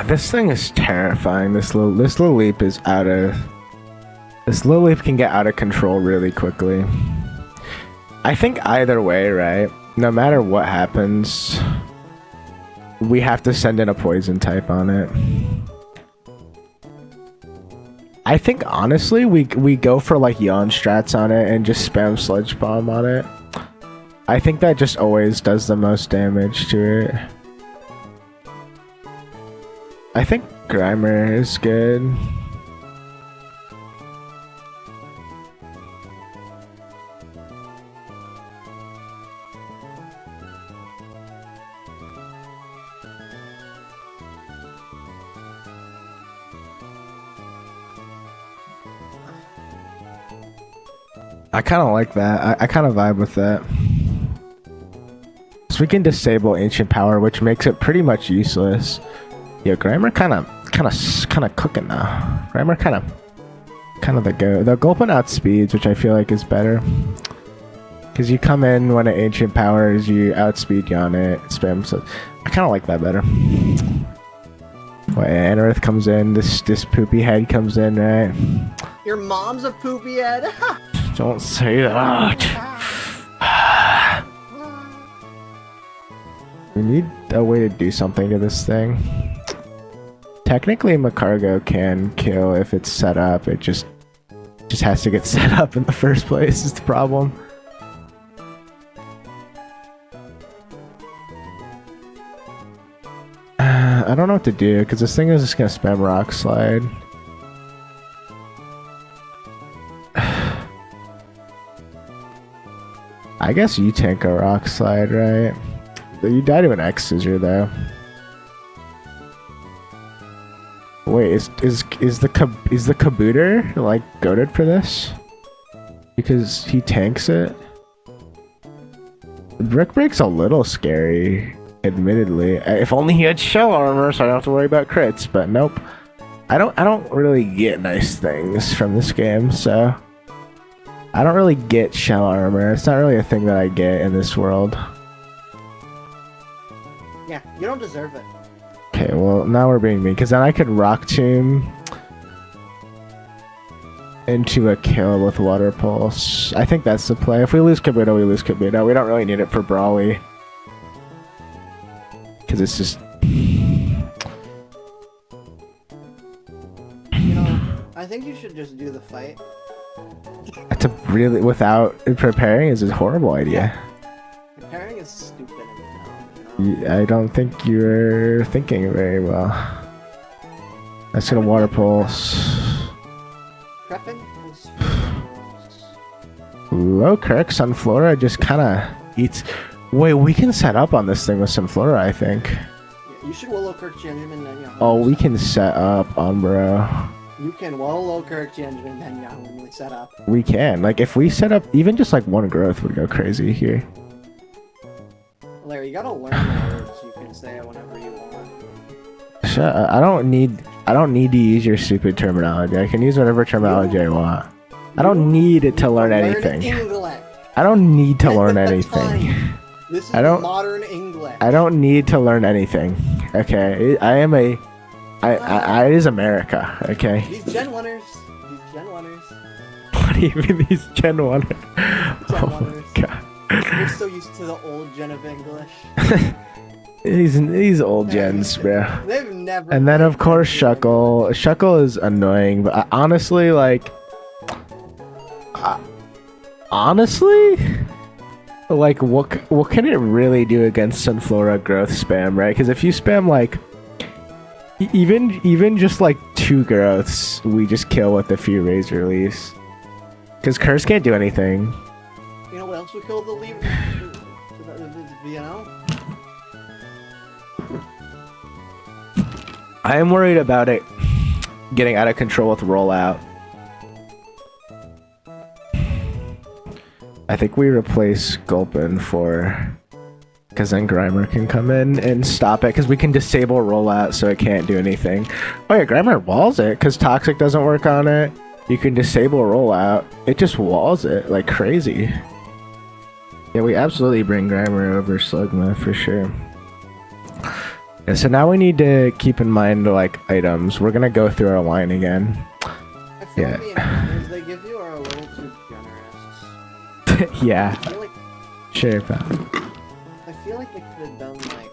This thing is terrifying. This little Leap is out of. This little Leap can get out of control really quickly. I think either way, right? No matter what happens, we have to send in a poison type on it. I think honestly, we go for like yawn strats on it and just spam Sludge Bomb on it. I think that just always does the most damage to it. I think Grimer is good. I kind of like that. I kind of vibe with that. So we can disable Ancient Power, which makes it pretty much useless. Yeah, Grimer kind of cooking now. Grimer kind of the go. The Gulpin outspeeds, which I feel like is better. Because you come in when it Ancient Powers, you outspeed yawn it, spam. So I kind of like that better. Well, Anorith comes in. This poopy head comes in, right? Your mom's a poopy head. Don't say that. We need a way to do something to this thing. Technically, Macargo can kill if it's set up. It just has to get set up in the first place is the problem. I don't know what to do because this thing is just gonna spam rock slide. I guess you tank a rock slide, right? You die to an X scissor though. Wait, is the Kabooter like goated for this? Because he tanks it. Brick Break's a little scary, admittedly. If only he had shell armor, so I don't have to worry about crits. But nope, I don't really get nice things from this game, so I don't really get shell armor. It's not really a thing that I get in this world. Yeah, you don't deserve it. Okay, well, now we're being mean, because then I could Rock Tomb into a kill with Water Pulse. I think that's the play. If we lose Kabuto, we lose Kabuto. We don't really need it for Brawly. Because it's just... You know, I think you should just do the fight. That's a really... Without preparing is a horrible idea. Preparing is stupid in the town, you know? I don't think you're thinking very well. That's gonna Water Pulse. Prepping is... Low Kirk, Sunflora just kind of eats... Wait, we can set up on this thing with Sunflora, I think. Yeah, you should Willow Kirk Genjamin then Yahoo. Oh, we can set up on bro. You can Willow Kirk Genjamin then Yahoo when we set up. We can. Like, if we set up, even just like one growth would go crazy here. Larry, you gotta learn the words you can say it whenever you want. Shut up. I don't need to use your stupid terminology. I can use whatever terminology I want. I don't need it to learn anything. English. I don't need to learn That's anything. fine. This is I don't- modern English. I don't need to learn anything. Okay, it is America. Okay. These Gen 1ers. These Gen 1ers. What do you mean these Gen 1? Gen Oh 1ers. my god. We're so used to the old Gen of English. These old gens, bro. They've never. And then of played course Gen Shuckle. Shuckle is annoying, but honestly, like, like what can it really do against Sunflora growth spam, right? Because if you spam like even just like 2 growths, we just kill with a few Razor Leaves. Because Curse can't do anything. You know what else would kill the leave? You know? I am worried about it getting out of control with rollout. I think we replace Gulpin for... Because then Grimer can come in and stop it, because we can disable rollout so it can't do anything. Oh yeah, Grimer walls it, because Toxic doesn't work on it. You can disable rollout. It just walls it like crazy. Yeah, we absolutely bring Grimer over Slugma for sure. Yeah, so now we need to keep in mind like items. We're gonna go through our line again. I feel Yeah. like the encounters they give you are a little too generous. Yeah, I feel like sure, pal. I feel like they could have done like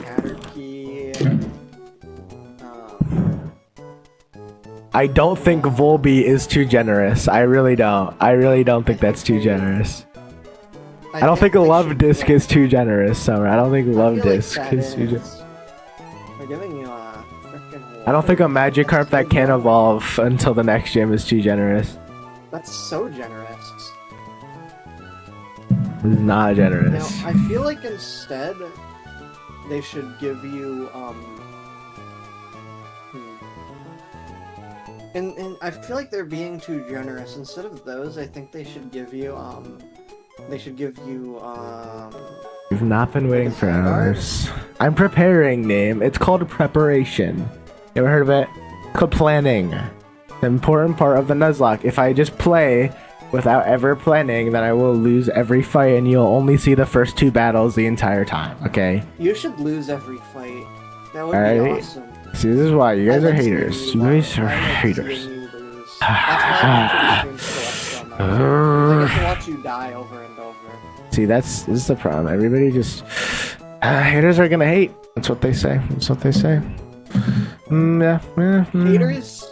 Caterpie. I don't think Volby is too generous. I really don't. I really don't think that's too generous. I don't think a Love Disc is too generous, Summer. I don't think Love Disc is too generous. They're giving you a frickin' I don't think a Magikarp that can evolve until the next gym is too generous. That's so generous. It's not Now, generous. I feel like instead they should give you and I feel like they're being too generous. Instead of those, I think they should give you We've not been waiting for hours. I'm preparing, name. It's called preparation. You ever heard of it? It's called planning. The important part of the Nuzlocke. If I just play without ever planning, then I will lose every fight and you'll only see the first 2 battles the entire time, okay? you should lose every fight. That would Alright. be awesome. See, this is why. You guys I are like seeing haters. you You lose. guys are I like haters. seeing you lose. That's why I watch your streams so much. I get to watch you die over and over. See, this is the problem. Everybody just haters are gonna hate. That's what they say. That's what they say. Haters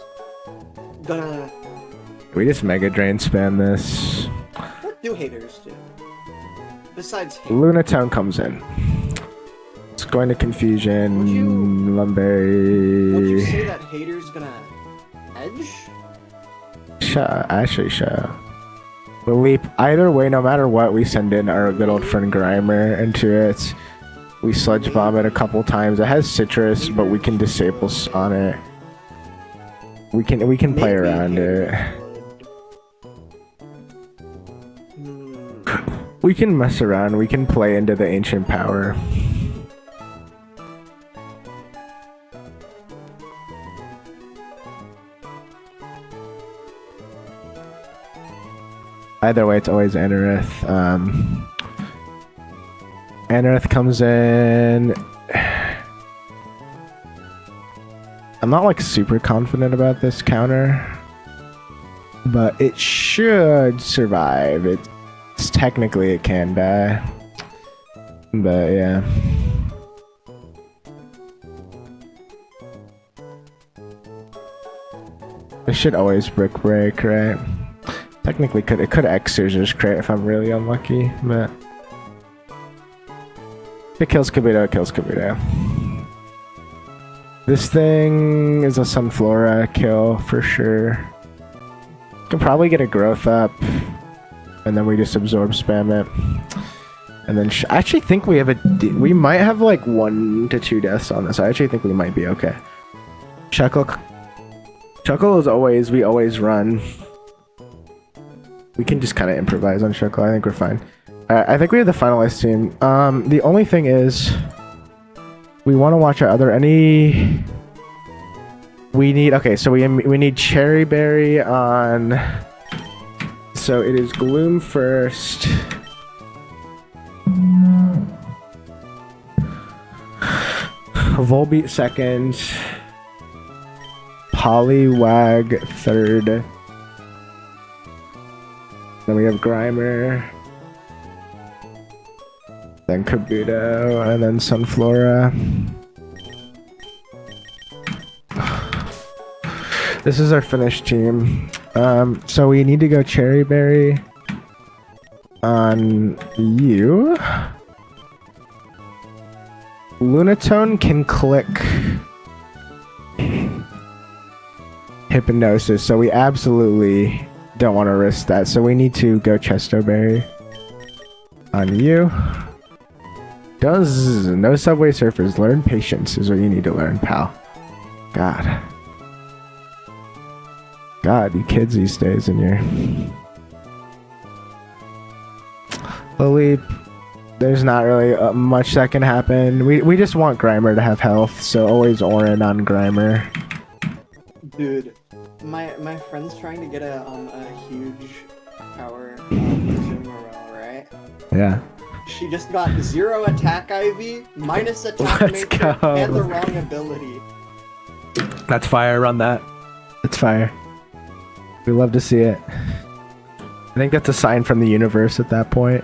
gonna. We just Mega Drain spam this. What do haters do? Besides hate? Lunatone comes in. It's going to Confusion. Would you Lumberry. say that haters gonna edge? Actually, we'll leap. Either way, no matter what, we send in our good old friend Grimer into it. We sludge bomb it a couple times. It has citrus, but we can disable on it. We can play around it. We can mess around. We can play into the ancient power. Either way, it's always Anorith. Anorith comes in. I'm not like super confident about this counter, but it should survive. It's technically it can die, but yeah. It should always brick break, right? Technically, it could X Scissors Crate if I'm really unlucky, but it kills Kabuto. It kills Kabuto. This thing is a Sunflora kill for sure. Can probably get a growth up, and then we just absorb spam it. And then I actually think we have we might have like 1 to 2 deaths on this. I actually think we might be okay. Chuckle is always, we always run. We can just kind of improvise on Chuckle. I think we're fine. Alright, I think we have the finalized team. The only thing is, we want to watch out. Are there any? We need. Okay, so we need Cherry Berry on. So it is Gloom first. Volbeat second. Poliwag third. Then we have Grimer. Then Kabuto, and then Sunflora. This is our finished team. So we need to go Cherry Berry on you. Lunatone can click Hypnosis, so we absolutely don't want to risk that. So we need to go Chesto Berry on you. No Subway Surfers. Learn patience is what you need to learn, pal. God, you kids these days in your Leap. There's not really much that can happen. We just want Grimer to have health, so always Orin on Grimer. Dude, my friend's trying to get a huge power consumer, right? Yeah. She just got 0 attack IV, minus attack Let's nature, go. and the wrong ability. That's fire. Run that. It's fire. We love to see it. I think that's a sign from the universe at that point.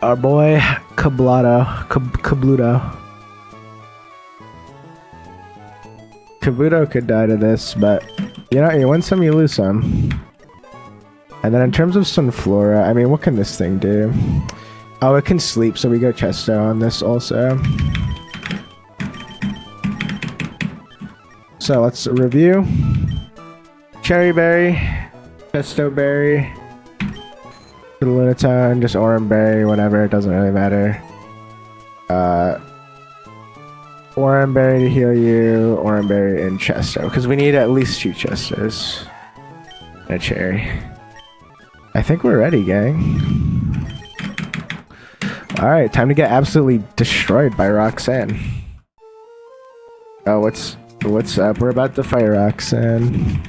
Our boy Kabluto. Kabuto could die to this, but you know, you win some, you lose some. And then in terms of Sunflora, I mean, what can this thing do? Oh, it can sleep, so we go Chesto on this also. So let's review. Cherry Berry, Chesto Berry, Lunatone, just Oran Berry, whatever, it doesn't really matter. Oran Berry to heal you, Oran Berry and Chesto, because we need at least 2 Chestos. And a Cherry. I think we're ready, gang. Alright, time to get absolutely destroyed by Roxanne. Oh, what's up? We're about to fight Roxanne.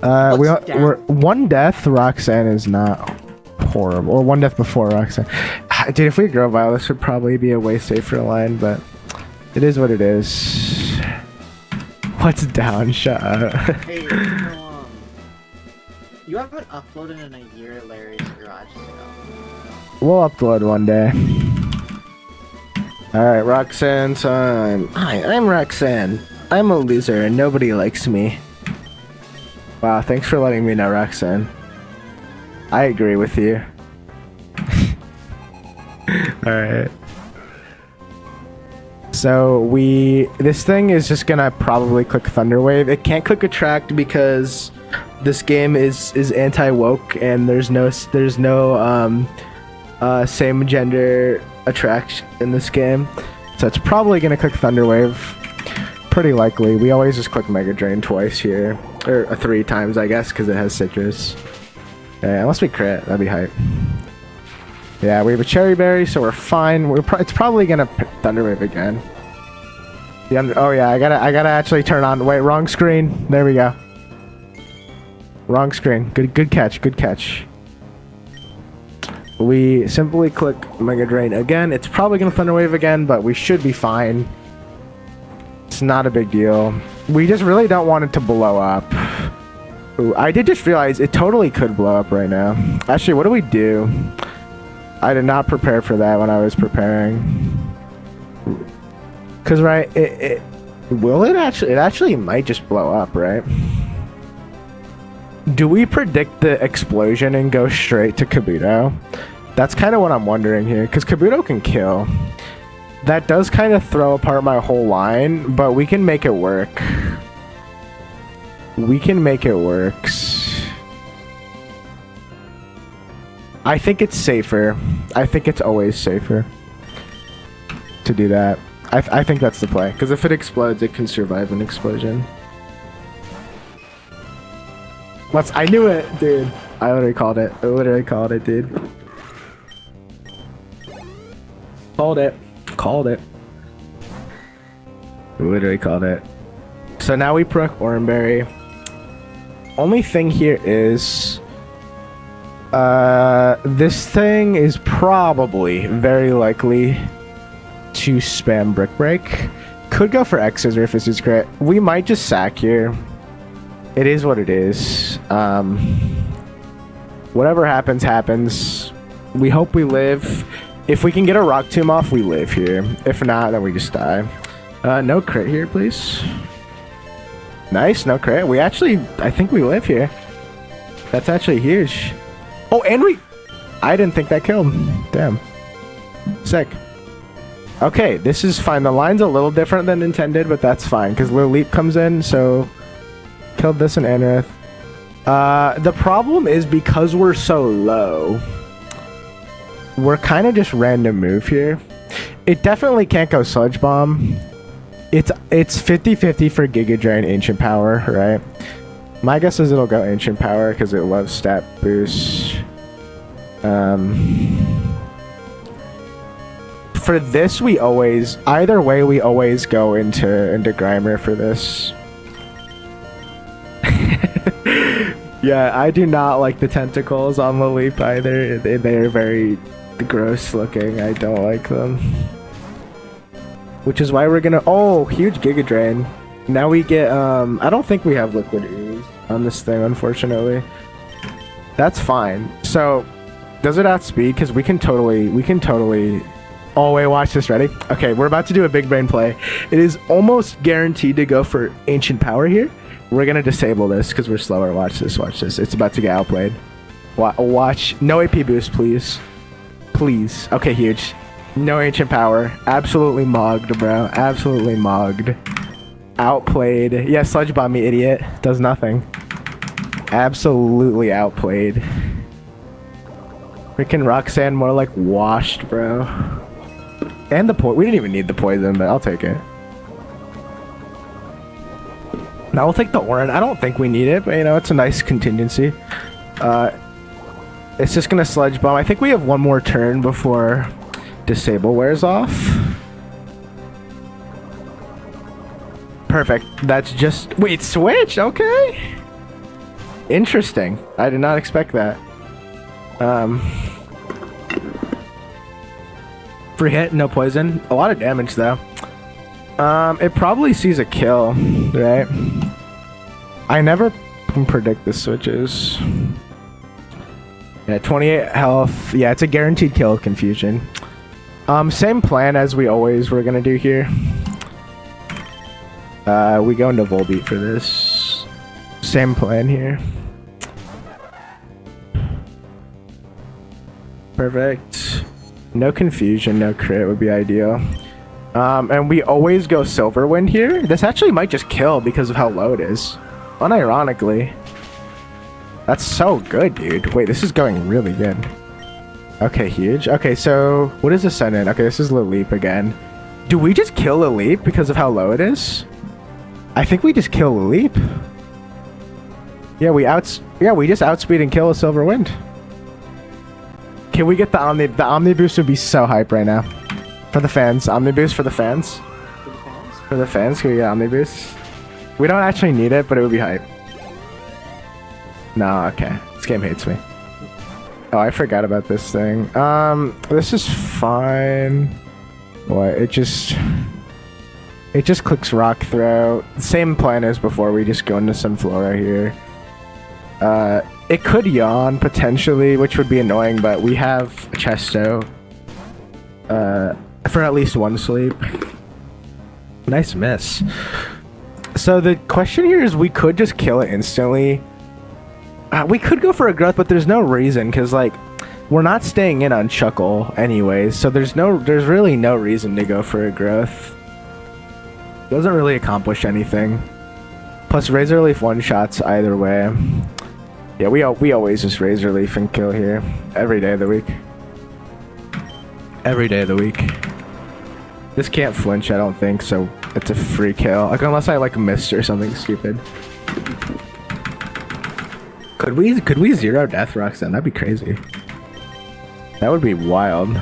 We're 1 death. Roxanne is not horrible. Or 1 death before Roxanne. Dude, if we Grovyle, this would probably be a way safer line, but it is what it is. What's down? Shut up. Hey, You haven't uploaded in a year, Larry's Garage Sale. We'll upload one day. Alright, Roxanne time. Hi, I'm Roxanne. I'm a loser and nobody likes me. Wow, thanks for letting me know, Roxanne. I agree with you. Alright. So this thing is just gonna probably click Thunderwave. It can't click Attract because this game is anti-woke and there's no same gender attraction in this game. So it's probably gonna click Thunderwave. Pretty likely. We always just click Mega Drain twice here. Or 3 times, I guess, because it has citrus. Yeah, unless we crit, that'd be hype. Yeah, we have a Cherry Berry, so we're fine. It's probably gonna Thunderwave again. Oh yeah, I gotta actually turn on. Wait, wrong screen. There we go. Wrong screen. Good catch. Good catch. We simply click Mega Drain again. It's probably gonna Thunderwave again, but we should be fine. It's not a big deal. We just really don't want it to blow up. Ooh, I did just realize it totally could blow up right now. Actually, what do we do? I did not prepare for that when I was preparing. Cause right, it actually might just blow up, right? Do we predict the explosion and go straight to Kabuto? That's kind of what I'm wondering here, because Kabuto can kill. That does kind of throw apart my whole line, but we can make it work. We can make it work. I think it's safer. I think it's always safer to do that. I think that's the play, because if it explodes, it can survive an explosion. I knew it, dude. I literally called it. I literally called it, dude. Called it. Called it. Literally called it. So now we proc Oranberry. Only thing here is this thing is probably very likely to spam Brick Break. Could go for X Scissor if this is correct. We might just sack here. It is what it is. Whatever happens, happens. We hope we live. If we can get a Rock Tomb off, we live here. If not, then we just die. No crit here, please. Nice, no crit. We actually, I think we live here. That's actually huge. Oh, and I didn't think that killed. Damn. Sick. Okay, this is fine. The line's a little different than intended, but that's fine, because Lil Leap comes in, so... Killed this and Anorith. The problem is because we're so low, we're kind of just random move here. It definitely can't go Sludge Bomb. It's 50-50 for Giga Drain Ancient Power, right? My guess is it'll go Ancient Power because it loves stat boosts. For this, we always... Either way, we always go into Grimer for this. Yeah, I do not like the tentacles on the leap either. They're very gross looking. I don't like them. Which is why we're gonna... Oh, huge Giga Drain. Now we get... I don't think we have Liquid Ooze on this thing, unfortunately. That's fine. So, does it outspeed? Because we can totally... Oh, wait, watch this. Ready? Okay, we're about to do a big brain play. It is almost guaranteed to go for Ancient Power here. We're gonna disable this because we're slower. Watch this, watch this. It's about to get outplayed. Watch. No AP boost, please. Please. Okay, huge. No Ancient Power. Absolutely mogged, bro. Absolutely mogged. Outplayed. Yeah, Sludge Bomb me, idiot. Does nothing. Absolutely outplayed. Freaking Roxanne more like washed, bro. And the we didn't even need the poison, but I'll take it. Now we'll take the Oran. I don't think we need it, but you know, it's a nice contingency. It's just gonna Sludge Bomb. I think we have one more turn before Disable wears off. Perfect. That's just... Wait, switch? Okay. Interesting. I did not expect that. Free hit, no poison. A lot of damage, though. It probably sees a kill, right? I never can predict the switches. Yeah, 28 health. Yeah, it's a guaranteed kill with confusion. Same plan as we always were gonna do here. We go into Volbeat for this. Same plan here. Perfect. No confusion, no crit would be ideal. And we always go Silverwind here. This actually might just kill because of how low it is. Unironically. That's so good, dude. Wait, this is going really good. Okay, huge. Okay, so what is Ascendant? Okay, this is Laleep again. Do we just kill Laleep because of how low it is? I think we just kill Laleep. Yeah, we just outspeed and kill a Silverwind. Can we get the Omni? The Omni boost would be so hype right now. For the fans. Omni boost for the fans. For the fans, can we get Omni boost? We don't actually need it, but it would be hype. No, okay. This game hates me. Oh, I forgot about this thing. This is fine. What? It just clicks rock throw. Same plan as before. We just go into Sunflora here. It could yawn potentially, which would be annoying, but we have Chesto for at least one sleep. Nice miss. So the question here is, we could just kill it instantly. We could go for a growth, but there's no reason, because like we're not staying in on Chuckle anyways, so there's really no reason to go for a growth. Doesn't really accomplish anything. Plus Razor Leaf one shots either way. Yeah, we always just Razor Leaf and kill here every day of the week. Every day of the week. This can't flinch, I don't think, so it's a free kill. Like unless I like missed or something stupid. Could we zero Death Rocks then? That'd be crazy. That would be wild.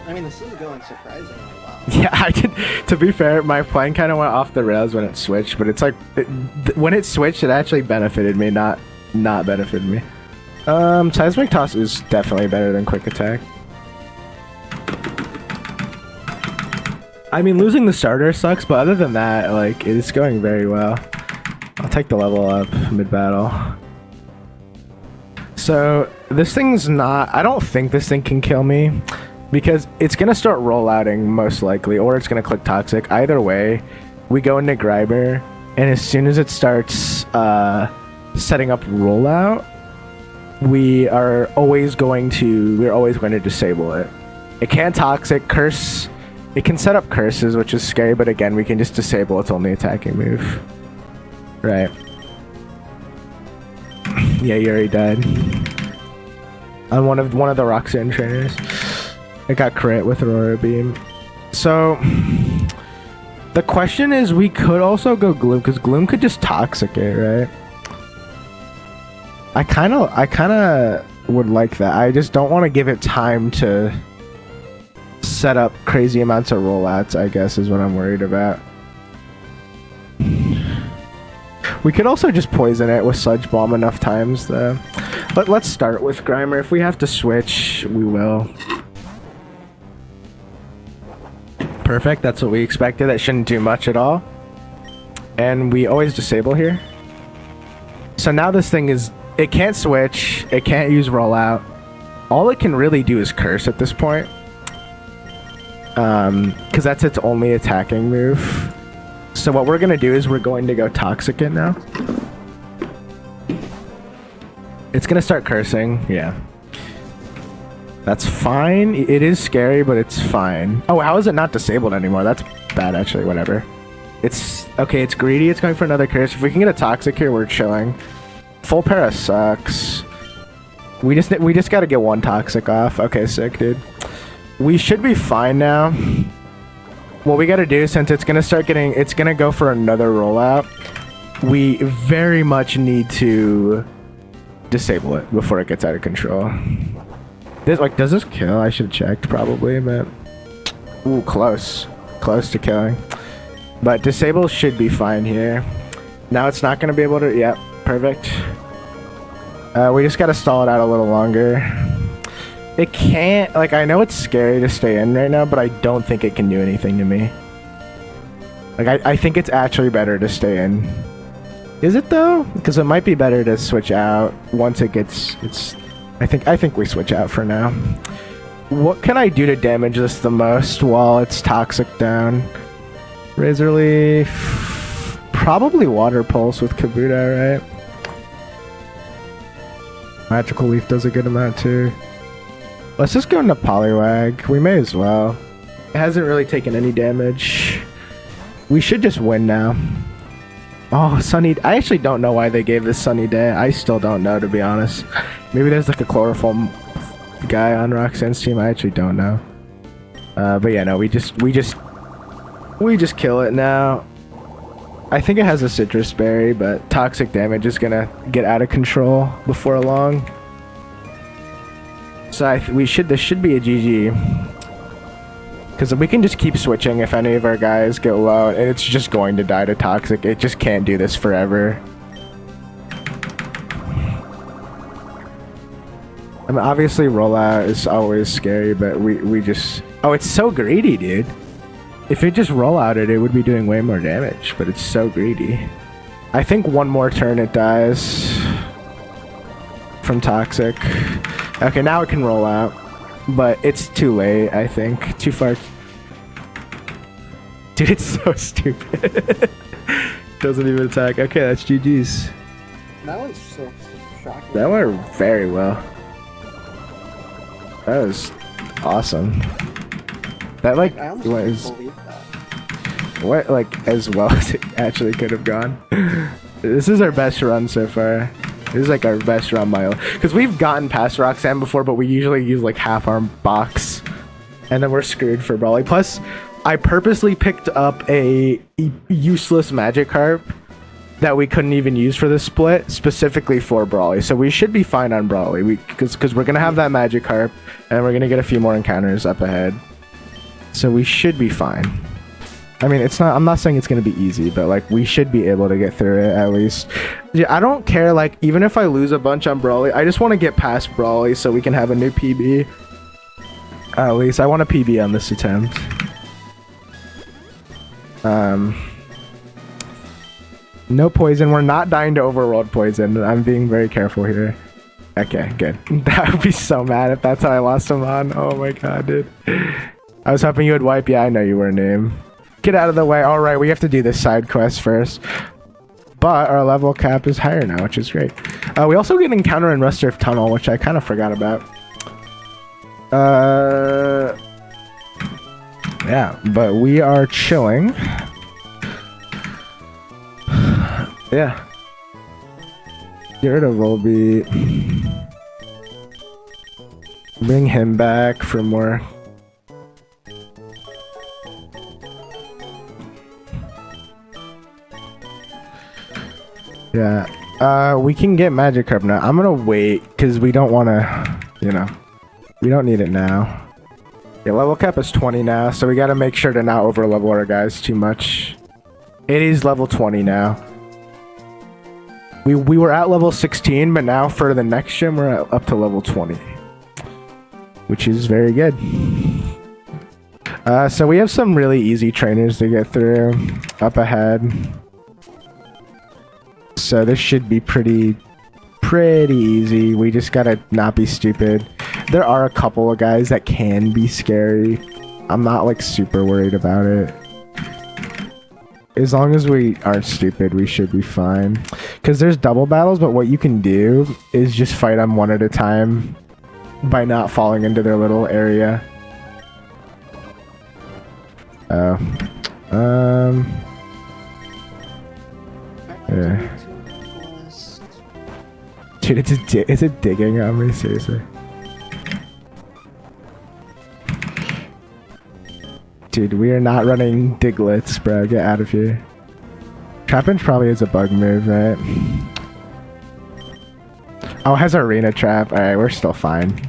I mean, this is going surprisingly well. Yeah, I did. To be fair, my plan kind of went off the rails when it switched, but it's like when it switched, it actually benefited me, not benefited me. Seismic Toss is definitely better than Quick Attack. I mean, losing the starter sucks, but other than that, like, it's going very well. I'll take the level up mid-battle. So, this thing's not... I don't think this thing can kill me, because it's going to start rollouting, most likely, or it's going to click Toxic. Either way, we go into Griber, and as soon as it starts setting up rollout, we're always going to disable it. It can't Toxic, Curse... It can set up curses, which is scary, but again, we can just disable its only attacking move. Right. Yeah, Yuri died. On one of the Roxanne trainers. It got crit with Aurora Beam. So the question is, we could also go Gloom, because Gloom could just Toxic it, right? I kinda would like that. I just don't want to give it time to set up crazy amounts of rollouts, I guess, is what I'm worried about. We could also just poison it with Sludge Bomb enough times, though. But let's start with Grimer. If we have to switch, we will. Perfect, that's what we expected. That shouldn't do much at all. And we always disable here. So now this thing is... It can't switch. It can't use rollout. All it can really do is curse at this point. Because that's its only attacking move. So what we're going to do is we're going to go Toxic it now. It's going to start cursing. Yeah. That's fine. It is scary, but it's fine. Oh, how is it not disabled anymore? That's bad, actually. Whatever. It's... Okay, it's greedy. It's going for another curse. If we can get a Toxic here, we're chilling. Full Para sucks. We just got to get one Toxic off. Okay, sick, dude. We should be fine now. What we gotta do, since it's gonna go for another rollout, we very much need to disable it before it gets out of control. Does this kill? I should have checked probably, but... Ooh, close. Close to killing. But disable should be fine here. Now it's not gonna be able to... Yep, perfect. We just gotta stall it out a little longer. It can't, like, I know it's scary to stay in right now, but I don't think it can do anything to me. Like, I think it's actually better to stay in. Is it though? Because it might be better to switch out once it gets. I think we switch out for now. What can I do to damage this the most while it's toxic down? Razor Leaf, probably Water Pulse with Kabuto, right? Magical Leaf does a good amount too. Let's just go into Poliwag. We may as well. It hasn't really taken any damage. We should just win now. Oh, Sunny. I actually don't know why they gave this Sunny Day. I still don't know, to be honest. Maybe there's like a Chloroform guy on Roxanne's team. I actually don't know. But yeah, no, we just kill it now. I think it has a Citrus Berry, but toxic damage is gonna get out of control before long. So this should be a GG. Because we can just keep switching if any of our guys get low, and it's just going to die to toxic. It just can't do this forever. I mean, obviously rollout is always scary, but we just... Oh, it's so greedy, dude. If it just rollouted, it would be doing way more damage, but it's so greedy. I think one more turn it dies from toxic. Okay, now it can roll out, but it's too late, I think. Too far. Dude, it's so stupid. Doesn't even attack. Okay, that's GG's. That one's so shocking. That went very well. That was awesome. That like I almost was... can't believe that. What, like, as well as it actually could have gone. This is our best run so far. This is like our best run mile. Because we've gotten past Roxanne before, but we usually use like half our box. And then we're screwed for Brawly. Plus, I purposely picked up a useless Magikarp that we couldn't even use for this split, specifically for Brawly. So we should be fine on Brawly. Because we're going to have that Magikarp, and we're going to get a few more encounters up ahead. So we should be fine. I mean, it's not, I'm not saying it's going to be easy, but like we should be able to get through it at least. Yeah, I don't care, like even if I lose a bunch on Brawly, I just want to get past Brawly so we can have a new PB. At least I want a PB on this attempt. No poison. We're not dying to overworld poison. I'm being very careful here. Okay, good. That would be so mad if that's how I lost him on. Oh my god, dude. I was hoping you would wipe. Yeah, I know you were a name. Get out of the way. Alright, we have to do this side quest first. But our level cap is higher now, which is great. We also get an encounter in Rust Earth Tunnel, which I kind of forgot about. Yeah, but we are chilling. Yeah. Get rid of Volbeat. Bring him back for more... Yeah, we can get Magikarp now. I'm gonna wait, because we don't want to, you know, we don't need it now. Yeah, level cap is 20 now, so we gotta make sure to not overlevel our guys too much. It is level 20 now. We were at level 16, but now for the next gym, we're up to level 20. Which is very good. So we have some really easy trainers to get through up ahead. So this should be pretty easy. We just gotta not be stupid. There are a couple of guys that can be scary. I'm not like super worried about it. As long as we aren't stupid, we should be fine. Because there's double battles, but what you can do is just fight them one at a time by not falling into their little area. Yeah. Dude, is it digging on me? Seriously. Dude, we are not running Diglets, bro. Get out of here. Trapinch probably is a bug move, right? Oh, it has Arena Trap. Alright, we're still fine.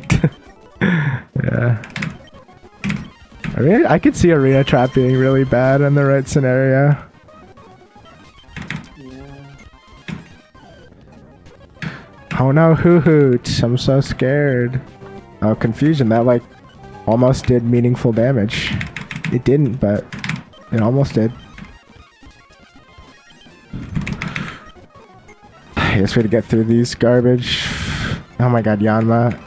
Yeah. I could see Arena Trap being really bad in the right scenario. Oh no, Hoo-Hoot. I'm so scared. Oh, Confusion. That, like, almost did meaningful damage. It didn't, but it almost did. guess we had to get through these garbage. Oh my god, Yanma.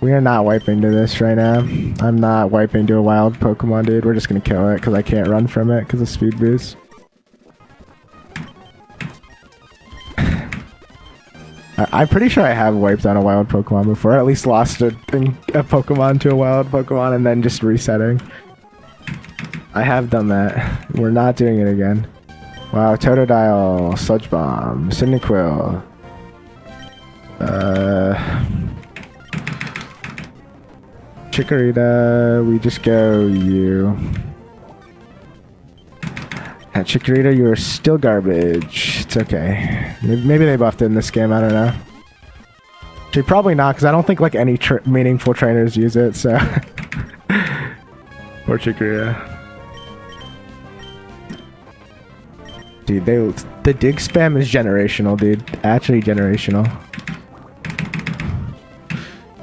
We are not wiping to this right now. I'm not wiping to a wild Pokemon, dude. We're just gonna kill it because I can't run from it because of speed boost. I'm pretty sure I have wiped on a wild Pokemon before. At least lost a Pokemon to a wild Pokemon and then just resetting. I have done that. We're not doing it again. Wow, Totodile, Sludge Bomb, Cyndaquil. Chikorita, we just go you. At Chikorita, you are still garbage. It's okay. Maybe they buffed it in this game, I don't know. Actually, probably not, because I don't think like any meaningful trainers use it, so. Poor Chikorita. Dude, the dig spam is generational, dude. Actually generational.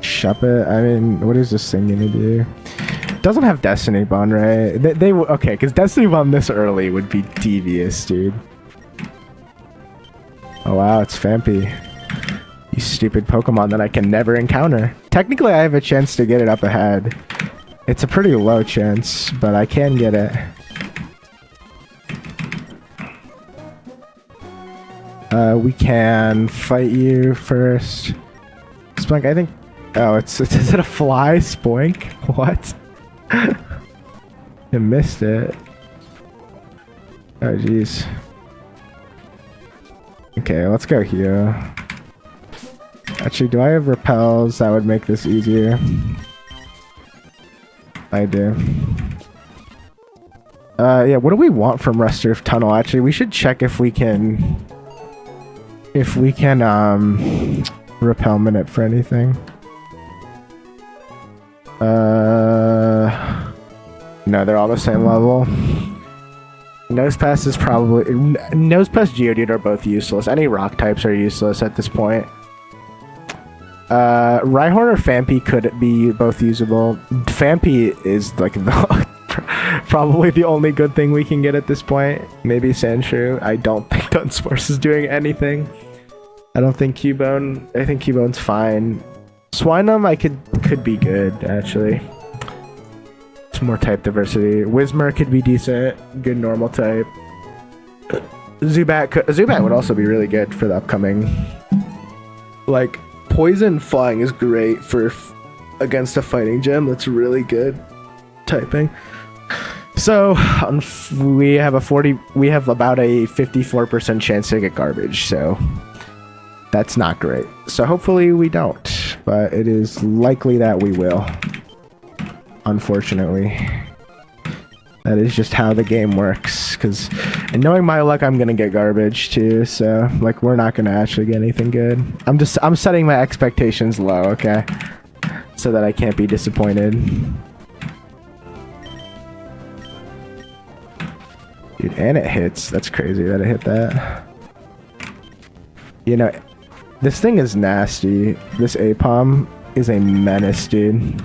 Shop it. I mean, what is this thing gonna do? Doesn't have Destiny Bond, right? They okay, because Destiny Bond this early would be devious, dude. Oh wow, it's Fampy. You stupid Pokemon that I can never encounter. Technically, I have a chance to get it up ahead. It's a pretty low chance, but I can get it. We can fight you first. Spoink, I think. Oh, is it a fly, Spoink? What? I missed it. Oh, jeez. Okay, let's go here. Actually, do I have repels? That would make this easier. I do. Yeah, what do we want from Rusturf Tunnel? Actually, we should check if we can... repel minute for anything. No, they're all the same level. Nosepass is probably... Nosepass, Geodude are both useless. Any rock types are useless at this point. Rhyhorn or Fampy could be both usable. Fampy is like the probably the only good thing we can get at this point. Maybe Sandshrew. I don't think Dunsparce is doing anything. I don't think Cubone. I think Cubone's fine. Swinum I could be good actually. It's more type diversity. Whismur could be decent. Good normal type. Zubat would also be really good for the upcoming. Like Poison Flying is great for against a fighting gym. That's really good typing. So we have about a 54% chance to get garbage. So that's not great. So hopefully we don't, but it is likely that we will. Unfortunately, that is just how the game works. And knowing my luck, I'm gonna get garbage too. So like, we're not gonna actually get anything good. I'm setting my expectations low, okay, so that I can't be disappointed. Dude, and it hits. That's crazy that it hit that. You know, this thing is nasty. This Apom is a menace, dude.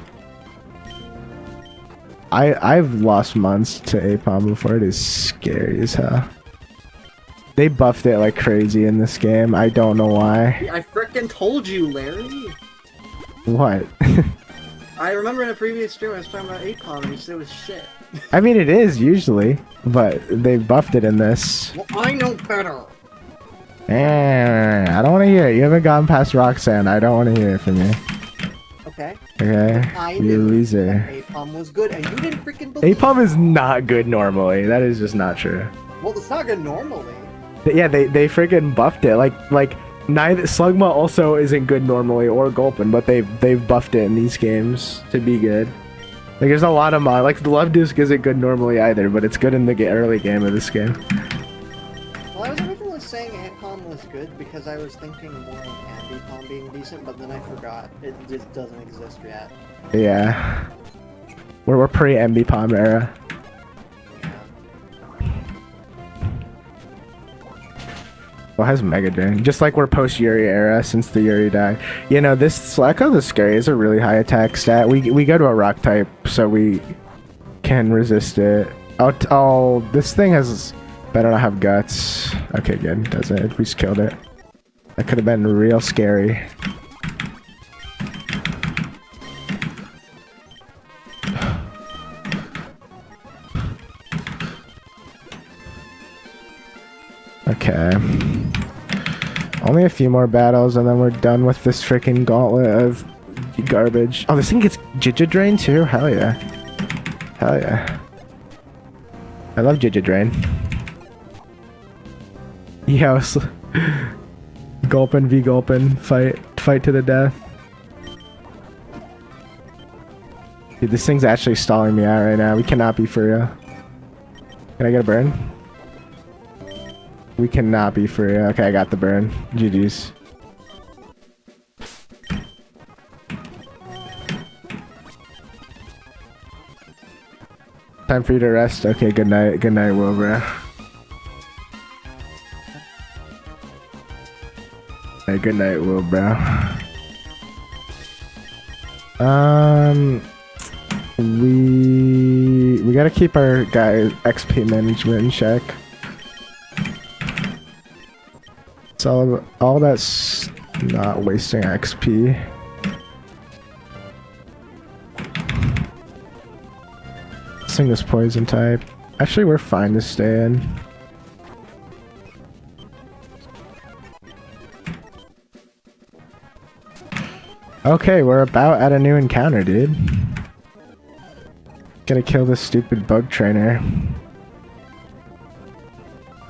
I've lost months to Apom before. It is scary as hell. They buffed it like crazy in this game. I don't know why. I frickin' told you, Larry. What? I remember in a previous stream I was talking about Apom and you said it was shit. I mean, it is usually, but they buffed it in this. Well, I know better. I don't want to hear it. You haven't gotten past Roxanne. I don't want to hear it from you. Okay. Okay. I You knew loser. Apom was good and you didn't freaking believe Apom is not good normally. That is just not true. Well, it's not good normally. Yeah, they freaking buffed it. Like neither Slugma also isn't good normally or Gulpin, but they've buffed it in these games to be good. Like there's a lot of mod. Like the Love Disc isn't good normally either, but it's good in the early game of this game. Well, I was originally saying Apom was good because I was thinking more of Ambipom being decent, but then I forgot. It just doesn't exist yet. Yeah. We're pre-Ambipom era. Well, it has Mega Drain. Just like we're post-Yuri era since the Yuri died. You know, this Slacko the Scary is a really high attack stat. We go to a rock type, so we can resist it. Oh, this thing has Better not have guts. Okay, good. Doesn't. We just killed it. That could have been real scary. Okay. Only a few more battles and then we're done with this freaking gauntlet of garbage. Oh, this thing gets Jija Drain too? Hell yeah. Hell yeah. I love Jija Drain. Yes. Gulpin v Gulpin. Fight to the death. Dude, this thing's actually stalling me out right now. We cannot be for real. Can I get a burn? We cannot be for real. Okay, I got the burn. GG's. Time for you to rest. Okay, good night. Good night, Wilbur. Hey, good night, Wilbur. We gotta keep our guy XP management in check. It's all that's not wasting XP. This thing is poison type. Actually, we're fine to stay in. Okay, we're about at a new encounter, dude. Gonna kill this stupid bug trainer.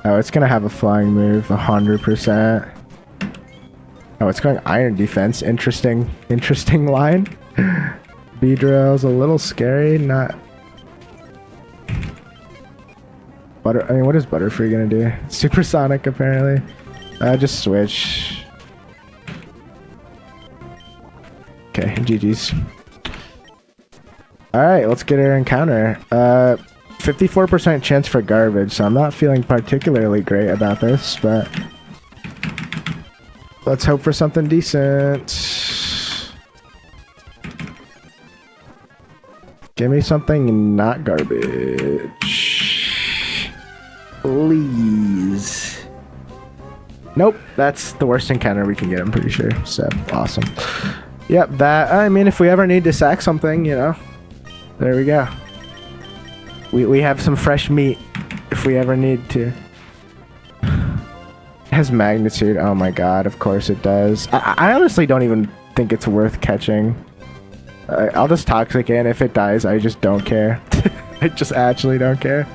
Oh, it's gonna have a flying move, 100%. Oh, it's going iron defense. Interesting line. Beedrill's a little scary, not... I mean, what is Butterfree gonna do? Supersonic, apparently. Just switch. Okay, GG's. Alright, let's get our encounter. 54% chance for garbage, so I'm not feeling particularly great about this, but... let's hope for something decent. Give me something not garbage. Please. Nope, that's the worst encounter we can get, I'm pretty sure. So, awesome. Yep, that, I mean, if we ever need to sack something, you know, there we go. We have some fresh meat if we ever need to. It has magnitude. Oh my god, of course it does. I honestly don't even think it's worth catching. I'll just toxic in. If it dies, I just don't care. I just actually don't care.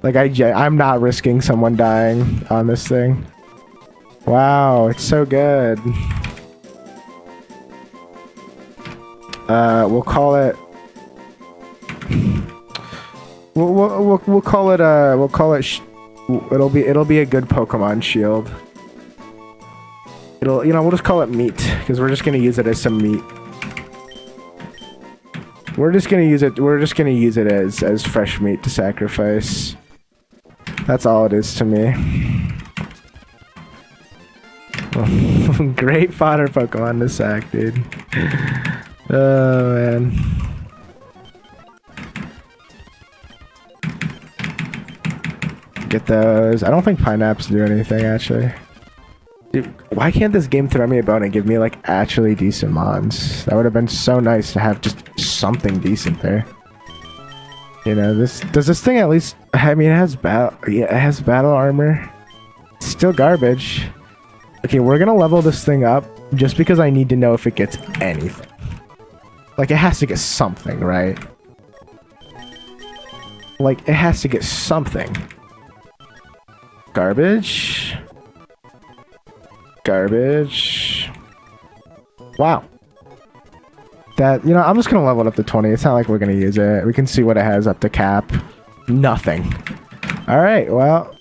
Like, I'm not risking someone dying on this thing. Wow, it's so good. We'll call it... We'll call it it'll be a good Pokemon shield. We'll just call it meat because we're just gonna use it as some meat. We're just gonna use it as fresh meat to sacrifice. That's all it is to me. Great fodder Pokemon to sack, dude. Oh man. Get those. I don't think Pineapps do anything, actually. Dude, why can't this game throw me a bone and give me, like, actually decent mons? That would have been so nice to have just something decent there. You know, does this thing at least... I mean, it has battle armor. It's still garbage. Okay, we're gonna level this thing up just because I need to know if it gets anything. Like, it has to get something, right? Like, it has to get something. Garbage. Garbage. Wow. That, you know, I'm just gonna level it up to 20. It's not like we're gonna use it. We can see what it has up to cap. Nothing. Alright, well.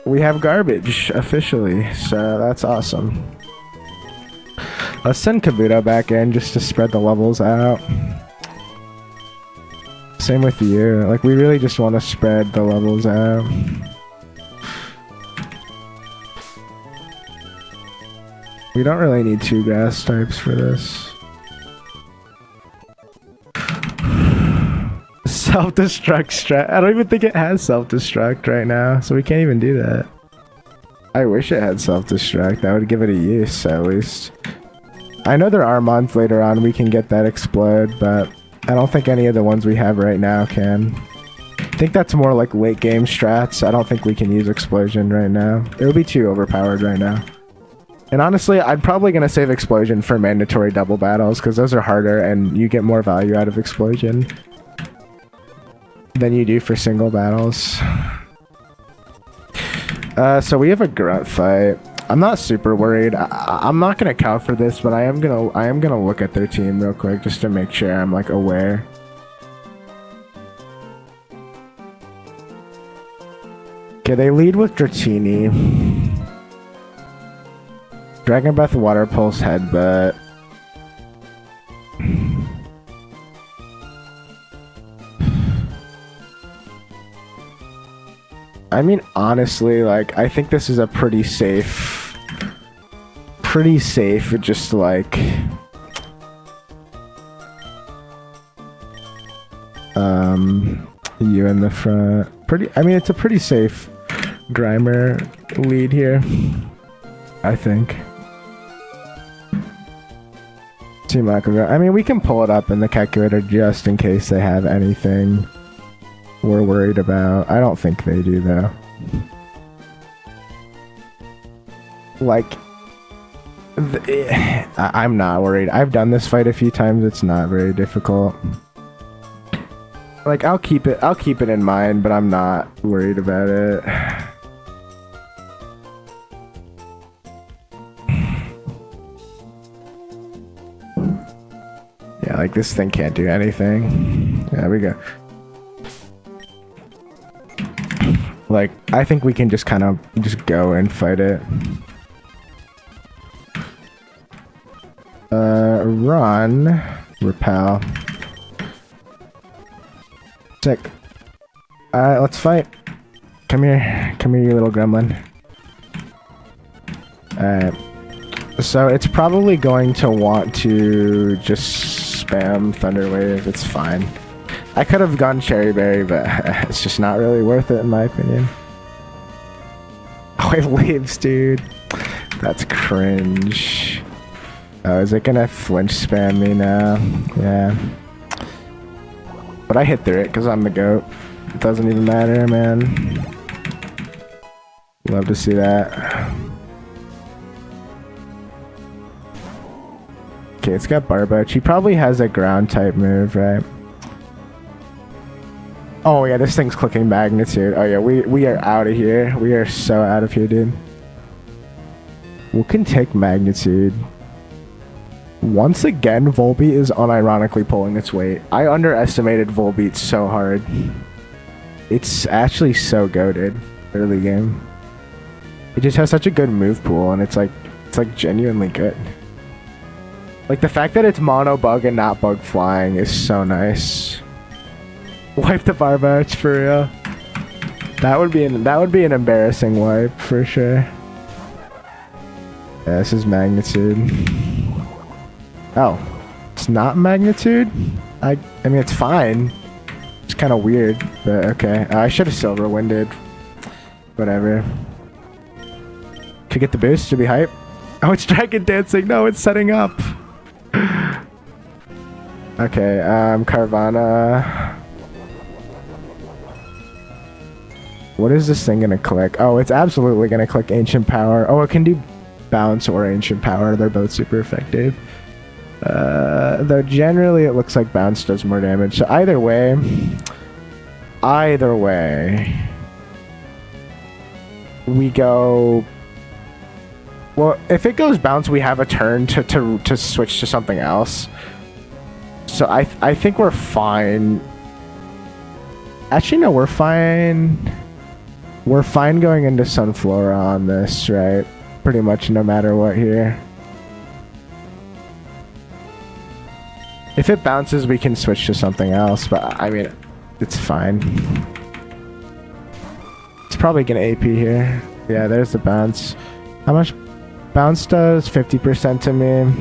We have garbage, officially. So, that's awesome. Let's send Kabuto back in just to spread the levels out. Same with you. Like, we really just want to spread the levels out. We don't really need 2 grass types for this. Self-destruct strat. I don't even think it has self-destruct right now, so we can't even do that. I wish it had self-destruct. That would give it a use, at least. I know there are mods later on we can get that explode, but I don't think any of the ones we have right now can. I think that's more like late game strats. I don't think we can use explosion right now. It would be too overpowered right now. And honestly, I'm probably going to save explosion for mandatory double battles, because those are harder and you get more value out of explosion than you do for single battles. So we have a grunt fight. I'm not super worried. I'm not gonna count for this, but I am gonna look at their team real quick just to make sure I'm like aware. Okay, they lead with Dratini, Dragon Breath, Water Pulse, Headbutt. I mean, honestly, like, I think this is a pretty safe, just like, you in the front. I mean, it's a pretty safe Grimer lead here, I think. Team Aquagar. I mean, we can pull it up in the calculator just in case they have anything we're worried about. I don't think they do, though. Like, I'm not worried. I've done this fight a few times. It's not very difficult. Like, I'll keep it in mind, but I'm not worried about it. Yeah, like, this thing can't do anything. There we go. Like, I think we can just kind of just go and fight it. Run. Repel. Sick. Alright, let's fight. Come here. Come here, you little gremlin. Alright. So it's probably going to want to just spam Thunder Wave. It's fine. I could have gone Cherry Berry, but it's just not really worth it in my opinion. Oh, it leaves, dude. That's cringe. Oh, is it gonna flinch spam me now? Yeah. But I hit through it because I'm the GOAT. It doesn't even matter, man. Love to see that. Okay, it's got Barboach. He probably has a ground type move, right? Oh yeah, this thing's clicking magnitude. Oh yeah, we are out of here. We are so out of here, dude. We can take magnitude. Once again, Volbeat is unironically pulling its weight. I underestimated Volbeat so hard. It's actually so goated early game. It just has such a good move pool, and it's like genuinely good. Like the fact that it's mono bug and not bug flying is so nice. Wipe the Barboach for real. That would be an embarrassing wipe for sure. Yeah, this is magnitude. Oh, it's not magnitude? I mean, it's fine. It's kind of weird, but okay. I should have silver winded. Whatever. Could get the boost to be hype. Oh, it's dragon dancing. No, it's setting up. Okay, Carvana. What is this thing gonna click? Oh, it's absolutely gonna click Ancient Power. Oh, it can do Bounce or Ancient Power. They're both super effective. Though generally it looks like Bounce does more damage. So either way, we go. Well, if it goes Bounce, we have a turn to switch to something else. So I think we're fine. Actually, no, we're fine. We're fine going into Sunflora on this, right? Pretty much no matter what here. If it bounces, we can switch to something else, but I mean, it's fine. It's probably gonna AP here. Yeah, there's the bounce. How much bounce does? 50% to me.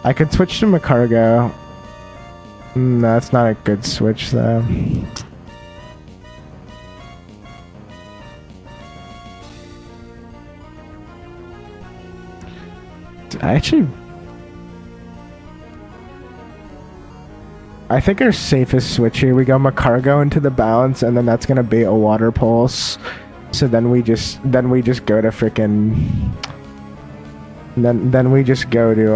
I could switch to Macargo. That's not a good switch though. I think our safest switch here, we go Macargo into the balance, and then that's gonna be a water pulse. So then we just go to frickin' then we just go to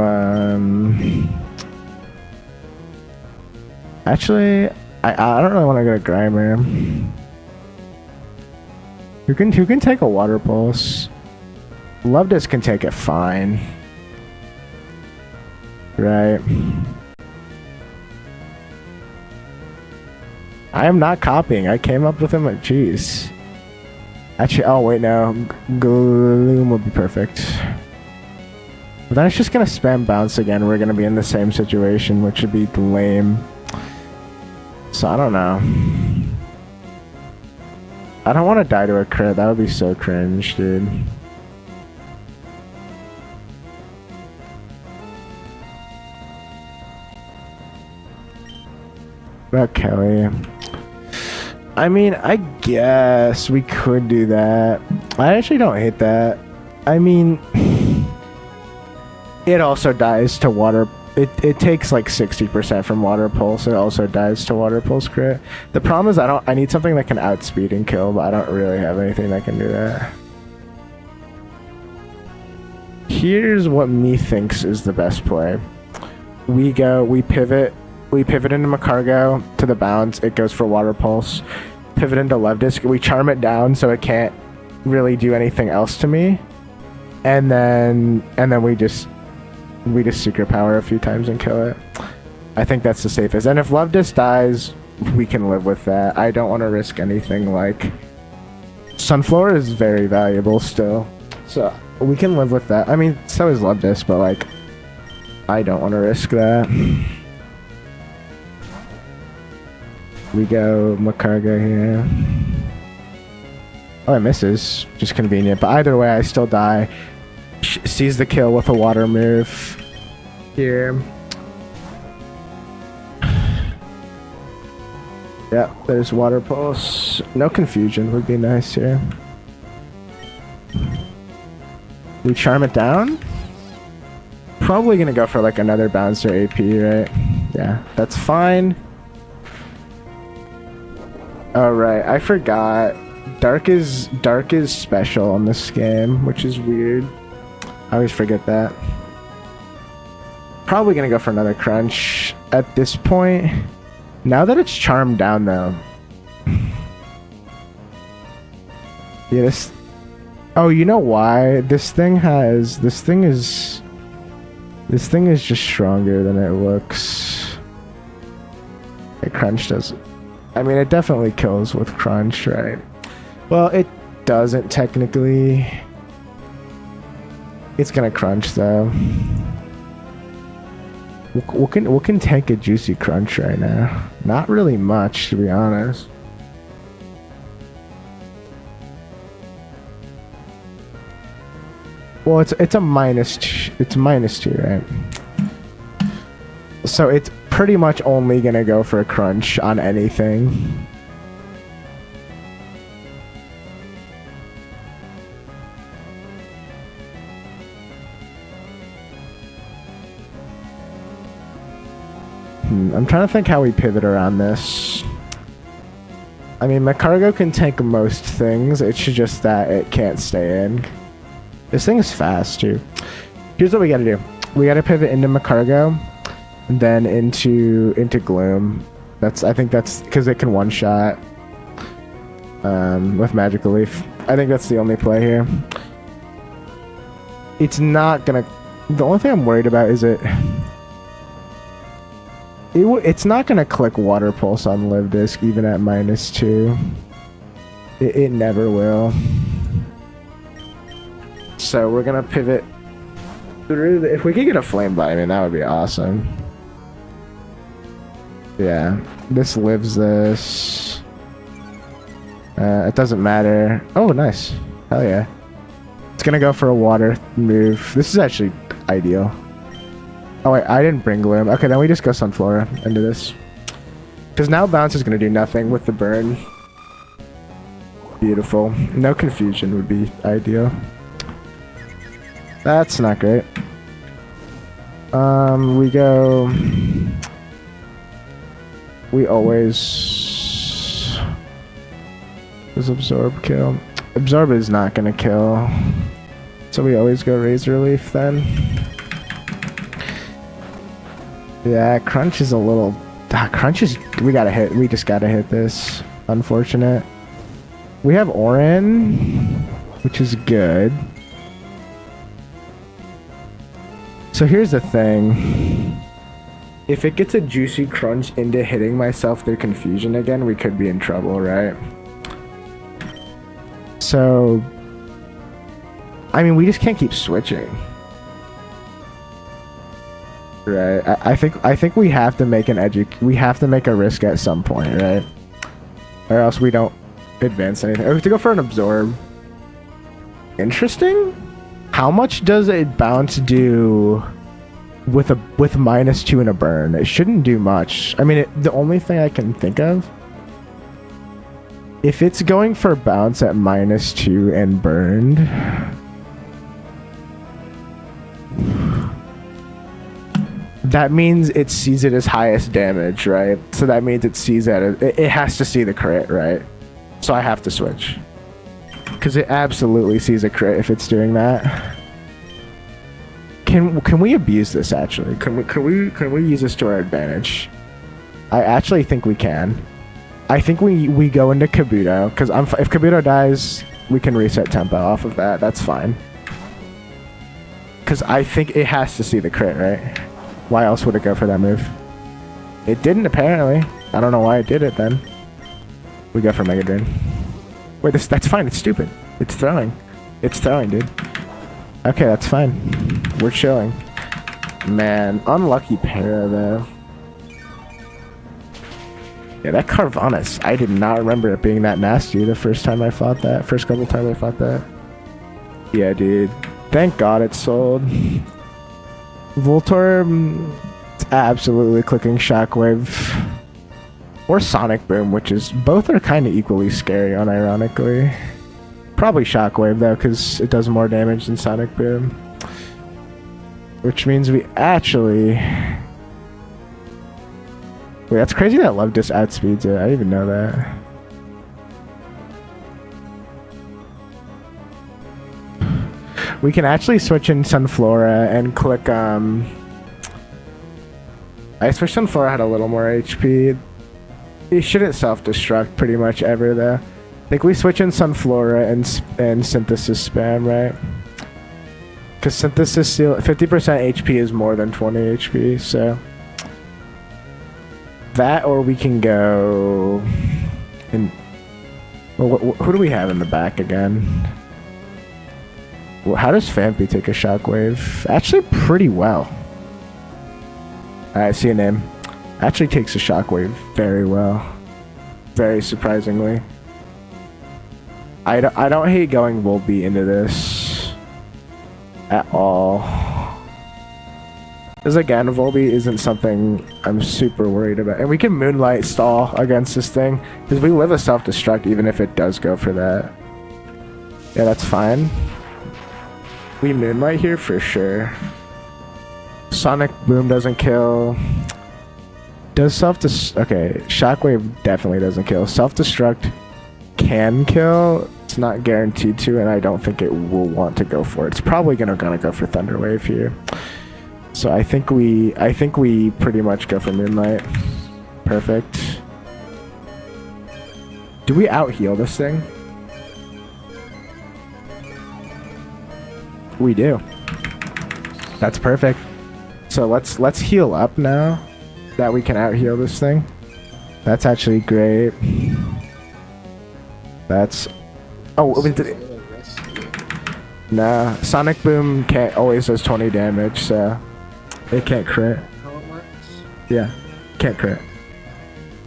actually I don't really want to go to Grimer. Who can take a water pulse? Lovedis can take it fine. Right. I am not copying. I came up with him at jeez. Actually, oh wait, no. Gloom would be perfect. But then it's just gonna spam bounce again. We're gonna be in the same situation, which would be lame. So I don't know. I don't want to die to a crit. That would be so cringe, dude. About Kelly. I mean, I guess we could do that. I actually don't hate that. I mean, it also dies to water. It takes like 60% from water pulse. It also dies to water pulse crit. The problem is I need something that can outspeed and kill, but I don't really have anything that can do that. Here's what me thinks is the best play. We pivot into Macargo to the bounce. It goes for water pulse. Pivot into Love Disc. We charm it down so it can't really do anything else to me. And then we just secret power a few times and kill it. I think that's the safest. And if Love Disc dies, we can live with that. I don't want to risk anything like Sunflower is very valuable still. So we can live with that. I mean, so is Love Disc, but like I don't want to risk that. We go Macargo here. Oh, it misses. Just convenient. But either way, I still die. Sees the kill with a water move. Here. Yeah, there's water pulse. No confusion would be nice here. We charm it down? Probably gonna go for like another bouncer AP, right? Yeah, that's fine. Oh right, I forgot. Dark is special on this game, which is weird. I always forget that. Probably gonna go for another crunch at this point. Now that it's charmed down though. Yeah, this. Oh, you know why? This thing is just stronger than it looks. It crunch does. I mean, it definitely kills with crunch, right? Well, it doesn't technically. It's gonna crunch though. What can take a juicy crunch right now? Not really much, to be honest. Well, it's a it's -2, right? So it's pretty much only gonna go for a crunch on anything. I'm trying to think how we pivot around this. I mean, Macargo can tank most things. It's just that it can't stay in. This thing is fast, too. Here's what we gotta do. We gotta pivot into Macargo, and then into Gloom. I think that's because it can one-shot with Magical Leaf. I think that's the only play here. It's not gonna... The only thing I'm worried about is it's not gonna click Water Pulse on Live Disc even at -2. It never will. So we're gonna pivot through. If we could get a Flame Bite, I mean that would be awesome. Yeah, this lives this. It doesn't matter. Oh, nice. Hell yeah. It's gonna go for a water move. This is actually ideal. Oh wait, I didn't bring Gloom. Okay, then we just go Sunflora into this. Because now bounce is going to do nothing with the burn. Beautiful. No confusion would be ideal. That's not great. We go... We always... Does absorb kill? Absorb is not gonna kill. So we always go Razor Leaf then. Yeah, Crunch is a little... Crunch is... We gotta hit... We just gotta hit this. Unfortunate. We have Orin, which is good. So here's the thing. If it gets a juicy crunch into hitting myself through confusion again, we could be in trouble, right? So, I mean, we just can't keep switching, right? I think we have to make we have to make a risk at some point, right? Or else we don't advance anything. We have to go for an absorb. Interesting. How much does a bounce do with -2 and a burn? It shouldn't do much. I mean, the only thing I can think of, if it's going for bounce at -2 and burned, that means it sees it as highest damage, right? So that means it sees that it has to see the crit, right? So I have to switch. Because it absolutely sees a crit if it's doing that. Can we abuse this actually? Can we use this to our advantage? I actually think we can. I think we go into Kabuto, because if Kabuto dies, we can reset tempo off of that. That's fine. Because I think it has to see the crit, right? Why else would it go for that move? It didn't apparently. I don't know why it did it then. We go for Mega Drain. Wait, that's fine. It's stupid. It's throwing. It's throwing, dude. Okay, that's fine. We're chilling. Man, unlucky para though. Yeah, that Carvanus, I did not remember it being that nasty the first time I fought that. First couple times I fought that. Yeah, dude. Thank God it sold. Voltorb, it's absolutely clicking Shockwave. Or Sonic Boom, which is... Both are kind of equally scary, unironically. Probably Shockwave, though, because it does more damage than Sonic Boom. Which means we actually... Wait, that's crazy that Love just outspeeds it. I didn't even know that. We can actually switch in Sunflora and click... I switched Sunflora, had a little more HP. It shouldn't self-destruct pretty much ever, though. I think we switch in Sunflora and Synthesis spam, right? Because Synthesis steal 50% HP is more than 20 HP, so... That, or we can go... in... Well, who do we have in the back again? Well, how does Fampy take a Shockwave? Actually, pretty well. Alright, see a name. Actually takes a Shockwave very well. Very surprisingly. I don't hate going Volbeat into this at all. Because again, Volbeat isn't something I'm super worried about. And we can Moonlight stall against this thing. Because we live a self-destruct even if it does go for that. Yeah, that's fine. We Moonlight here for sure. Sonic Boom doesn't kill. Does self-destruct... Okay, Shockwave definitely doesn't kill. Self-destruct can kill. It's not guaranteed to, and I don't think it will want to go for it. It's probably gonna go for Thunder Wave here. So I think we pretty much go for Moonlight. Perfect. Do we out-heal this thing? We do. That's perfect. So let's heal up now that we can out-heal this thing. That's actually great. That's... Oh, nah. Sonic Boom can't always does 20 damage, so it can't crit. How it works? Yeah, can't crit.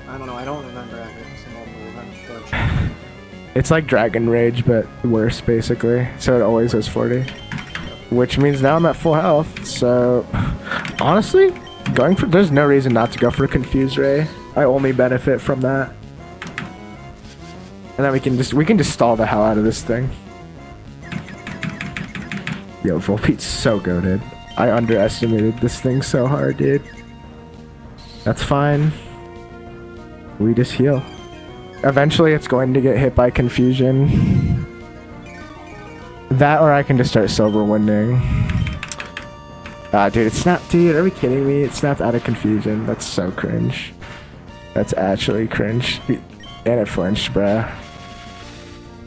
I don't know. I don't remember every single move. Unfortunately. It's like Dragon Rage, but worse, basically. So it always does 40. Which means now I'm at full health, so... Honestly, there's no reason not to go for Confuse Ray. I only benefit from that. And then we can just stall the hell out of this thing. Yo, Volbeat's so goated. I underestimated this thing so hard, dude. That's fine. We just heal. Eventually it's going to get hit by confusion. That or I can just start silver winding. Dude, it snapped, dude. Are we kidding me? It snapped out of confusion. That's so cringe. That's actually cringe. And it flinched, bruh.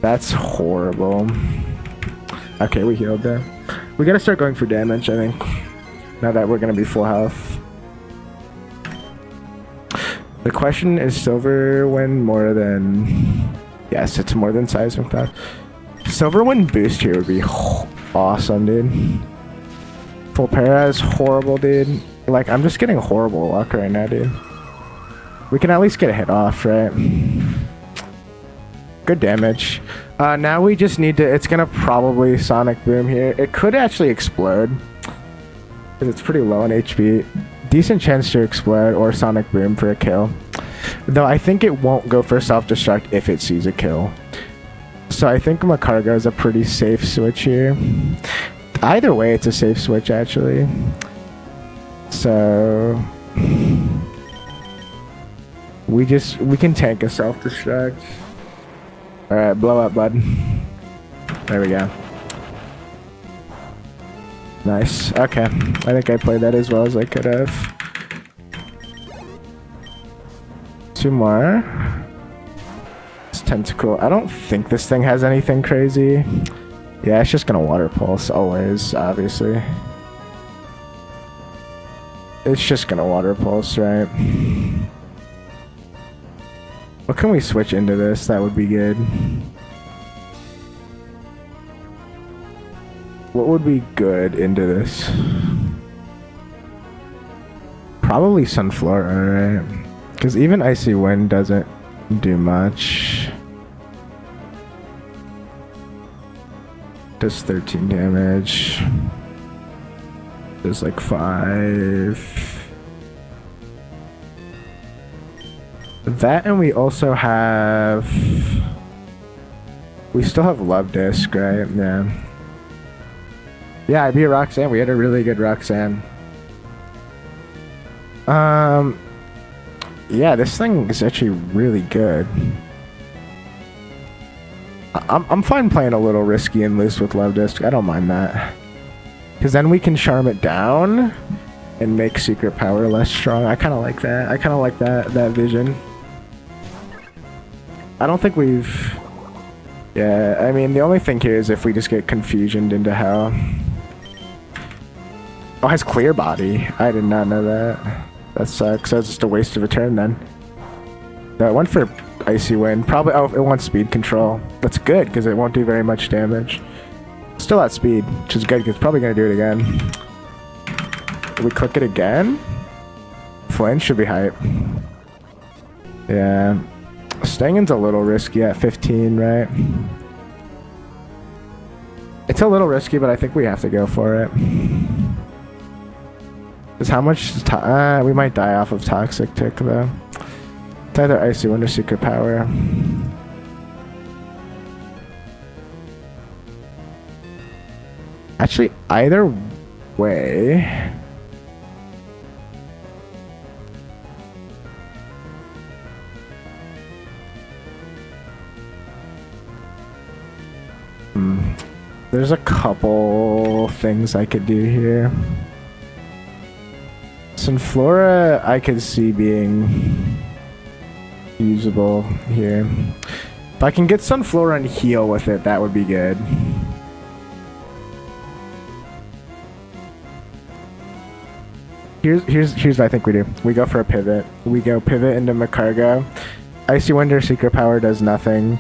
That's horrible. Okay, we healed there. We gotta start going for damage, I think. Now that we're gonna be full health. The question is silver win more than... Yes, it's more than seismic thought. Silver win boost here would be awesome, dude. Full para is horrible, dude. Like, I'm just getting horrible luck right now, dude. We can at least get a hit off, right? Good damage. Now we just need to... It's gonna probably Sonic Boom here. It could actually explode. Because it's pretty low on HP. Decent chance to explode or Sonic Boom for a kill. Though I think it won't go for self-destruct if it sees a kill. So I think Macargo is a pretty safe switch here. Either way, it's a safe switch, actually. So... We can tank a self-destruct. Alright, blow up, bud. There we go. Nice. Okay. I think I played that as well as I could have. 2 more. It's tentacle. I don't think this thing has anything crazy. Yeah, it's just gonna water pulse always, obviously. It's just gonna water pulse, right? What can we switch into this? That would be good. What would be good into this? Probably Sunflora, right? Because even Icy Wind doesn't do much. Does 13 damage. Does like 5. That, and we also have... We still have Love Disc, right? Yeah. Yeah, I beat Roxanne. We had a really good Roxanne. Yeah, this thing is actually really good. I'm fine playing a little risky and loose with Love Disc. I don't mind that. Because then we can charm it down and make Secret Power less strong. I kind of like that. I kind of like that vision. I don't think we've... Yeah, I mean, the only thing here is if we just get confusioned into hell. Oh, it has Clear Body. I did not know that. That sucks. That's just a waste of a turn then. No, it went for Icy Wind. Probably... Oh, it wants Speed Control. That's good, because it won't do very much damage. Still at speed, which is good, because it's probably going to do it again. We click it again? Flinch should be hype. Yeah. Stangen's a little risky at 15, right? It's a little risky, but I think we have to go for it. Because how much... we might die off of Toxic Tick, though. It's either Icy Wind or Secret Power. Actually, either way... There's a couple things I could do here. Sunflora I could see being usable here. If I can get Sunflora and heal with it, that would be good. Here's what I think we do. We go for a pivot. We go pivot into Macargo. Icy Wind or Secret Power does nothing.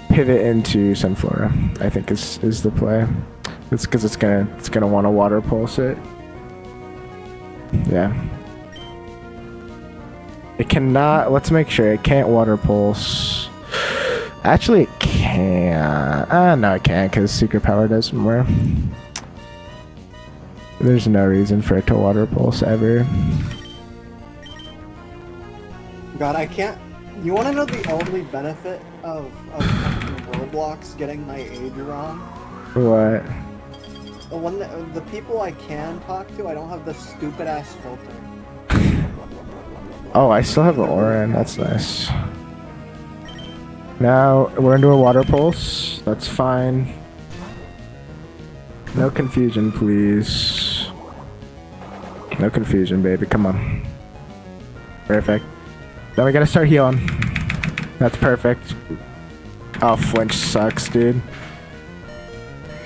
Pivot into Sunflora, I think is the play. It's because it's gonna want to water pulse it. Yeah. It cannot. Let's make sure it can't water pulse. Actually, it can. No, it can't because Secret Power does more. There's no reason for it to water pulse ever. god, I can't. You want to know the only benefit of Roblox getting my age wrong? What? When the people I can talk to, I don't have the stupid ass filter. Oh, I still have an aura in. That's nice. Now we're into a water pulse. That's fine. No confusion, please. No confusion, baby. Come on. Perfect. Then we gotta start healing. That's perfect. Oh, flinch sucks, dude.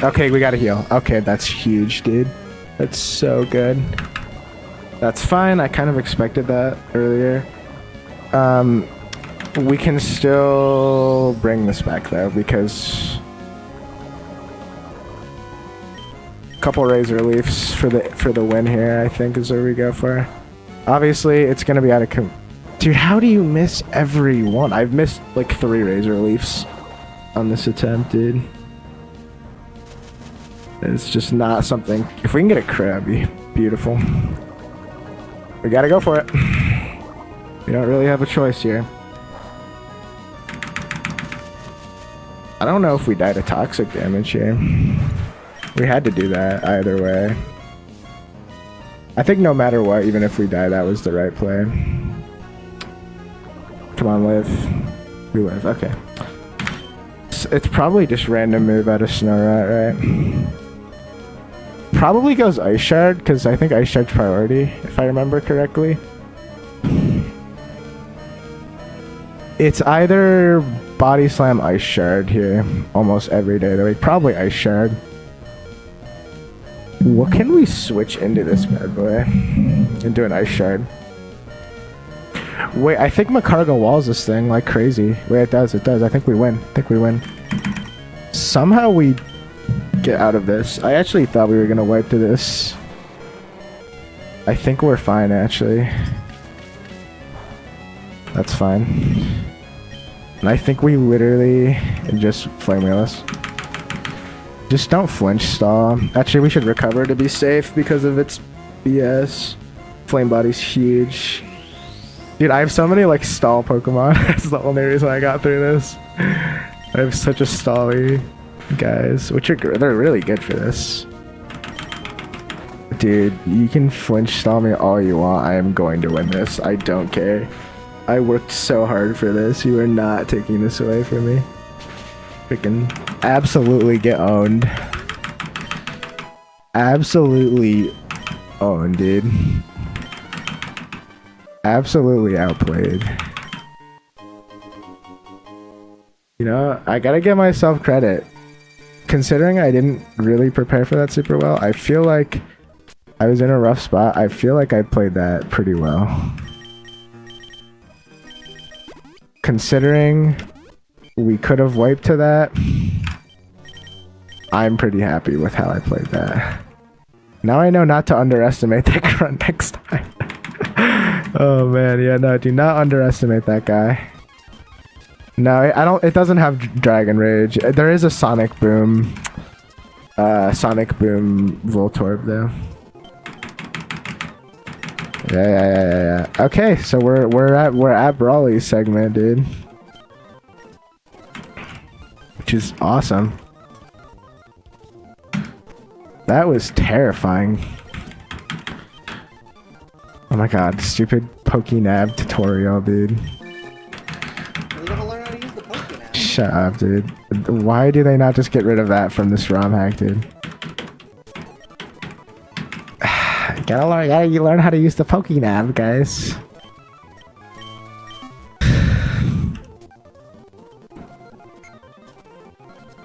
Okay, we gotta heal. Okay, that's huge, dude. That's so good. That's fine. I kind of expected that earlier. We can still bring this back though, because a couple razor leafs for the win here, I think, is what we go for. Obviously, it's gonna be out of dude, how do you miss every one? I've missed like 3 razor leafs on this attempt, dude. It's just not something. If we can get a crit, that'd be beautiful. We gotta go for it. We don't really have a choice here. I don't know if we died of toxic damage here. We had to do that either way. I think no matter what, even if we die, that was the right play. Come on, live. We live, okay. It's probably just random move out of Snow Rat, right? Probably goes Ice Shard, because I think Ice Shard's priority, if I remember correctly. It's either Body Slam, Ice Shard here, almost every day. Like, probably Ice Shard. What can we switch into this bad boy? Into an Ice Shard. Wait, I think Macargo walls this thing like crazy. Wait, it does. I think we win. Somehow we get out of this. I actually thought we were gonna wipe to this. I think we're fine, actually. That's fine. And I think we literally just flame wheel us. Just don't flinch stall. Actually, we should recover to be safe because of its BS. Flame body's huge. Dude, I have so many like stall Pokemon. That's the only reason I got through this. I have such a stally guys, which are they're really good for this. Dude, you can flinch stall me all you want. I am going to win this. I don't care. I worked so hard for this. You are not taking this away from me. Freaking absolutely get owned. Absolutely owned, dude. Absolutely outplayed. You know, I gotta give myself credit. Considering I didn't really prepare for that super well, I feel like I was in a rough spot. I feel like I played that pretty well. Considering we could have wiped to that, I'm pretty happy with how I played that. Now I know not to underestimate that grunt next time. Oh man, yeah, no, do not underestimate that guy. No, I don't. It doesn't have Dragon Rage. There is a Sonic Boom. Sonic Boom Voltorb though. Yeah. Okay, so we're at Brawly's segment, dude, which is awesome. That was terrifying. Oh my god, stupid Pokénab tutorial, dude. You gotta learn how to use the Pokénab. Shut up, dude. Why do they not just get rid of that from this ROM hack, dude? You gotta learn how to use the Pokénab, guys.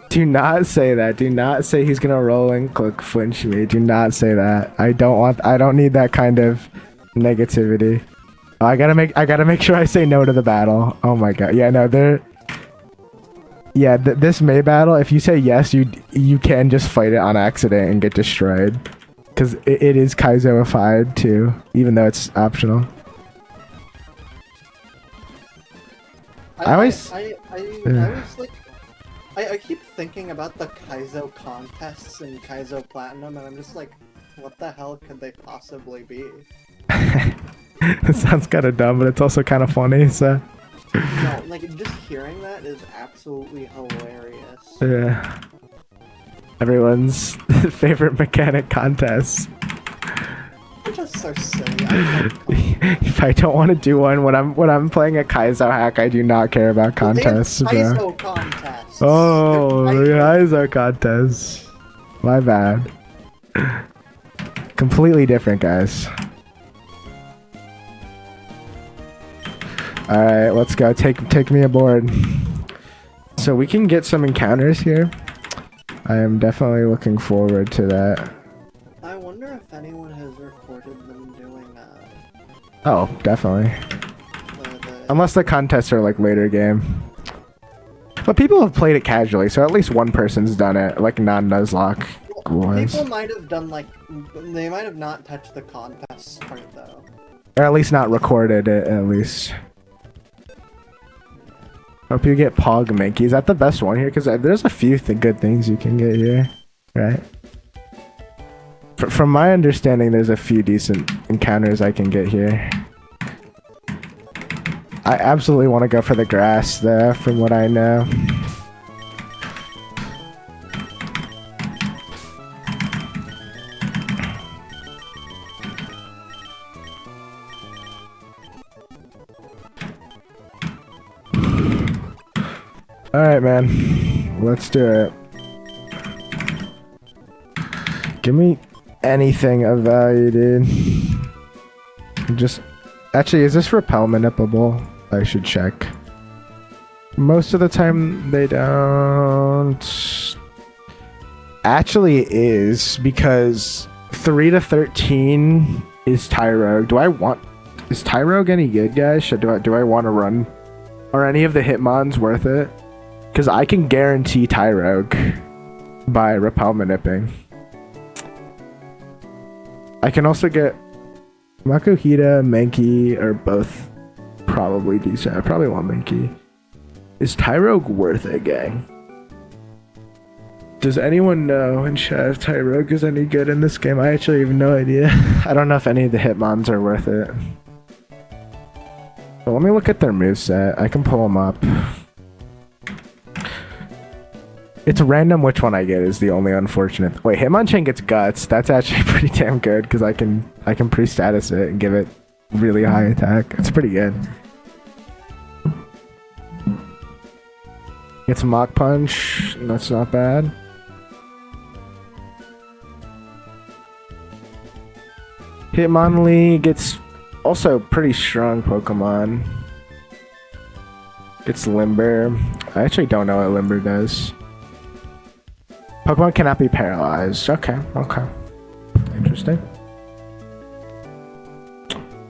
Do not say that. Do not say he's gonna roll and click flinch me. Do not say that. I don't need that kind of negativity. Oh, I gotta make sure I say no to the battle. Oh my god. Yeah, no, this May battle, if you say yes, you can just fight it on accident and get destroyed. Because it is Kaizo-ified too, even though it's optional. I keep thinking about the Kaizo contests and Kaizo Platinum, and I'm just like, what the hell could they possibly be? It sounds kind of dumb, but it's also kind of funny. So No, like just hearing that is absolutely hilarious. yeah, everyone's favorite mechanic contest. They're just so silly. I love If I don't want to do one when I'm playing a Kaizo hack, I do not care about contests, bro. Kaizo contests. Oh, They're Kaizo contests. My bad. Completely different, guys. All right, let's go. Take me aboard. So we can get some encounters here. I am definitely looking forward to that. I wonder if anyone has recorded them doing Oh, definitely. the Unless the contests are like later game. But people have played it casually, so at least one person's done it, like non-Nuzlocke wise. people might have done like they might have not touched the contest part though. Or at least not recorded it, at least. Hope you get Pog Minky. Is that the best one here? Because there's a few good things you can get here, right? From my understanding, there's a few decent encounters I can get here. I absolutely want to go for the grass, though, from what I know. Alright, man. Let's do it. Give me anything of value, dude. Just... Actually, is this repel manipulable? I should check. Most of the time, they don't... Actually, it is, because 3 to 13 is Tyrogue. Do I want... Is Tyrogue any good, guys? Do I want to run? Are any of the Hitmons worth it? Because I can guarantee Tyrogue by repel manipping. I can also get Makuhita, Mankey are both probably decent. I probably want Mankey. Is Tyrogue worth it, gang? Does anyone know in chat if Tyrogue is any good in this game? I actually have no idea. I don't know if any of the Hitmons are worth it. But let me look at their moveset. I can pull them up. It's random which one I get is the only unfortunate. Wait, Hitmonchan gets guts. That's actually pretty damn good because I can pre-status it and give it really high attack. It's pretty good. Gets Mach Punch. That's not bad. Hitmonlee gets also pretty strong Pokemon. Gets Limber. I actually don't know what Limber does. Pokemon cannot be paralyzed. Okay. Interesting.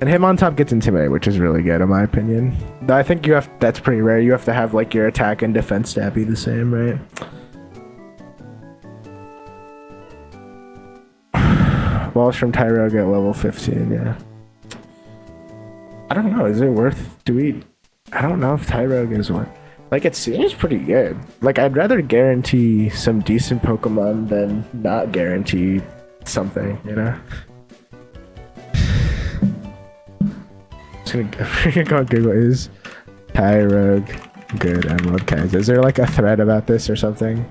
And Hitmontop gets Intimidate, which is really good in my opinion. Though I think that's pretty rare. You have to have like your attack and defense stat be the same, right? Walls from Tyrogue at level 15, yeah. I don't know, is it worth I don't know if Tyrogue is worth. Like, it seems pretty good. Like, I'd rather guarantee some decent Pokemon than not guarantee something, you know? I'm gonna go on Google. Is Tyrogue good Emerald Kaizo? Is there like a thread about this or something?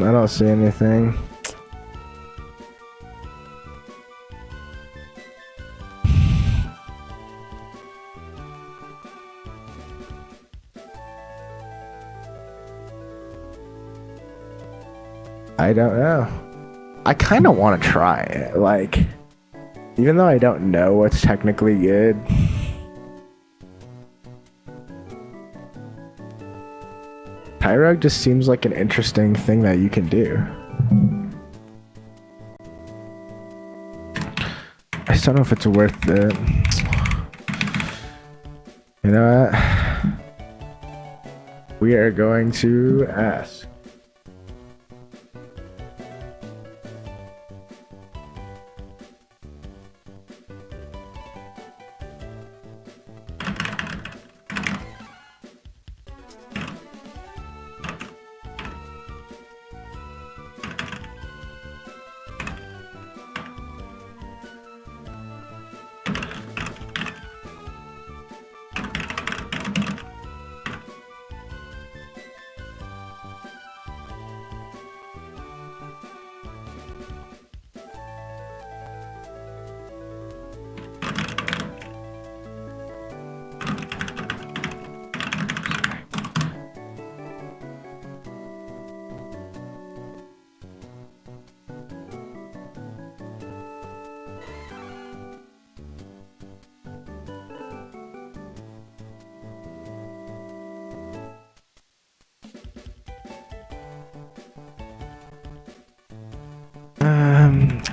I don't see anything. I don't know. I kind of want to try it. Like, even though I don't know what's technically good. Tyrogue just seems like an interesting thing that you can do. I just don't know if it's worth it. You know what? We are going to ask.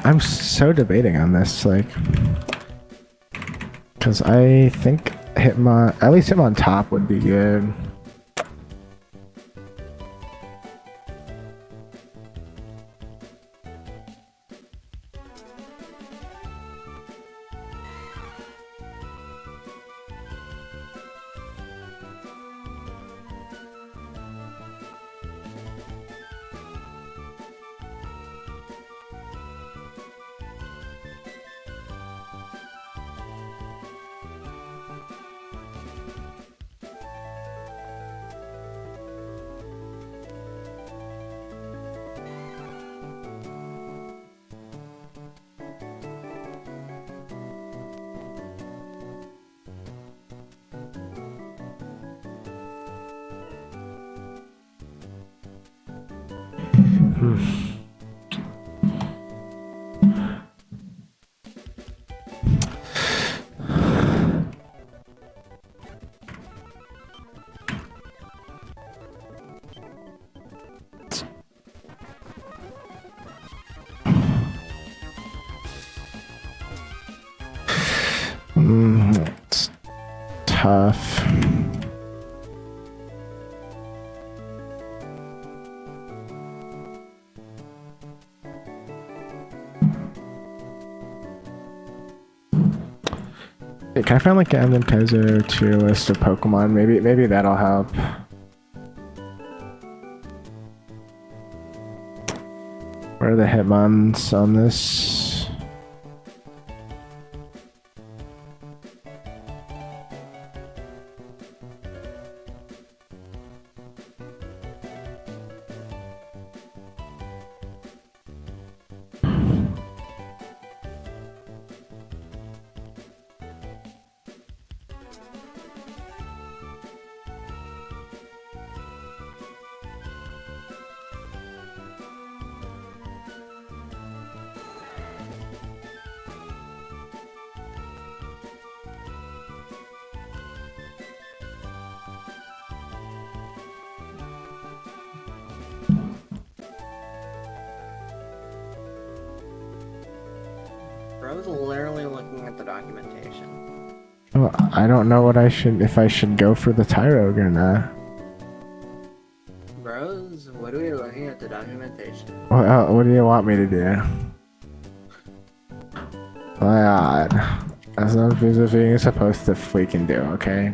I'm so debating on this, like, because I think at least him on top would be good. It's tough. Hey, can I find like an Kaizo tier list of Pokemon? Maybe that'll help. Where are the Hitmons on this? Bro, I was literally looking at the documentation. Well, I don't know if I should go for the Tyrogue or not. Bros, what are we looking at the documentation? What do you want me to do? My god. That's not a thing you're supposed to freaking do, okay?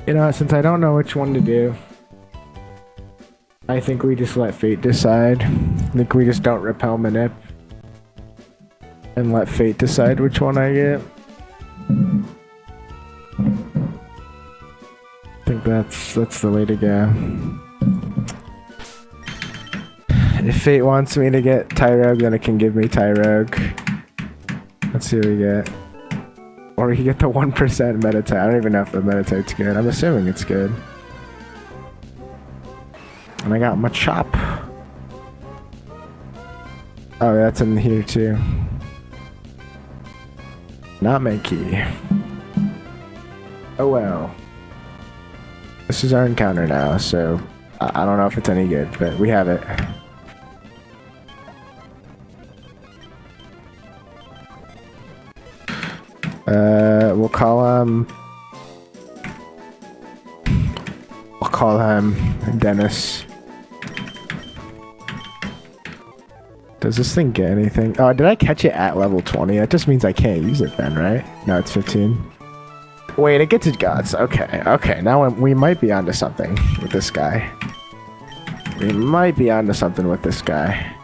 You know, since I don't know which one to do, I think we just let fate decide. I think we just don't repel manip. And let fate decide which one I get. I think that's the way to go. If fate wants me to get Tyrogue, then it can give me Tyrogue. Let's see what we get. Or we can get the 1% Meditite. I don't even know if the Meditite's good. I'm assuming it's good. And I got Machop. Oh, that's in here too. Not Mankey. Oh well. This is our encounter now, so I don't know if it's any good, but we have it. We'll call him Dennis. Does this thing get anything? Oh, did I catch it at level 20? That just means I can't use it then, right? No, it's 15. Wait, it gets its guts. Okay. Now we might be onto something with this guy. We might be onto something with this guy.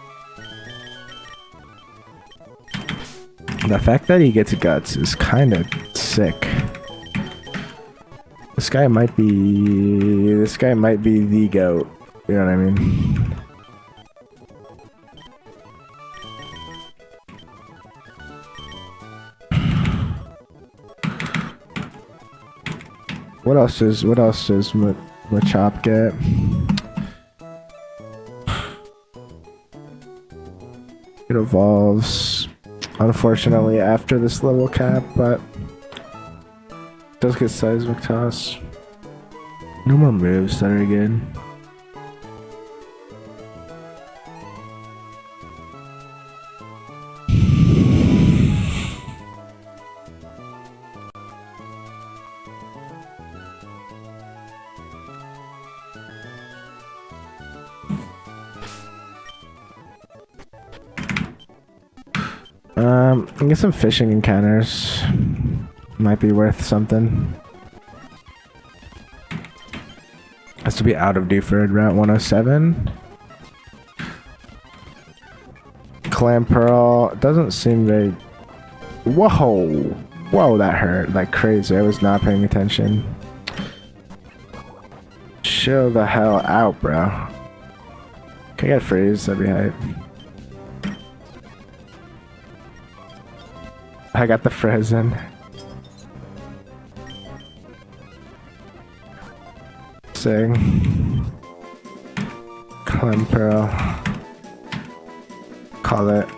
The fact that he gets guts is kind of sick. This guy might be the GOAT. You know what I mean? What else does Machop get? It evolves, unfortunately, after this level cap, but Does get seismic toss. No more moves that are good. I guess some fishing encounters might be worth something. Has to be out of Dewford, Route 107. Clam Pearl doesn't seem very... Whoa! Whoa, that hurt like crazy. I was not paying attention. Chill the hell out, bro. Can I get freeze? That'd be hype. I got the frozen. Sing. Clem Pearl. Call it.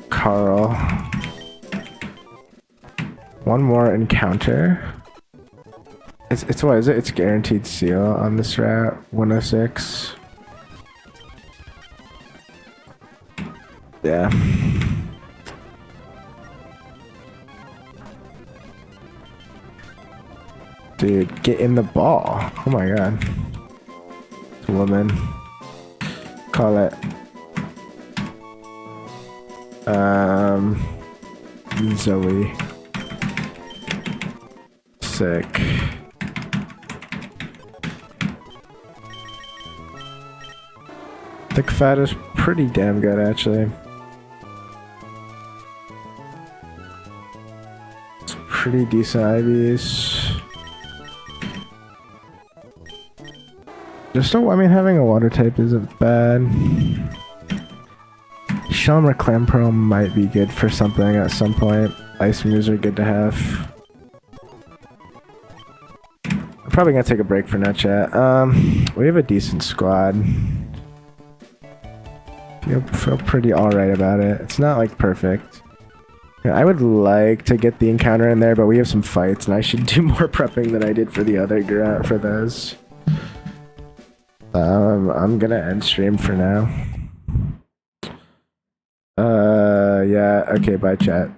Carl. One more encounter. It's what is it? It's guaranteed seal on this route. 106. Yeah. Dude, get in the ball. Oh my god. It's a woman. Call it. Zoe. Sick. Thick fat is pretty damn good, actually. It's pretty decent IVs. Having a water type isn't bad. Shelmer Clam Pearl might be good for something at some point. Ice moves are good to have. I'm probably gonna take a break for now, chat. We have a decent squad. Feel pretty alright about it. It's not like perfect. Yeah, I would like to get the encounter in there, but we have some fights, and I should do more prepping than I did for the other for those. I'm gonna end stream for now. Yeah, okay, bye chat.